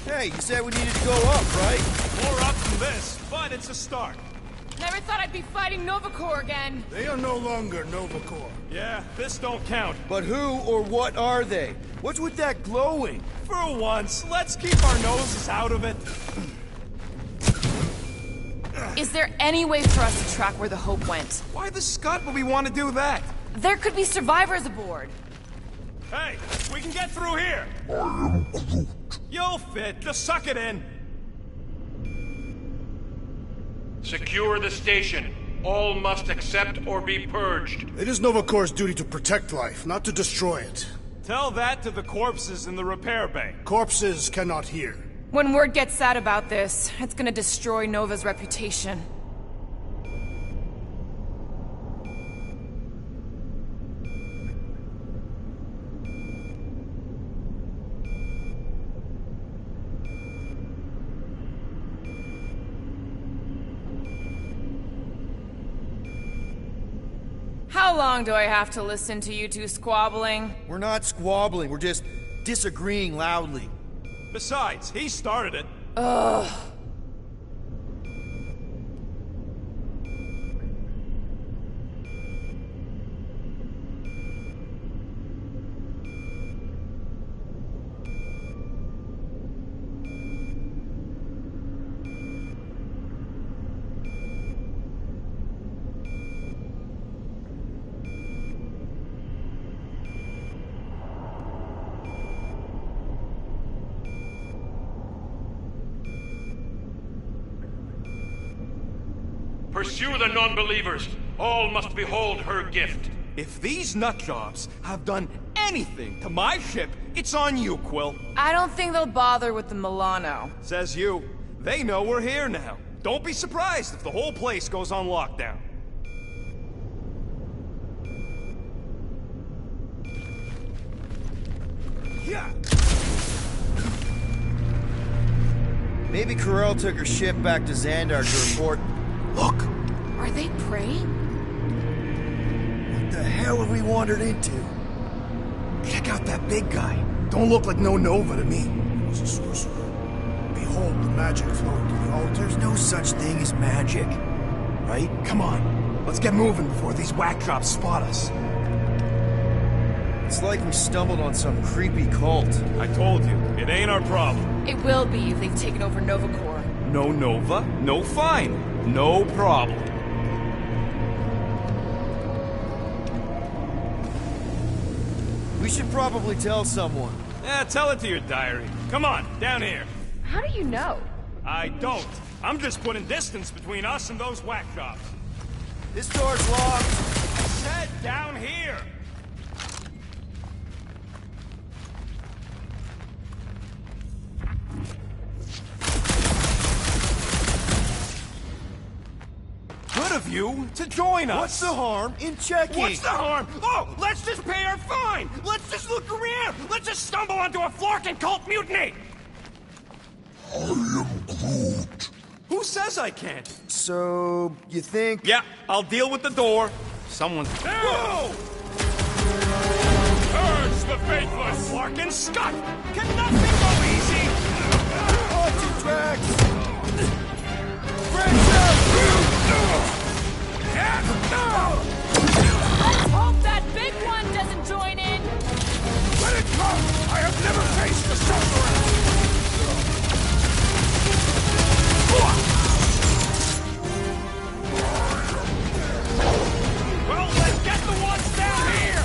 Hey, you said we needed to go up, right? More up than this, but it's a start. Never thought I'd be fighting Novacore again. They are no longer Novacore. Yeah, this don't count. But who or what are they? What's with that glowing? For once, let's keep our noses out of it. Is there any way for us to track where the Hope went? Why the scut would we want to do that? There could be survivors aboard. Hey, we can get through here. I am Groot. You'll fit. Just suck it in. Secure the station. All must accept or be purged. It is Novacore's duty to protect life, not to destroy it. Tell that to the corpses in the repair bay. Corpses cannot hear. When word gets out about this, it's gonna destroy Nova's reputation. How long do I have to listen to you two squabbling? We're not squabbling, we're just disagreeing loudly. Besides, he started it. Ugh. Pursue the non-believers. All must behold her gift. If these nutjobs have done anything to my ship, it's on you, Quill. I don't think they'll bother with the Milano. Says you. They know we're here now. Don't be surprised if the whole place goes on lockdown. Yeah. Maybe Corel took her ship back to Xandar to report. Look! Are they praying? What the hell have we wandered into? Check out that big guy. Don't look like no Nova to me. He was a sorcerer. Behold the magic flowing through the altar. There's no such thing as magic. Right? Come on. Let's get moving before these whack drops spot us. It's like we stumbled on some creepy cult. I told you, it ain't our problem. It will be if they've taken over Novacore. No Nova, no fine. No problem. We should probably tell someone. Yeah, tell it to your diary. Come on, down here. How do you know? I don't. I'm just putting distance between us and those whack jobs. This door's locked. I said down here. Good of you to join us. What's the harm in checking? What's the harm? Oh, let's just pay our fine. Let's just look around. Let's just stumble onto a Flarkin cult mutiny. I am Groot. Who says I can't? So, you think... Yeah, I'll deal with the door. Someone's there! Whoa! Purge the faithless! Clark and Scott! Can nothing go easy? On to Drax! Drax out! Let's hope that big one doesn't join in! Let it come! I have never faced the sorcerer! Well, let's get the ones down here!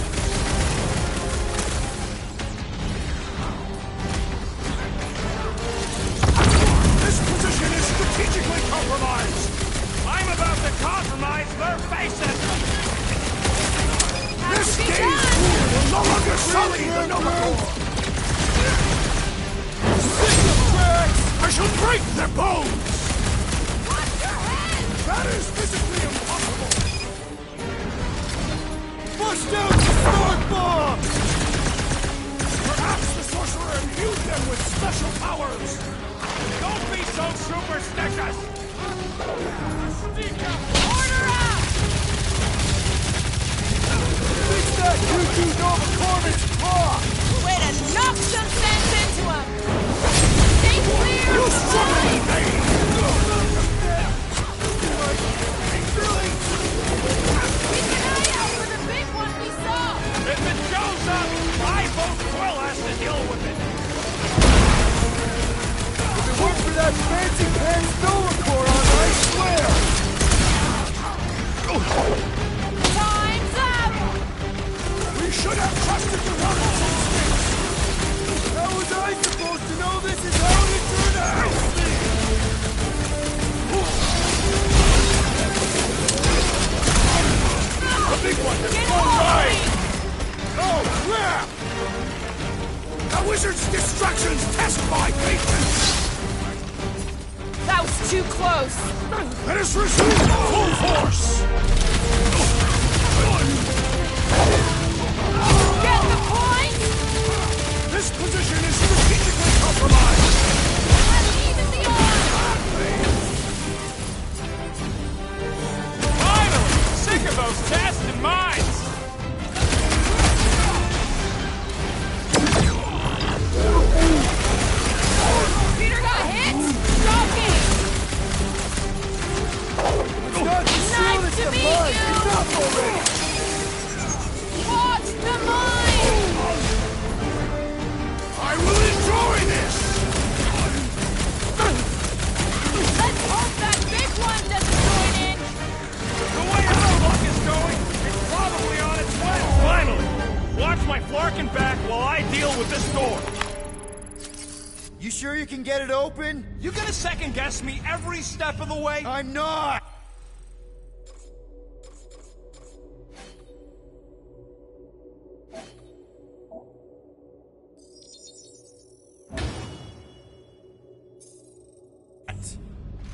This position is strategically compromised! I'm about to compromise their faces! This game's rule will no longer sully the Novacore! I shall break their bones! That is physically impossible! Bust out the Stark Bomb! Perhaps the sorcerer imbued them with special powers! Don't be so superstitious! Order out! Fix that Cuckoo Nova Cornet's paw! Way to knock some sense into him! Stay clear! You struggling thing! Keep an eye out for the big one we saw! If it shows up, I vote Quill has to deal with it! If it weren't for that fancy pants Novacore on, I swear! Time's up! We should have trusted the rebels' instincts! How was I supposed to know this is how it turned out? The big one has flown by! Oh, crap! The wizard's distractions test my patience! That was too close. Let us resume full force! Get the point! This position is strategically compromised! Let's even the odds! Finally! Sick of those tests and mines! Peter got hit! Shocking! It's not the shield, it's the mine! Enough already! Watch the mine! I will enjoy this! Let's hope that big one doesn't join in! The way our luck is going, it's probably on its way! Finally! Watch my flarkin' back while I deal with this door! You sure you can get it open? You gonna second-guess me every step of the way? I'm not!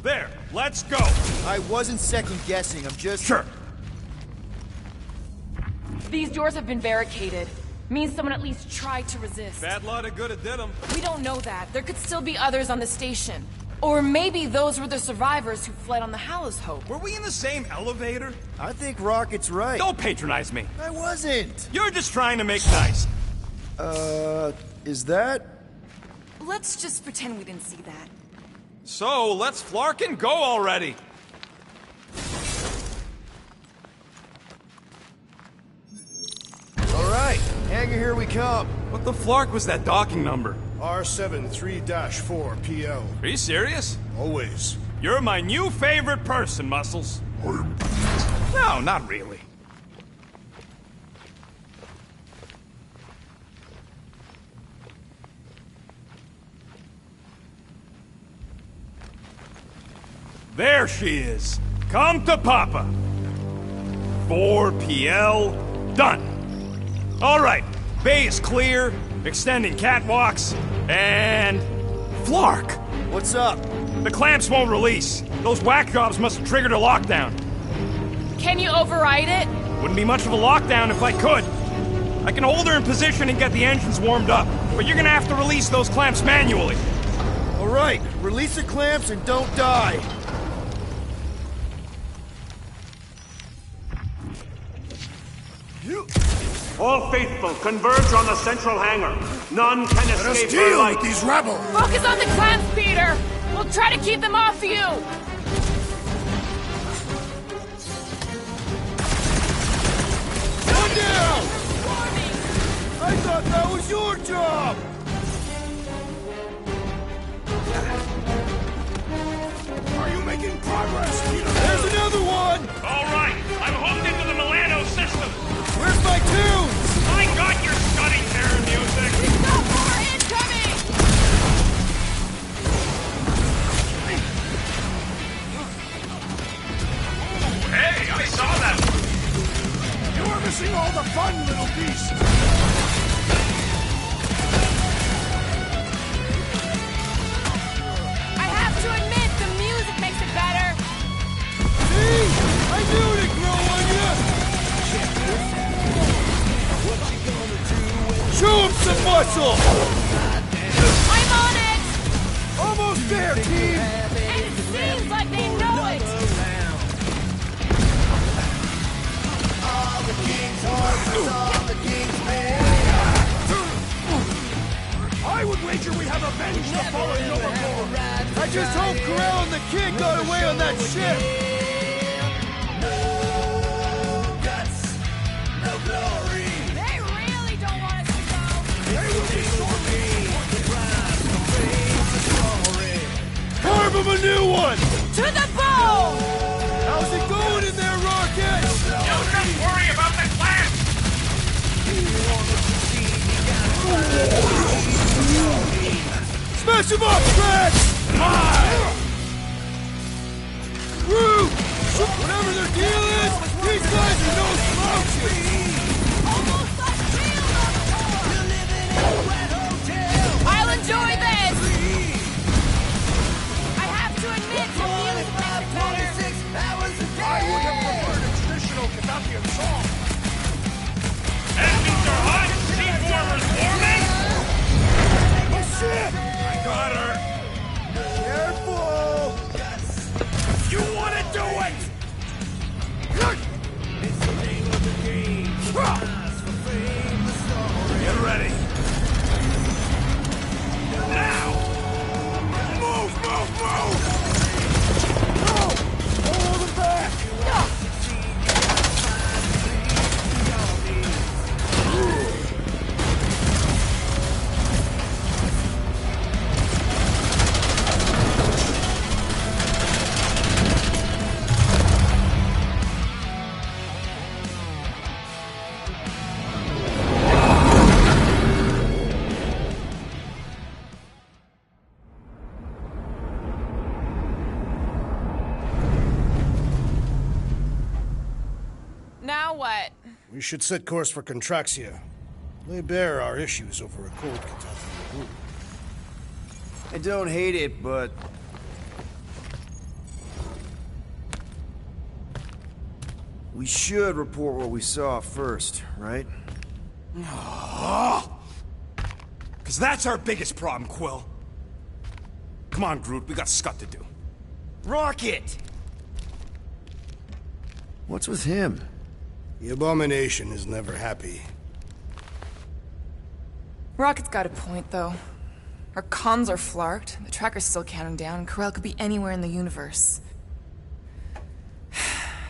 There, let's go! I wasn't second-guessing, I'm just... Sure. These doors have been barricaded. Means someone at least tried to resist. Bad lot of good it did them. We don't know that. There could still be others on the station. Or maybe those were the survivors who fled on the Hallows Hope. Were we in the same elevator? I think Rocket's right. Don't patronize me. I wasn't! You're just trying to make nice. Is that? Let's just pretend we didn't see that. So, let's flarkin' go already. Alright, hangar, here we come. What the flark was that docking number? R73-4 PL. Are you serious? Always. You're my new favorite person, Muscles. No, not really. There she is. Come to Papa. 4 PL, done. All right, bay is clear, extending catwalks, and... Flark! What's up? The clamps won't release. Those whack jobs must have triggered a lockdown. Can you override it? Wouldn't be much of a lockdown if I could. I can hold her in position and get the engines warmed up, but you're gonna have to release those clamps manually. All right, release the clamps and don't die. All faithful, converge on the central hangar. None can escape. Let us deal with these rebels. Focus on the clamps, Peter. We'll try to keep them off you. One down! I thought that was your job! Are you making progress, Peter? There's another one! All right, I'm hooked into the Milano system. Where's my tunes? I got your stunning terror music. We've got more incoming! Hey, I saw that. You are missing all the fun, little beast. I have to admit, the music makes it better. See? I knew it'd grow on you! Show him some muscle! I'm on it! Almost there, team! And it seems like they know it! I would wager we have avenged the fallen Overlord. I just hope Corell and the kid got away on that ship! They really don't want us to go. They will be sorely. Carve him a new one! To the bone! How's it going in there, Rocket? You just worry about the clamp. Smash him up, Drax! Groot! Whatever their deal is, these guys are no slouches! I'll enjoy this! I have to admit, the music makes it better. I would have preferred a traditional Katapian song. Engines are hot. Seat warmers warming. Oh, shit! I got her. Careful! You want to do it! Get ready. Now! Move, move, move! No! Hold him back! Now what? We should set course for Contraxia. Lay bare our issues over a cold Katapian brew. I don't hate it, but... we should report what we saw first, right? Because that's our biggest problem, Quill. Come on, Groot, we got scut to do. Rocket! What's with him? The Abomination is never happy. Rocket's got a point, though. Our comms are flarked, the tracker's still counting down, and Corell could be anywhere in the universe.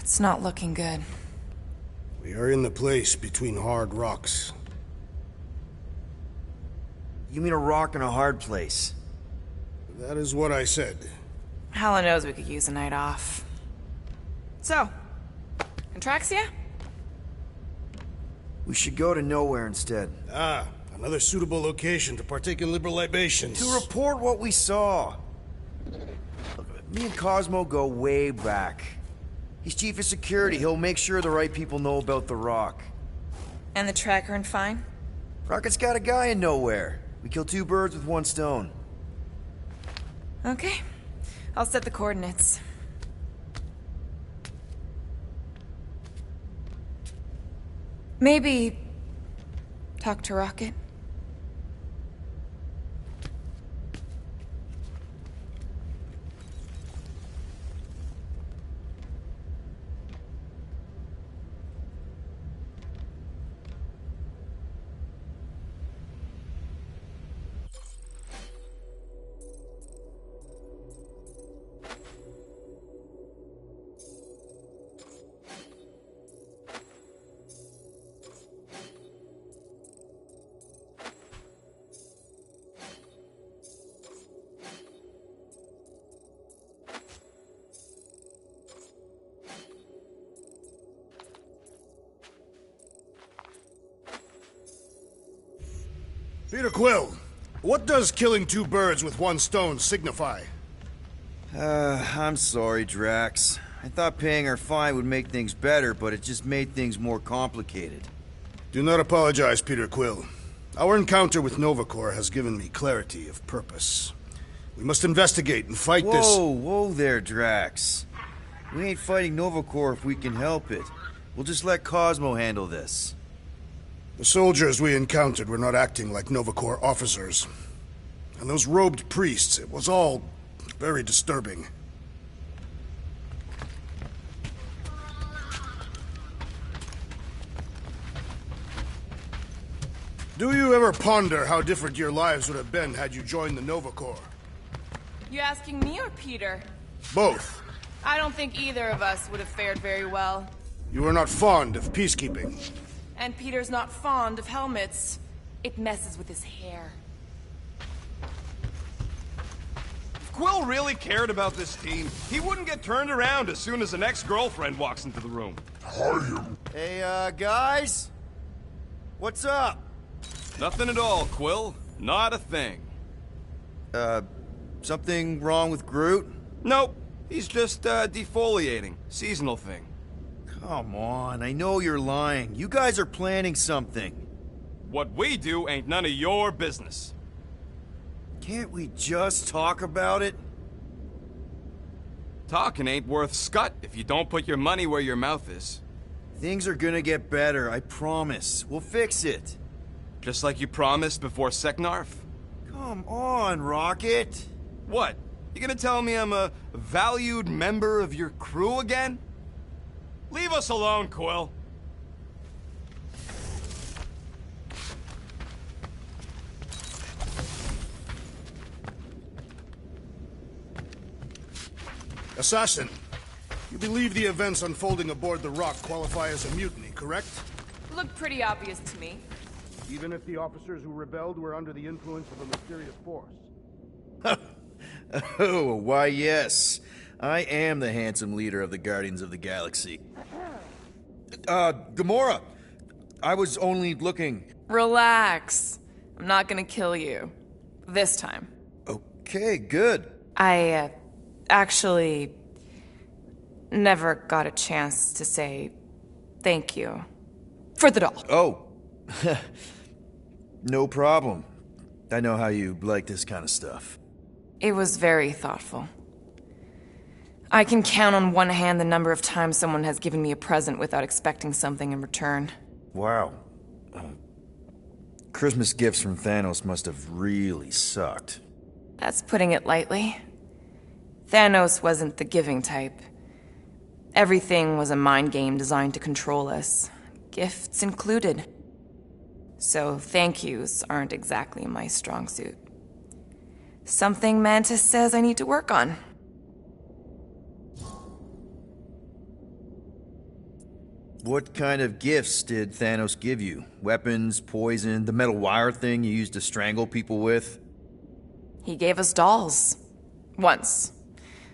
It's not looking good. We are in the place between hard rocks. You mean a rock and a hard place? That is what I said. Helen knows we could use a night off. So, Contraxia? We should go to nowhere instead. Ah, another suitable location to partake in liberal libations. To report what we saw. Look, me and Cosmo go way back. He's chief of security. He'll make sure the right people know about the rock. And the tracker and fine? Rocket's got a guy in nowhere. We kill two birds with one stone. Okay. I'll set the coordinates. Maybe talk to Rocket. Peter Quill, what does killing two birds with one stone signify? I'm sorry, Drax. I thought paying our fine would make things better, but it just made things more complicated. Do not apologize, Peter Quill. Our encounter with Nova Corps has given me clarity of purpose. We must investigate and fight this... Whoa there, Drax. We ain't fighting Nova Corps if we can help it. We'll just let Cosmo handle this. The soldiers we encountered were not acting like Nova Corps officers. And those robed priests, it was all very disturbing. Do you ever ponder how different your lives would have been had you joined the Nova Corps? You asking me or Peter? Both. I don't think either of us would have fared very well. You are not fond of peacekeeping. And Peter's not fond of helmets. It messes with his hair. If Quill really cared about this team, he wouldn't get turned around as soon as an ex-girlfriend walks into the room. Hey, guys? What's up? Nothing at all, Quill. Not a thing. Something wrong with Groot? Nope. He's just, defoliating. Seasonal thing. Come on, I know you're lying. You guys are planning something. What we do ain't none of your business. Can't we just talk about it? Talking ain't worth scut if you don't put your money where your mouth is. Things are gonna get better, I promise. We'll fix it. Just like you promised before Seknarf? Come on, Rocket. What? You gonna tell me I'm a valued member of your crew again? Leave us alone, Quill. Assassin, you believe the events unfolding aboard the Rock qualify as a mutiny, correct? Looked pretty obvious to me. Even if the officers who rebelled were under the influence of a mysterious force. Oh, why yes. I am the handsome leader of the Guardians of the Galaxy. Gamora, I was only looking... Relax. I'm not gonna kill you. This time. Okay, good. I, actually... never got a chance to say thank you. For the doll. Oh. No problem. I know how you like this kind of stuff. It was very thoughtful. I can count on one hand the number of times someone has given me a present without expecting something in return. Wow. Christmas gifts from Thanos must have really sucked. That's putting it lightly. Thanos wasn't the giving type. Everything was a mind game designed to control us, gifts included. So thank yous aren't exactly my strong suit. Something Mantis says I need to work on. What kind of gifts did Thanos give you? Weapons, poison, the metal wire thing you used to strangle people with? He gave us dolls. Once.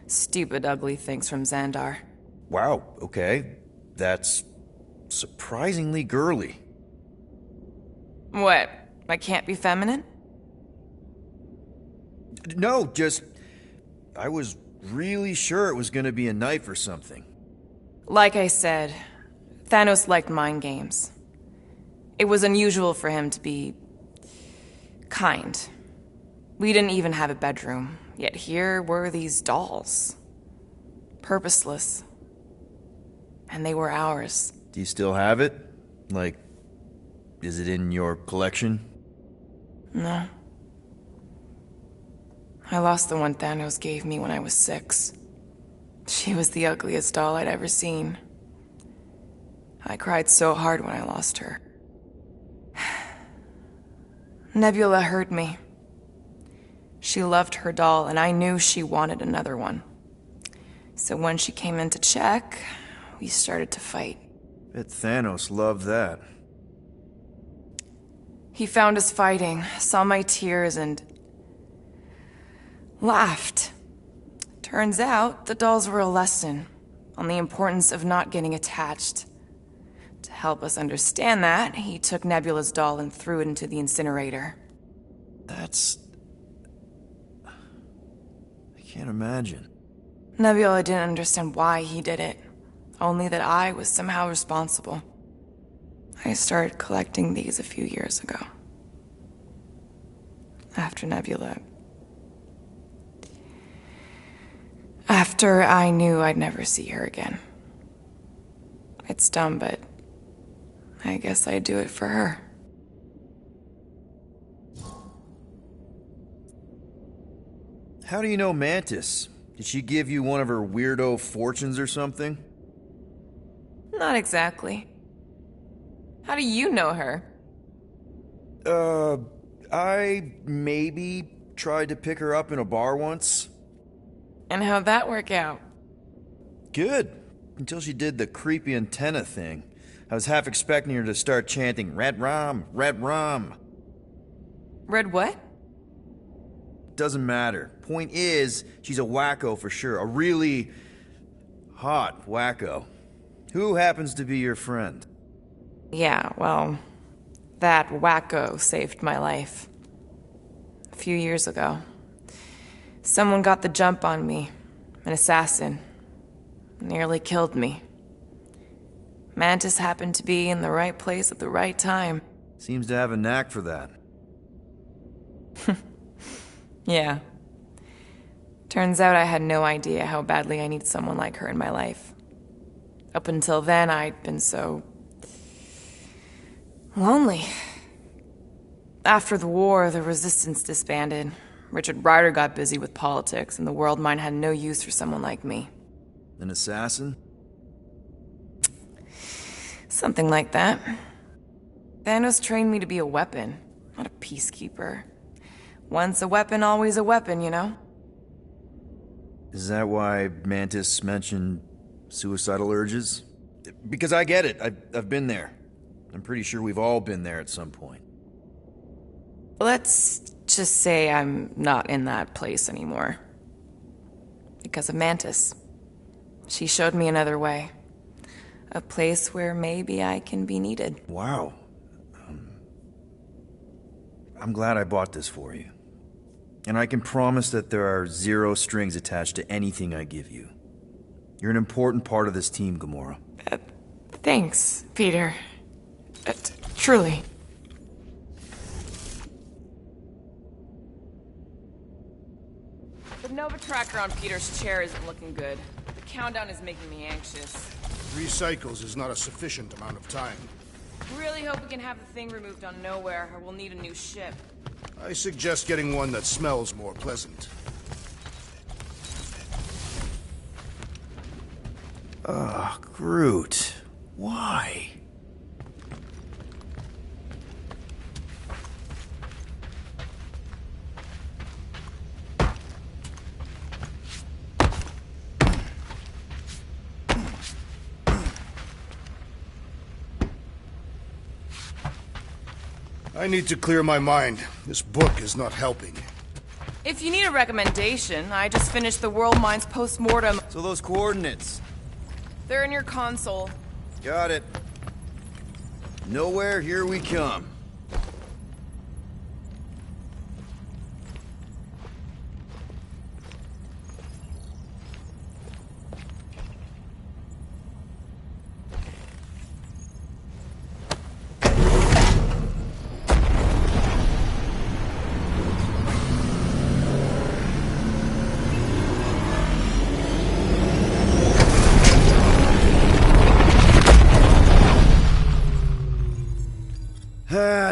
Stupid, ugly things from Xandar. Wow, okay. That's surprisingly girly. What? I can't be feminine? No, just... I was really sure it was gonna be a knife or something. Like I said, Thanos liked mind games. It was unusual for him to be... kind. We didn't even have a bedroom, yet here were these dolls. Purposeless. And they were ours. Do you still have it? Like, is it in your collection? No. I lost the one Thanos gave me when I was 6. She was the ugliest doll I'd ever seen. I cried so hard when I lost her. Nebula hurt me. She loved her doll, and I knew she wanted another one. So when she came in to check, we started to fight. Bet Thanos loved that. He found us fighting, saw my tears, and laughed. Turns out, the dolls were a lesson on the importance of not getting attached. To help us understand that, he took Nebula's doll and threw it into the incinerator. That's... I can't imagine. Nebula didn't understand why he did it, only that I was somehow responsible. I started collecting these a few years ago. After Nebula. After I knew I'd never see her again. It's dumb, but I guess I'd do it for her. How do you know Mantis? Did she give you one of her weirdo fortunes or something? Not exactly. How do you know her? I maybe tried to pick her up in a bar once. And how'd that work out? Good. Until she did the creepy antenna thing. I was half expecting her to start chanting, "Red rum, red rum." Red what? Doesn't matter. Point is, she's a wacko for sure. A really hot wacko. Who happens to be your friend? Yeah, well, that wacko saved my life. A few years ago. Someone got the jump on me. An assassin. Nearly killed me. Mantis happened to be in the right place at the right time. Seems to have a knack for that. Yeah. Turns out I had no idea how badly I need someone like her in my life. Up until then, I'd been so... lonely. After the war, the resistance disbanded. Richard Ryder got busy with politics, and the world mind had no use for someone like me. An assassin? Something like that. Thanos trained me to be a weapon, not a peacekeeper. Once a weapon, always a weapon, you know? Is that why Mantis mentioned suicidal urges? Because I get it. I've been there. I'm pretty sure we've all been there at some point. Let's just say I'm not in that place anymore. Because of Mantis. She showed me another way. A place where maybe I can be needed. Wow. I'm glad I bought this for you. And I can promise that there are zero strings attached to anything I give you. You're an important part of this team, Gamora. Thanks, Peter. Truly. The Nova tracker on Peter's chair isn't looking good. The countdown is making me anxious. 3 cycles is not a sufficient amount of time. Really hope we can have the thing removed on Nowhere, or we'll need a new ship. I suggest getting one that smells more pleasant. Ugh, Groot. Why? I need to clear my mind. This book is not helping. If you need a recommendation, I just finished the World Mind's post-mortem. So those coordinates? They're in your console. Got it. Nowhere, here we come.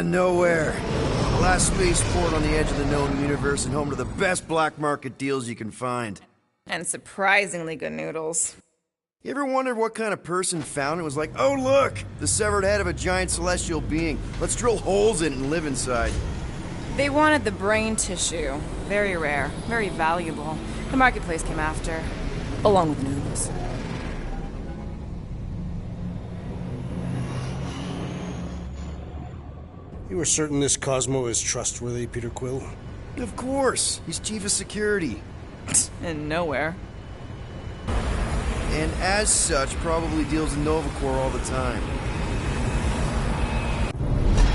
Nowhere. Last spaceport on the edge of the known universe and home to the best black market deals you can find. And surprisingly good noodles. You ever wondered what kind of person found it? Was like, oh look, the severed head of a giant celestial being. Let's drill holes in it and live inside. They wanted the brain tissue. Very rare, very valuable. The marketplace came after, along with the noodles. You are certain this Cosmo is trustworthy, Peter Quill? Of course. He's chief of security. And Nowhere. And as such, probably deals in Nova Corps all the time.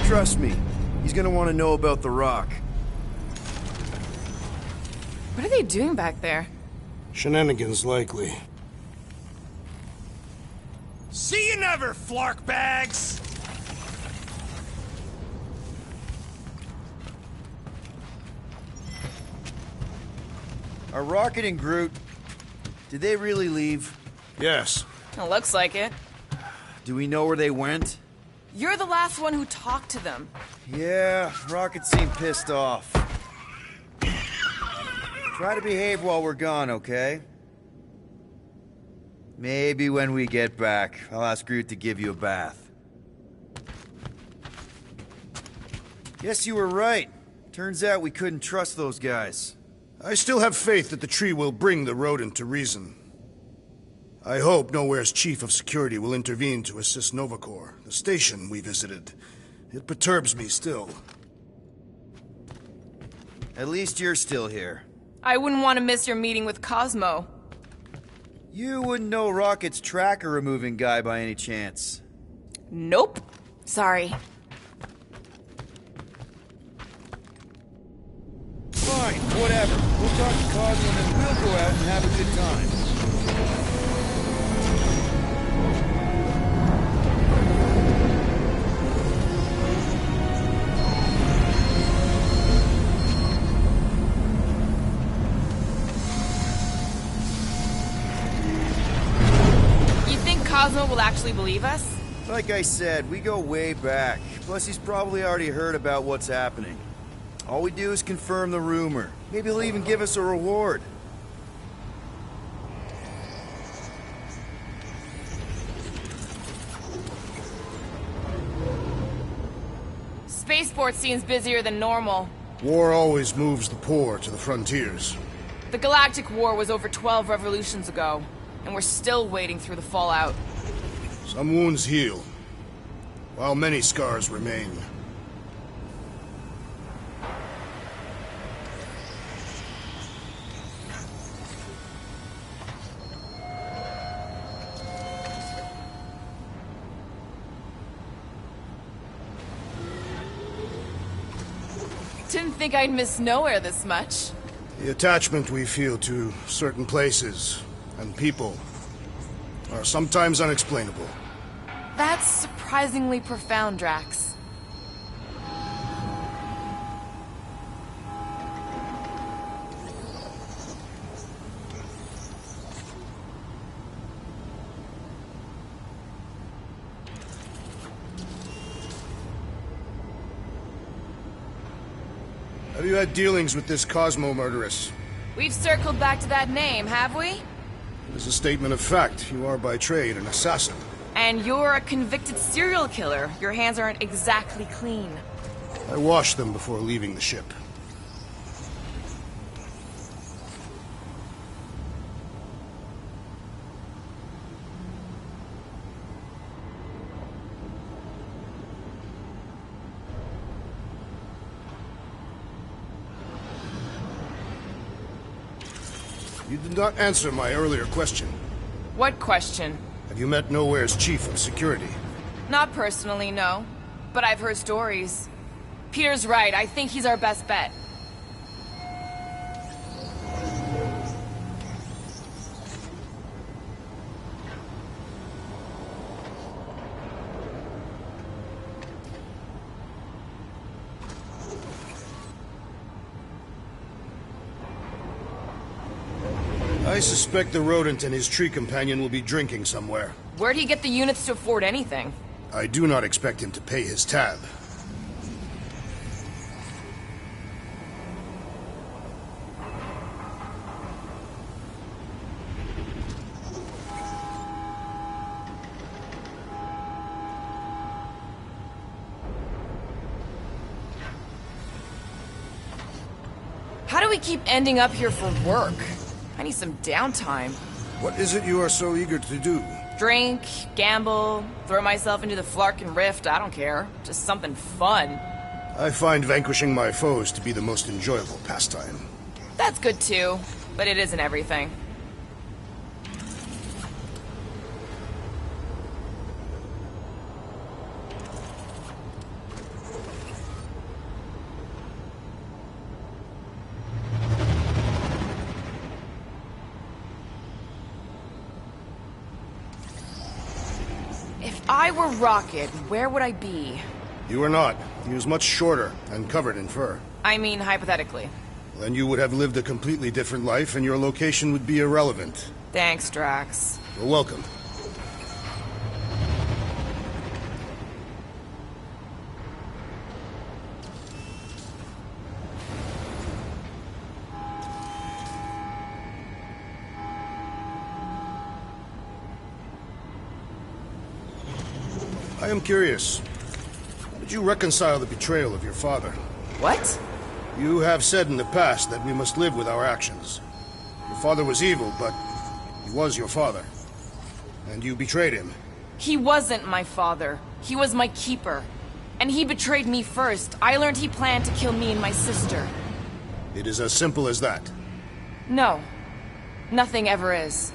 Trust me, he's gonna want to know about the Rock. What are they doing back there? Shenanigans, likely. See you never, flark bags! Are Rocket and Groot... Did they really leave? Yes. It looks like it. Do we know where they went? You're the last one who talked to them. Yeah, Rocket seemed pissed off. Try to behave while we're gone, okay? Maybe when we get back, I'll ask Groot to give you a bath. Guess you were right. Turns out we couldn't trust those guys. I still have faith that the tree will bring the rodent to reason. I hope Nowhere's chief of security will intervene to assist Novacor, the station we visited. It perturbs me still. At least you're still here. I wouldn't want to miss your meeting with Cosmo. You wouldn't know Rocket's tracker removing guy by any chance. Nope. Sorry. Fine, whatever. We'll talk to Cosmo and then we'll go out and have a good time. Cosmo will actually believe us? Like I said, we go way back. Plus, he's probably already heard about what's happening. All we do is confirm the rumor. Maybe he'll even give us a reward. Spaceport seems busier than normal. War always moves the poor to the frontiers. The Galactic War was over 12 revolutions ago, and we're still wading through the fallout. Some wounds heal, while many scars remain. Didn't think I'd miss Nowhere this much. The attachment we feel to certain places and people are sometimes unexplainable. That's surprisingly profound, Drax. Have you had dealings with this Cosmo murderess? We've circled back to that name, have we? It is a statement of fact. You are by trade an assassin. And you're a convicted serial killer. Your hands aren't exactly clean. I washed them before leaving the ship. You did not answer my earlier question. What question? Have you met Nowhere's chief of security? Not personally, no. But I've heard stories. Peter's right. I think he's our best bet. I suspect the rodent and his tree companion will be drinking somewhere. Where'd he get the units to afford anything? I do not expect him to pay his tab. How do we keep ending up here for work? I need some downtime. What is it you are so eager to do? Drink, gamble, throw myself into the Flarkin Rift, I don't care. Just something fun. I find vanquishing my foes to be the most enjoyable pastime. That's good too, but it isn't everything. I were Rocket, where would I be? You are not. He was much shorter and covered in fur. I mean, hypothetically. Then you would have lived a completely different life and your location would be irrelevant. Thanks, Drax. You're welcome. I am curious. How did you reconcile the betrayal of your father? What? You have said in the past that we must live with our actions. Your father was evil, but he was your father. And you betrayed him. He wasn't my father. He was my keeper. And he betrayed me first. I learned he planned to kill me and my sister. It is as simple as that. No. Nothing ever is.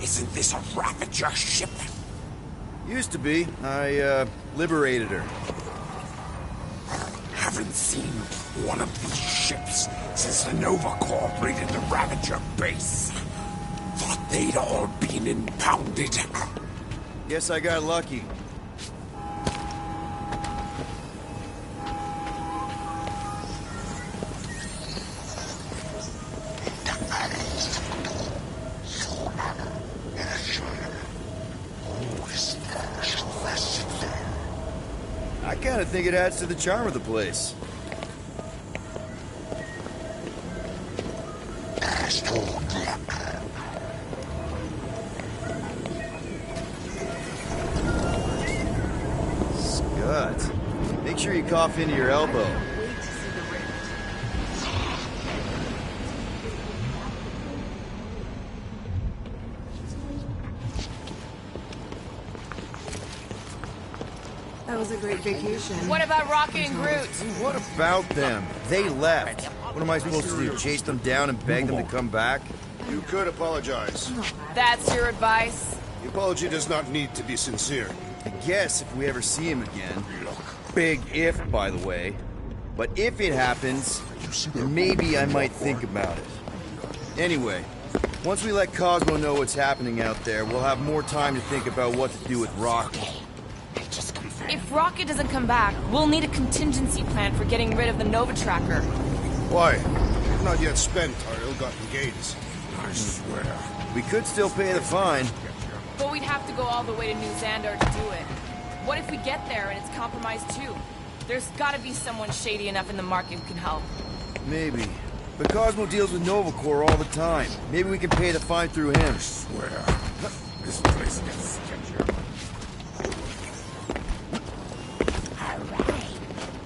Isn't this a Ravager ship? Used to be. I, liberated her. Haven't seen one of these ships since the Nova Corps raided the Ravager base. Thought they'd all been impounded. Guess I got lucky. I kinda think it adds to the charm of the place. Scott, make sure you cough into your elbow. That was a great vacation. What about Rocket and Groot? What about them? They left. What am I supposed to do? Chase them down and beg them to come back? You could apologize. That's your advice? The apology does not need to be sincere. I guess if we ever see him again. Big if, by the way. But if it happens, then maybe I might think about it. Anyway, once we let Cosmo know what's happening out there, we'll have more time to think about what to do with Rocket. If Rocket doesn't come back, we'll need a contingency plan for getting rid of the Nova Tracker. Why? We've not yet spent our ill-gotten gains. I swear. We could still pay the fine. But we'd have to go all the way to New Xandar to do it. What if we get there and it's compromised too? There's gotta be someone shady enough in the market who can help. Maybe. But Cosmo deals with Nova Corps all the time. Maybe we can pay the fine through him. I swear. This place gets sketchier. Alright,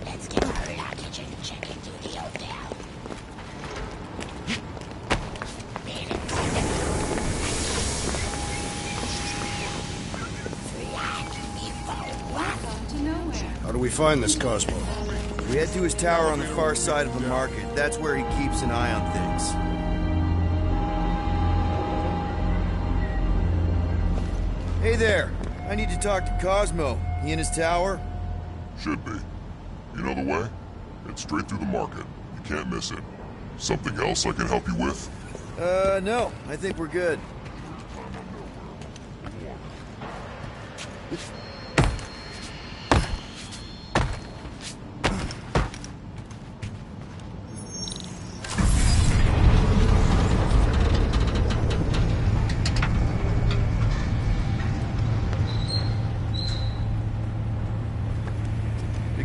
let's get our luggage and check into the hotel. How do we find this Cosmo? We head to his tower on the far side of the market. That's where he keeps an eye on things. Hey there. I need to talk to Cosmo. He in his tower? Should be. You know the way? It's straight through the market. You can't miss it. Something else I can help you with? No. I think we're good.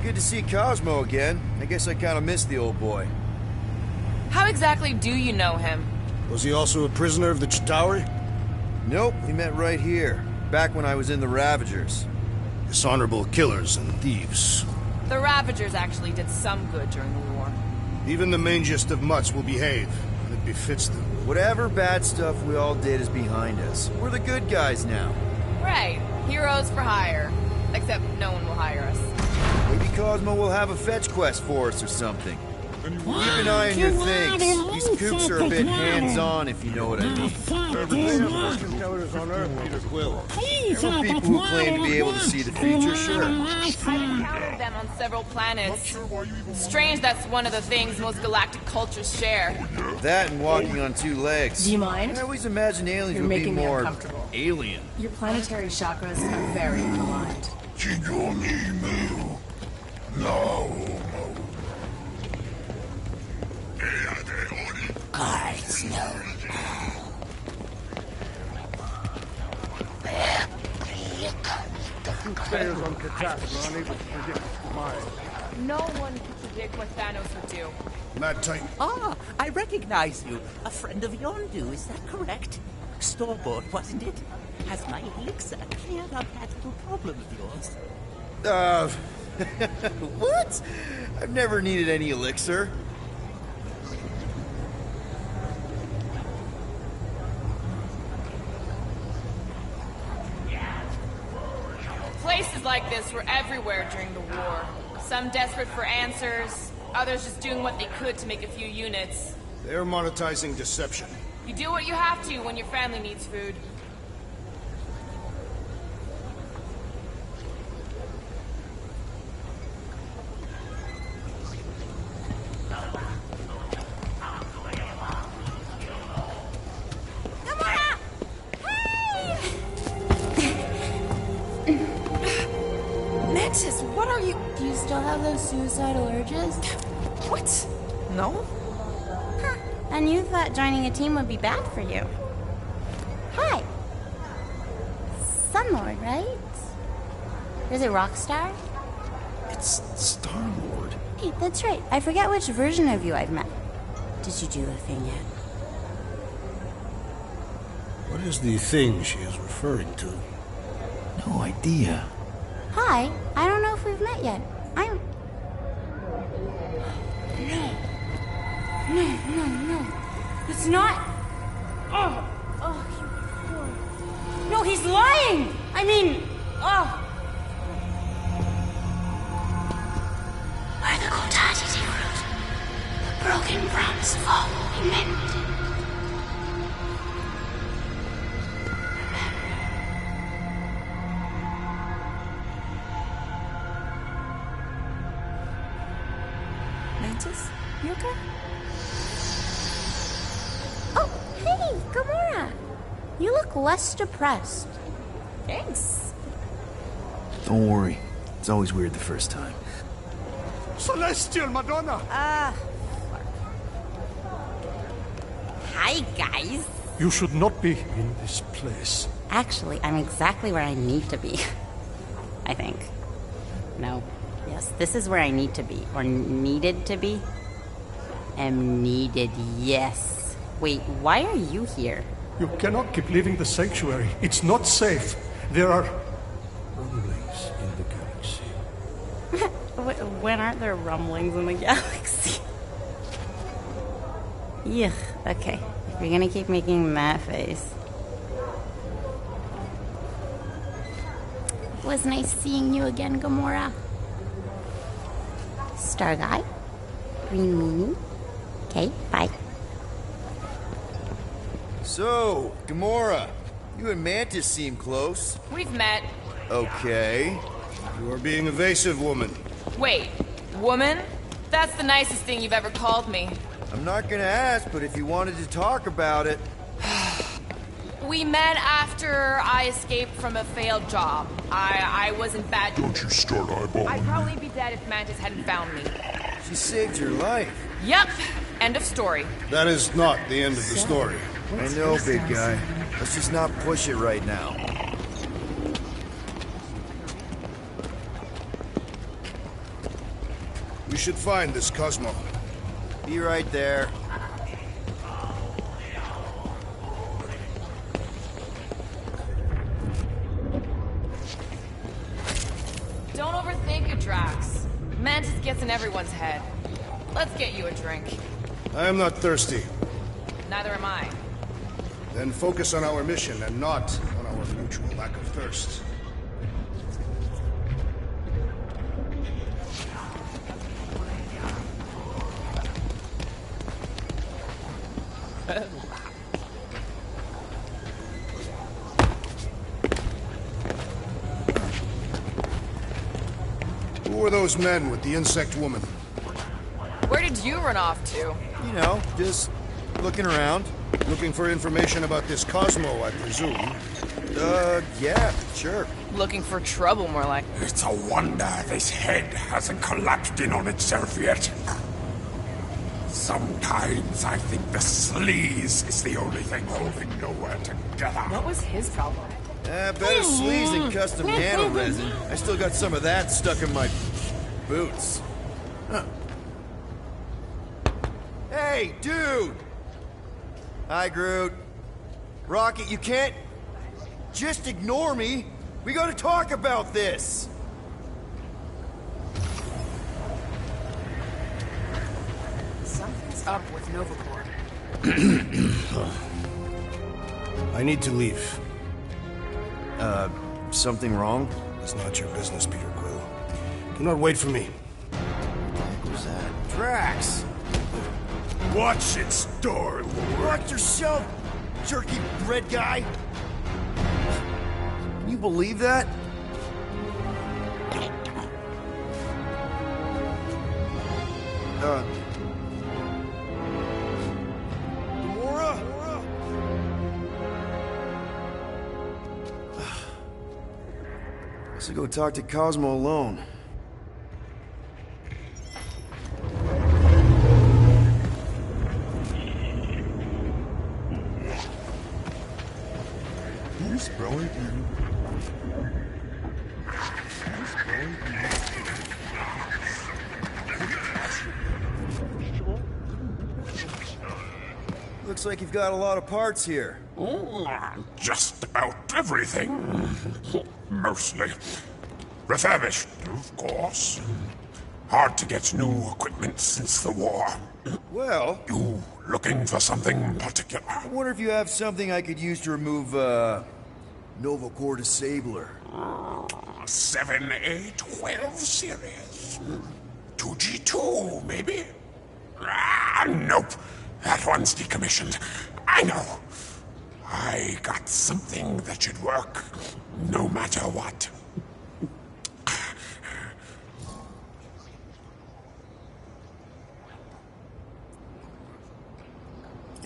Good to see Cosmo again. I guess I kind of missed the old boy. How exactly do you know him? Was he also a prisoner of the Chitauri? Nope, we met right here. Back when I was in the Ravagers. Dishonorable killers and thieves. The Ravagers actually did some good during the war. Even the mangiest of mutts will behave when it befits them. Whatever bad stuff we all did is behind us. We're the good guys now. Right. Heroes for hire. Except no one will hire us. Maybe Cosmo will have a fetch quest for us or something. Keep an eye on your things. These coops are a bit hands-on, if you know what I mean. On Earth, Peter Quill. There are people who claim to be able to see the future, sure. I've encountered them on several planets. Strange that's one of the things most galactic cultures share. That and walking on two legs. Do you mind? I always imagine aliens You're would be making me more uncomfortable. alien. Your planetary chakras are very unaligned. Guards, no. Players on catastrophe are unable to predict mine. No one can predict what Thanos would do. Mad Titan. Ah, I recognize you. A friend of Yondu, is that correct? Store-bought, wasn't it? Has my elixir cleared up that little problem of yours? What? I've never needed any elixir. Places like this were everywhere during the war. Some desperate for answers, others just doing what they could to make a few units. They're monetizing deception. You do what you have to when your family needs food. Mantis, what are you... Do you still have those suicidal urges? What? No? Huh. And you thought joining a team would be bad for you. Hi. Sun Lord, right? Is it Rockstar? It's Star Lord. Hey, that's right. I forget which version of you I've met. Did you do the thing yet? What is the thing she is referring to? No idea. Hi. I don't know if we've met yet. I'm... No. It's not... Oh, you poor... No, he's lying! I mean... Oh... By the quantity root, the broken promise of all will be mended. Mantis? You okay? Oh, hey, Gamora! You look less depressed. Thanks. Don't worry. It's always weird the first time. Celestial Madonna! Hi, guys. You should not be in this place. Actually, I'm exactly where I need to be. I think. No. Yes, this is where I need to be. Or needed to be. Am needed, yes. Wait, why are you here? You cannot keep leaving the sanctuary. It's not safe. There are rumblings in the galaxy. When aren't there rumblings in the galaxy? Yuck, okay. If you're gonna keep making that face. It was nice seeing you again, Gamora. Star Guy. Green Meanie. Okay, bye. So, Gamora, you and Mantis seem close. We've met. Okay. You are being evasive, woman. Wait, woman? That's the nicest thing you've ever called me. I'm not gonna ask, but if you wanted to talk about it... We met after I escaped from a failed job. I wasn't bad. Don't you start eyeballing. I'd probably be dead if Mantis hadn't found me. She saved your life. Yep. End of story. That is not the end of the story. I know, big guy. Let's just not push it right now. We should find this Cosmo. Be right there. Don't overthink it, Drax. Mantis gets in everyone's head. Let's get you a drink. I am not thirsty. Neither am I. Then focus on our mission and not on our mutual lack of thirst. Who were those men with the insect woman? Where did you run off to? You know, just looking around. Looking for information about this Cosmo, I presume. Yeah, sure. Looking for trouble, more like. It's a wonder this head hasn't collapsed in on itself yet. Sometimes I think the sleaze is the only thing holding nowhere together. What was his problem? Better sleaze than custom nano resin. I still got some of that stuck in my boots. Huh. Hey, dude! Hi, Groot. Rocket, you can't just ignore me. We gotta talk about this. Something's up with Novacore. I need to leave. Something wrong? It's not your business, Peter Quill. Do not wait for me. What was that? Drax! Watch it, Star Lord. Watch yourself, jerky bread guy! Can you believe that? Gamora? Let's go talk to Cosmo alone. He's spelling you. Looks like you've got a lot of parts here. Just about everything. Mostly. Refurbished, of course. Hard to get new equipment since the war. Well... You looking for something particular? I wonder if you have something I could use to remove, Novacore Disabler. 7A12 series. 2G2, maybe? Nope. That one's decommissioned. I know. I got something that should work, no matter what.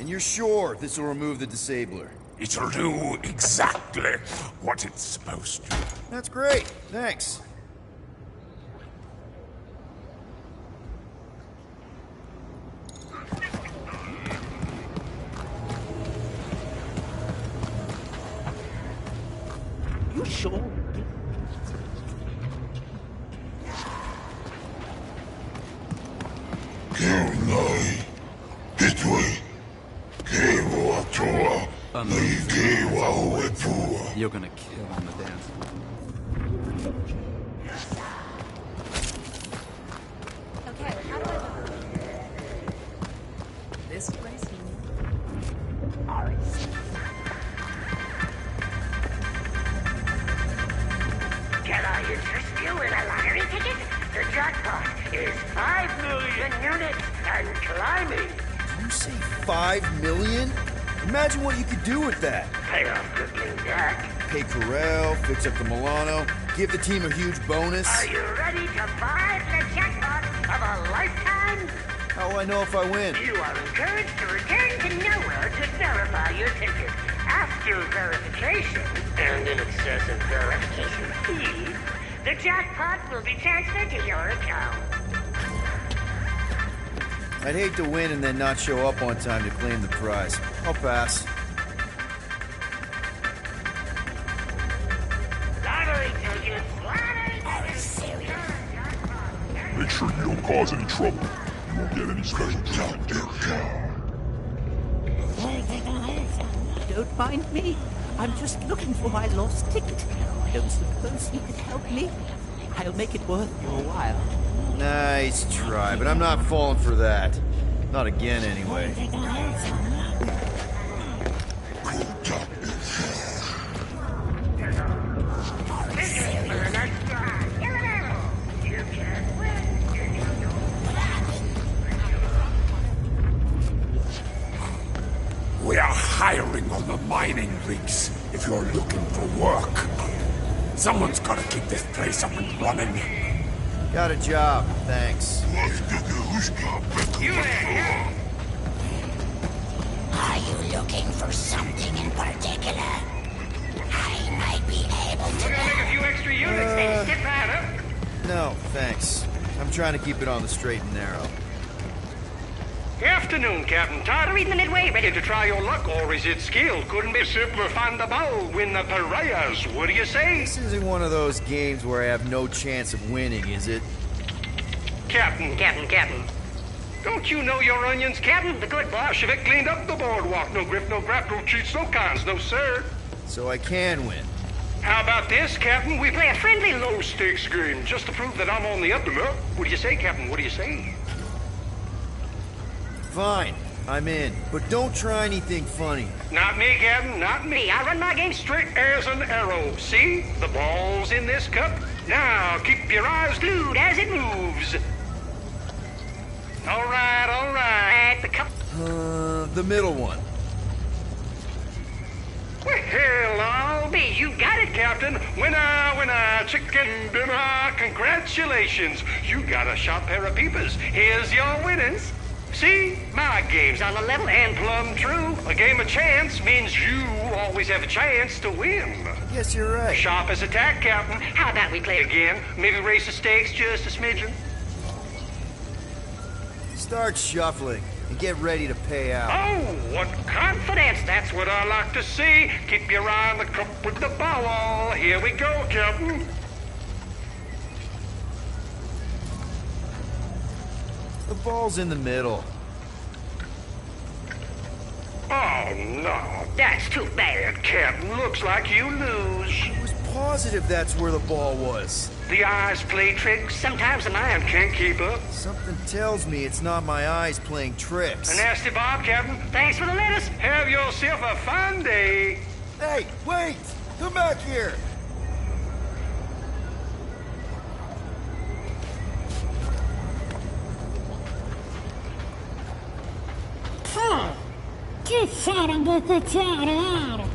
And you're sure this will remove the disabler? It'll do exactly what it's supposed to. That's great. Thanks. You sure? You're gonna kill on the dance floor. Okay, how do I this place? Can I interest you in a lottery ticket? The jackpot is 5 million units and climbing. Did you say 5 million? Imagine what you could do with that. Pay off crippling debt. Pay Corral, fix up the Milano, give the team a huge bonus. Are you ready to buy the jackpot of a lifetime? How will I know if I win? You are encouraged to return to nowhere to verify your ticket. After verification, and in excess of verification fees, the jackpot will be transferred to your account. I'd hate to win and then not show up on time to claim the prize. I'll pass. Lottery tickets! Lottery tickets! Make sure you don't cause any trouble. You won't get any special treatment. Don't mind me. I'm just looking for my lost ticket. I don't suppose you could help me? I'll make it worth your while. Nice try, but I'm not falling for that. Not again, anyway. We are hiring on the mining rigs if you're looking for work. Someone's gotta keep this place up and running. Got a job, thanks. You there! Are you looking for something in particular? I might be able to. We're gonna make a few extra units then. Step right up. No, thanks. I'm trying to keep it on the straight and narrow. Afternoon, Captain. Tired of reading the midway? Ready to try your luck, or is it skill? Couldn't be simpler. Find the ball, win the pariahs. What do you say? This isn't one of those games where I have no chance of winning, is it? Captain. Don't you know your onions, Captain? The good Bolshevik cleaned up the boardwalk. No grip, no grap, no cheats, no cons, no sir. So I can win. How about this, Captain? We play a friendly low-stakes game just to prove that I'm on the up and up. What do you say, Captain? What do you say? Fine, I'm in. But don't try anything funny. Not me, Captain, not me. I run my game straight as an arrow. See? The ball's in this cup. Now, keep your eyes glued as it moves. All right. The cup. The middle one. Well, I'll be. You got it, Captain. Winner, chicken dinner. Congratulations. You got a sharp pair of peepers. Here's your winnings. See? My game's on the level and plumb true. A game of chance means you always have a chance to win. I guess you're right. Sharp as a tack, Captain. How about we play again? Maybe raise the stakes just a smidgen? Start shuffling and get ready to pay out. Oh, what confidence! That's what I like to see. Keep your eye on the cup with the ball. Here we go, Captain. The ball's in the middle. Oh, no. That's too bad, Captain. Looks like you lose. I was positive that's where the ball was. The eyes play tricks. Sometimes the mind can't keep up. Something tells me it's not my eyes playing tricks. A nasty bob, Captain. Thanks for the lettuce. Have yourself a fine day. Hey, wait! Come back here!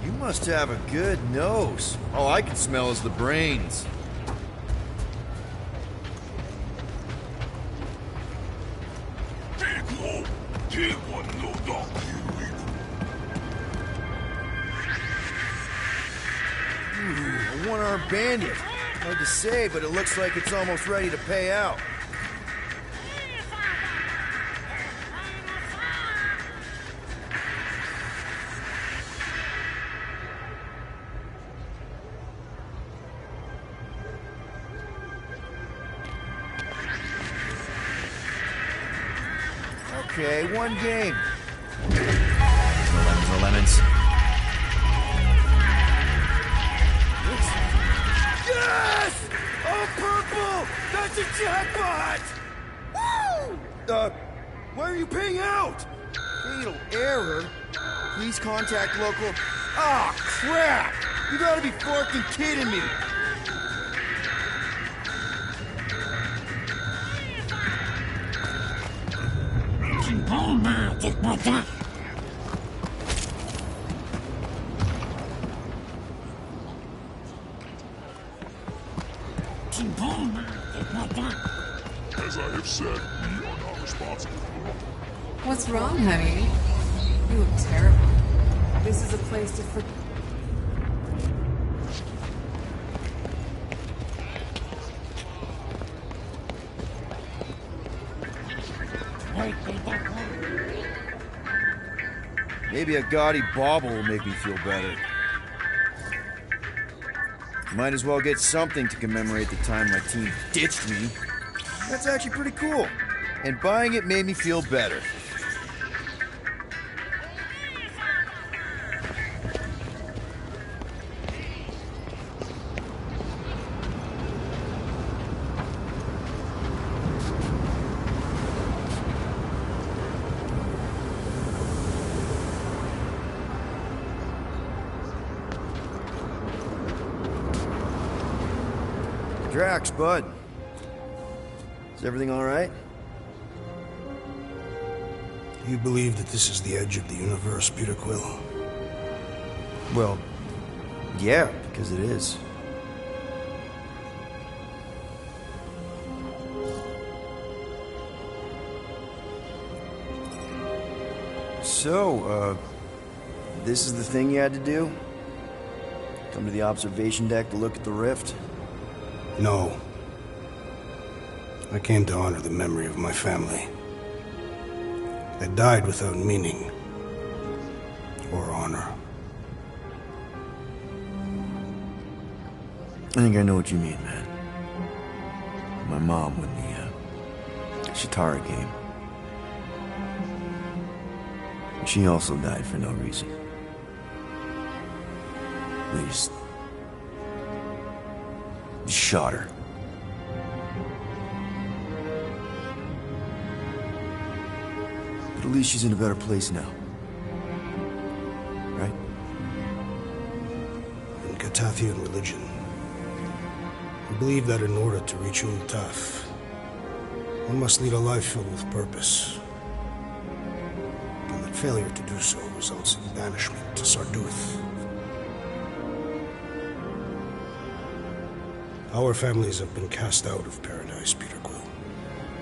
You must have a good nose. All I can smell is the brains. A one-armed bandit. Hard to say, but it looks like it's almost ready to pay out. Okay, one game. No lemons. Yes! Oh, purple! That's a jackpot! Woo! Why are you paying out? Fatal error? Please contact local... Ah, crap! You gotta be fucking kidding me! As I have said, we are not responsible. What's wrong, honey? You look terrible. This is a place to Maybe a gaudy bauble will make me feel better. Might as well get something to commemorate the time my team ditched me. That's actually pretty cool. And buying it made me feel better. Drax, bud. Is everything all right? You believe that this is the edge of the universe, Peter Quill? Well, yeah, because it is. So, this is the thing you had to do? Come to the observation deck to look at the rift? No. I came to honor the memory of my family. They died without meaning or honor. I think I know what you mean, man. My mom when the Chitauri came. She also died for no reason. They just shot her. But at least she's in a better place now. Right? In Catathian religion, we believe that in order to reach Ultaf, one must lead a life filled with purpose. And that failure to do so results in banishment to Sarduth. Our families have been cast out of paradise, Peter Quill,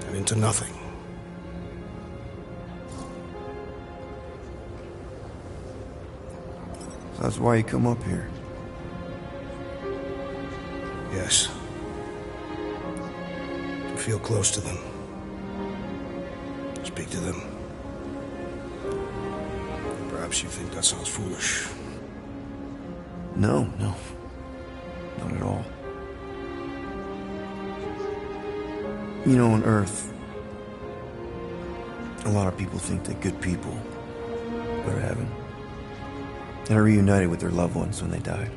and into nothing. So that's why you come up here. Yes. To feel close to them. Speak to them. Perhaps you think that sounds foolish. No. Not at all. You know, on Earth, a lot of people think that good people go to heaven and are reunited with their loved ones when they die.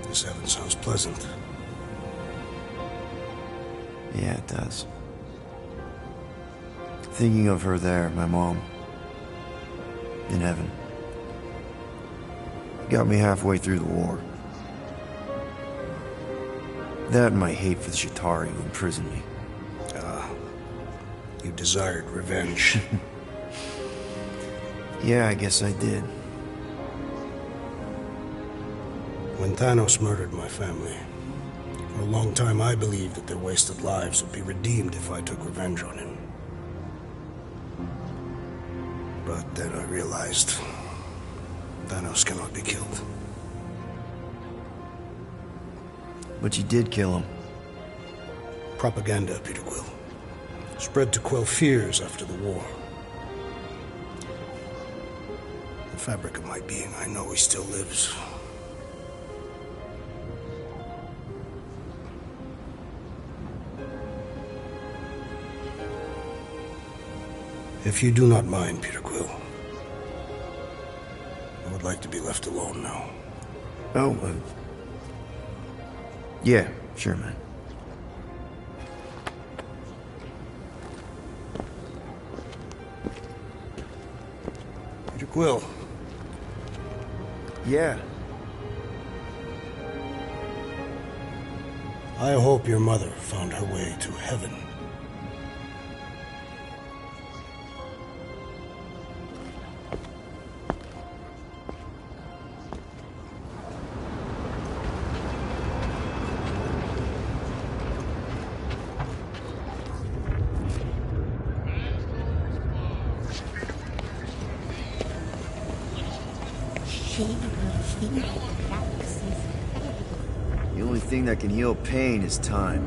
This heaven sounds pleasant. Yeah, it does. Thinking of her there, my mom, in heaven, got me halfway through the war. That and my hate for the Chitauri who imprisoned me. You desired revenge. Yeah, I guess I did. When Thanos murdered my family, for a long time I believed that their wasted lives would be redeemed if I took revenge on him. But then I realized Thanos cannot be killed. But you did kill him. Propaganda, Peter Quill. Spread to quell fears after the war. The fabric of my being, I know he still lives. If you do not mind, Peter Quill, I would like to be left alone now. Oh, yeah, sure, man. Peter Quill. Yeah. I hope your mother found her way to heaven. The only thing that can heal pain is time.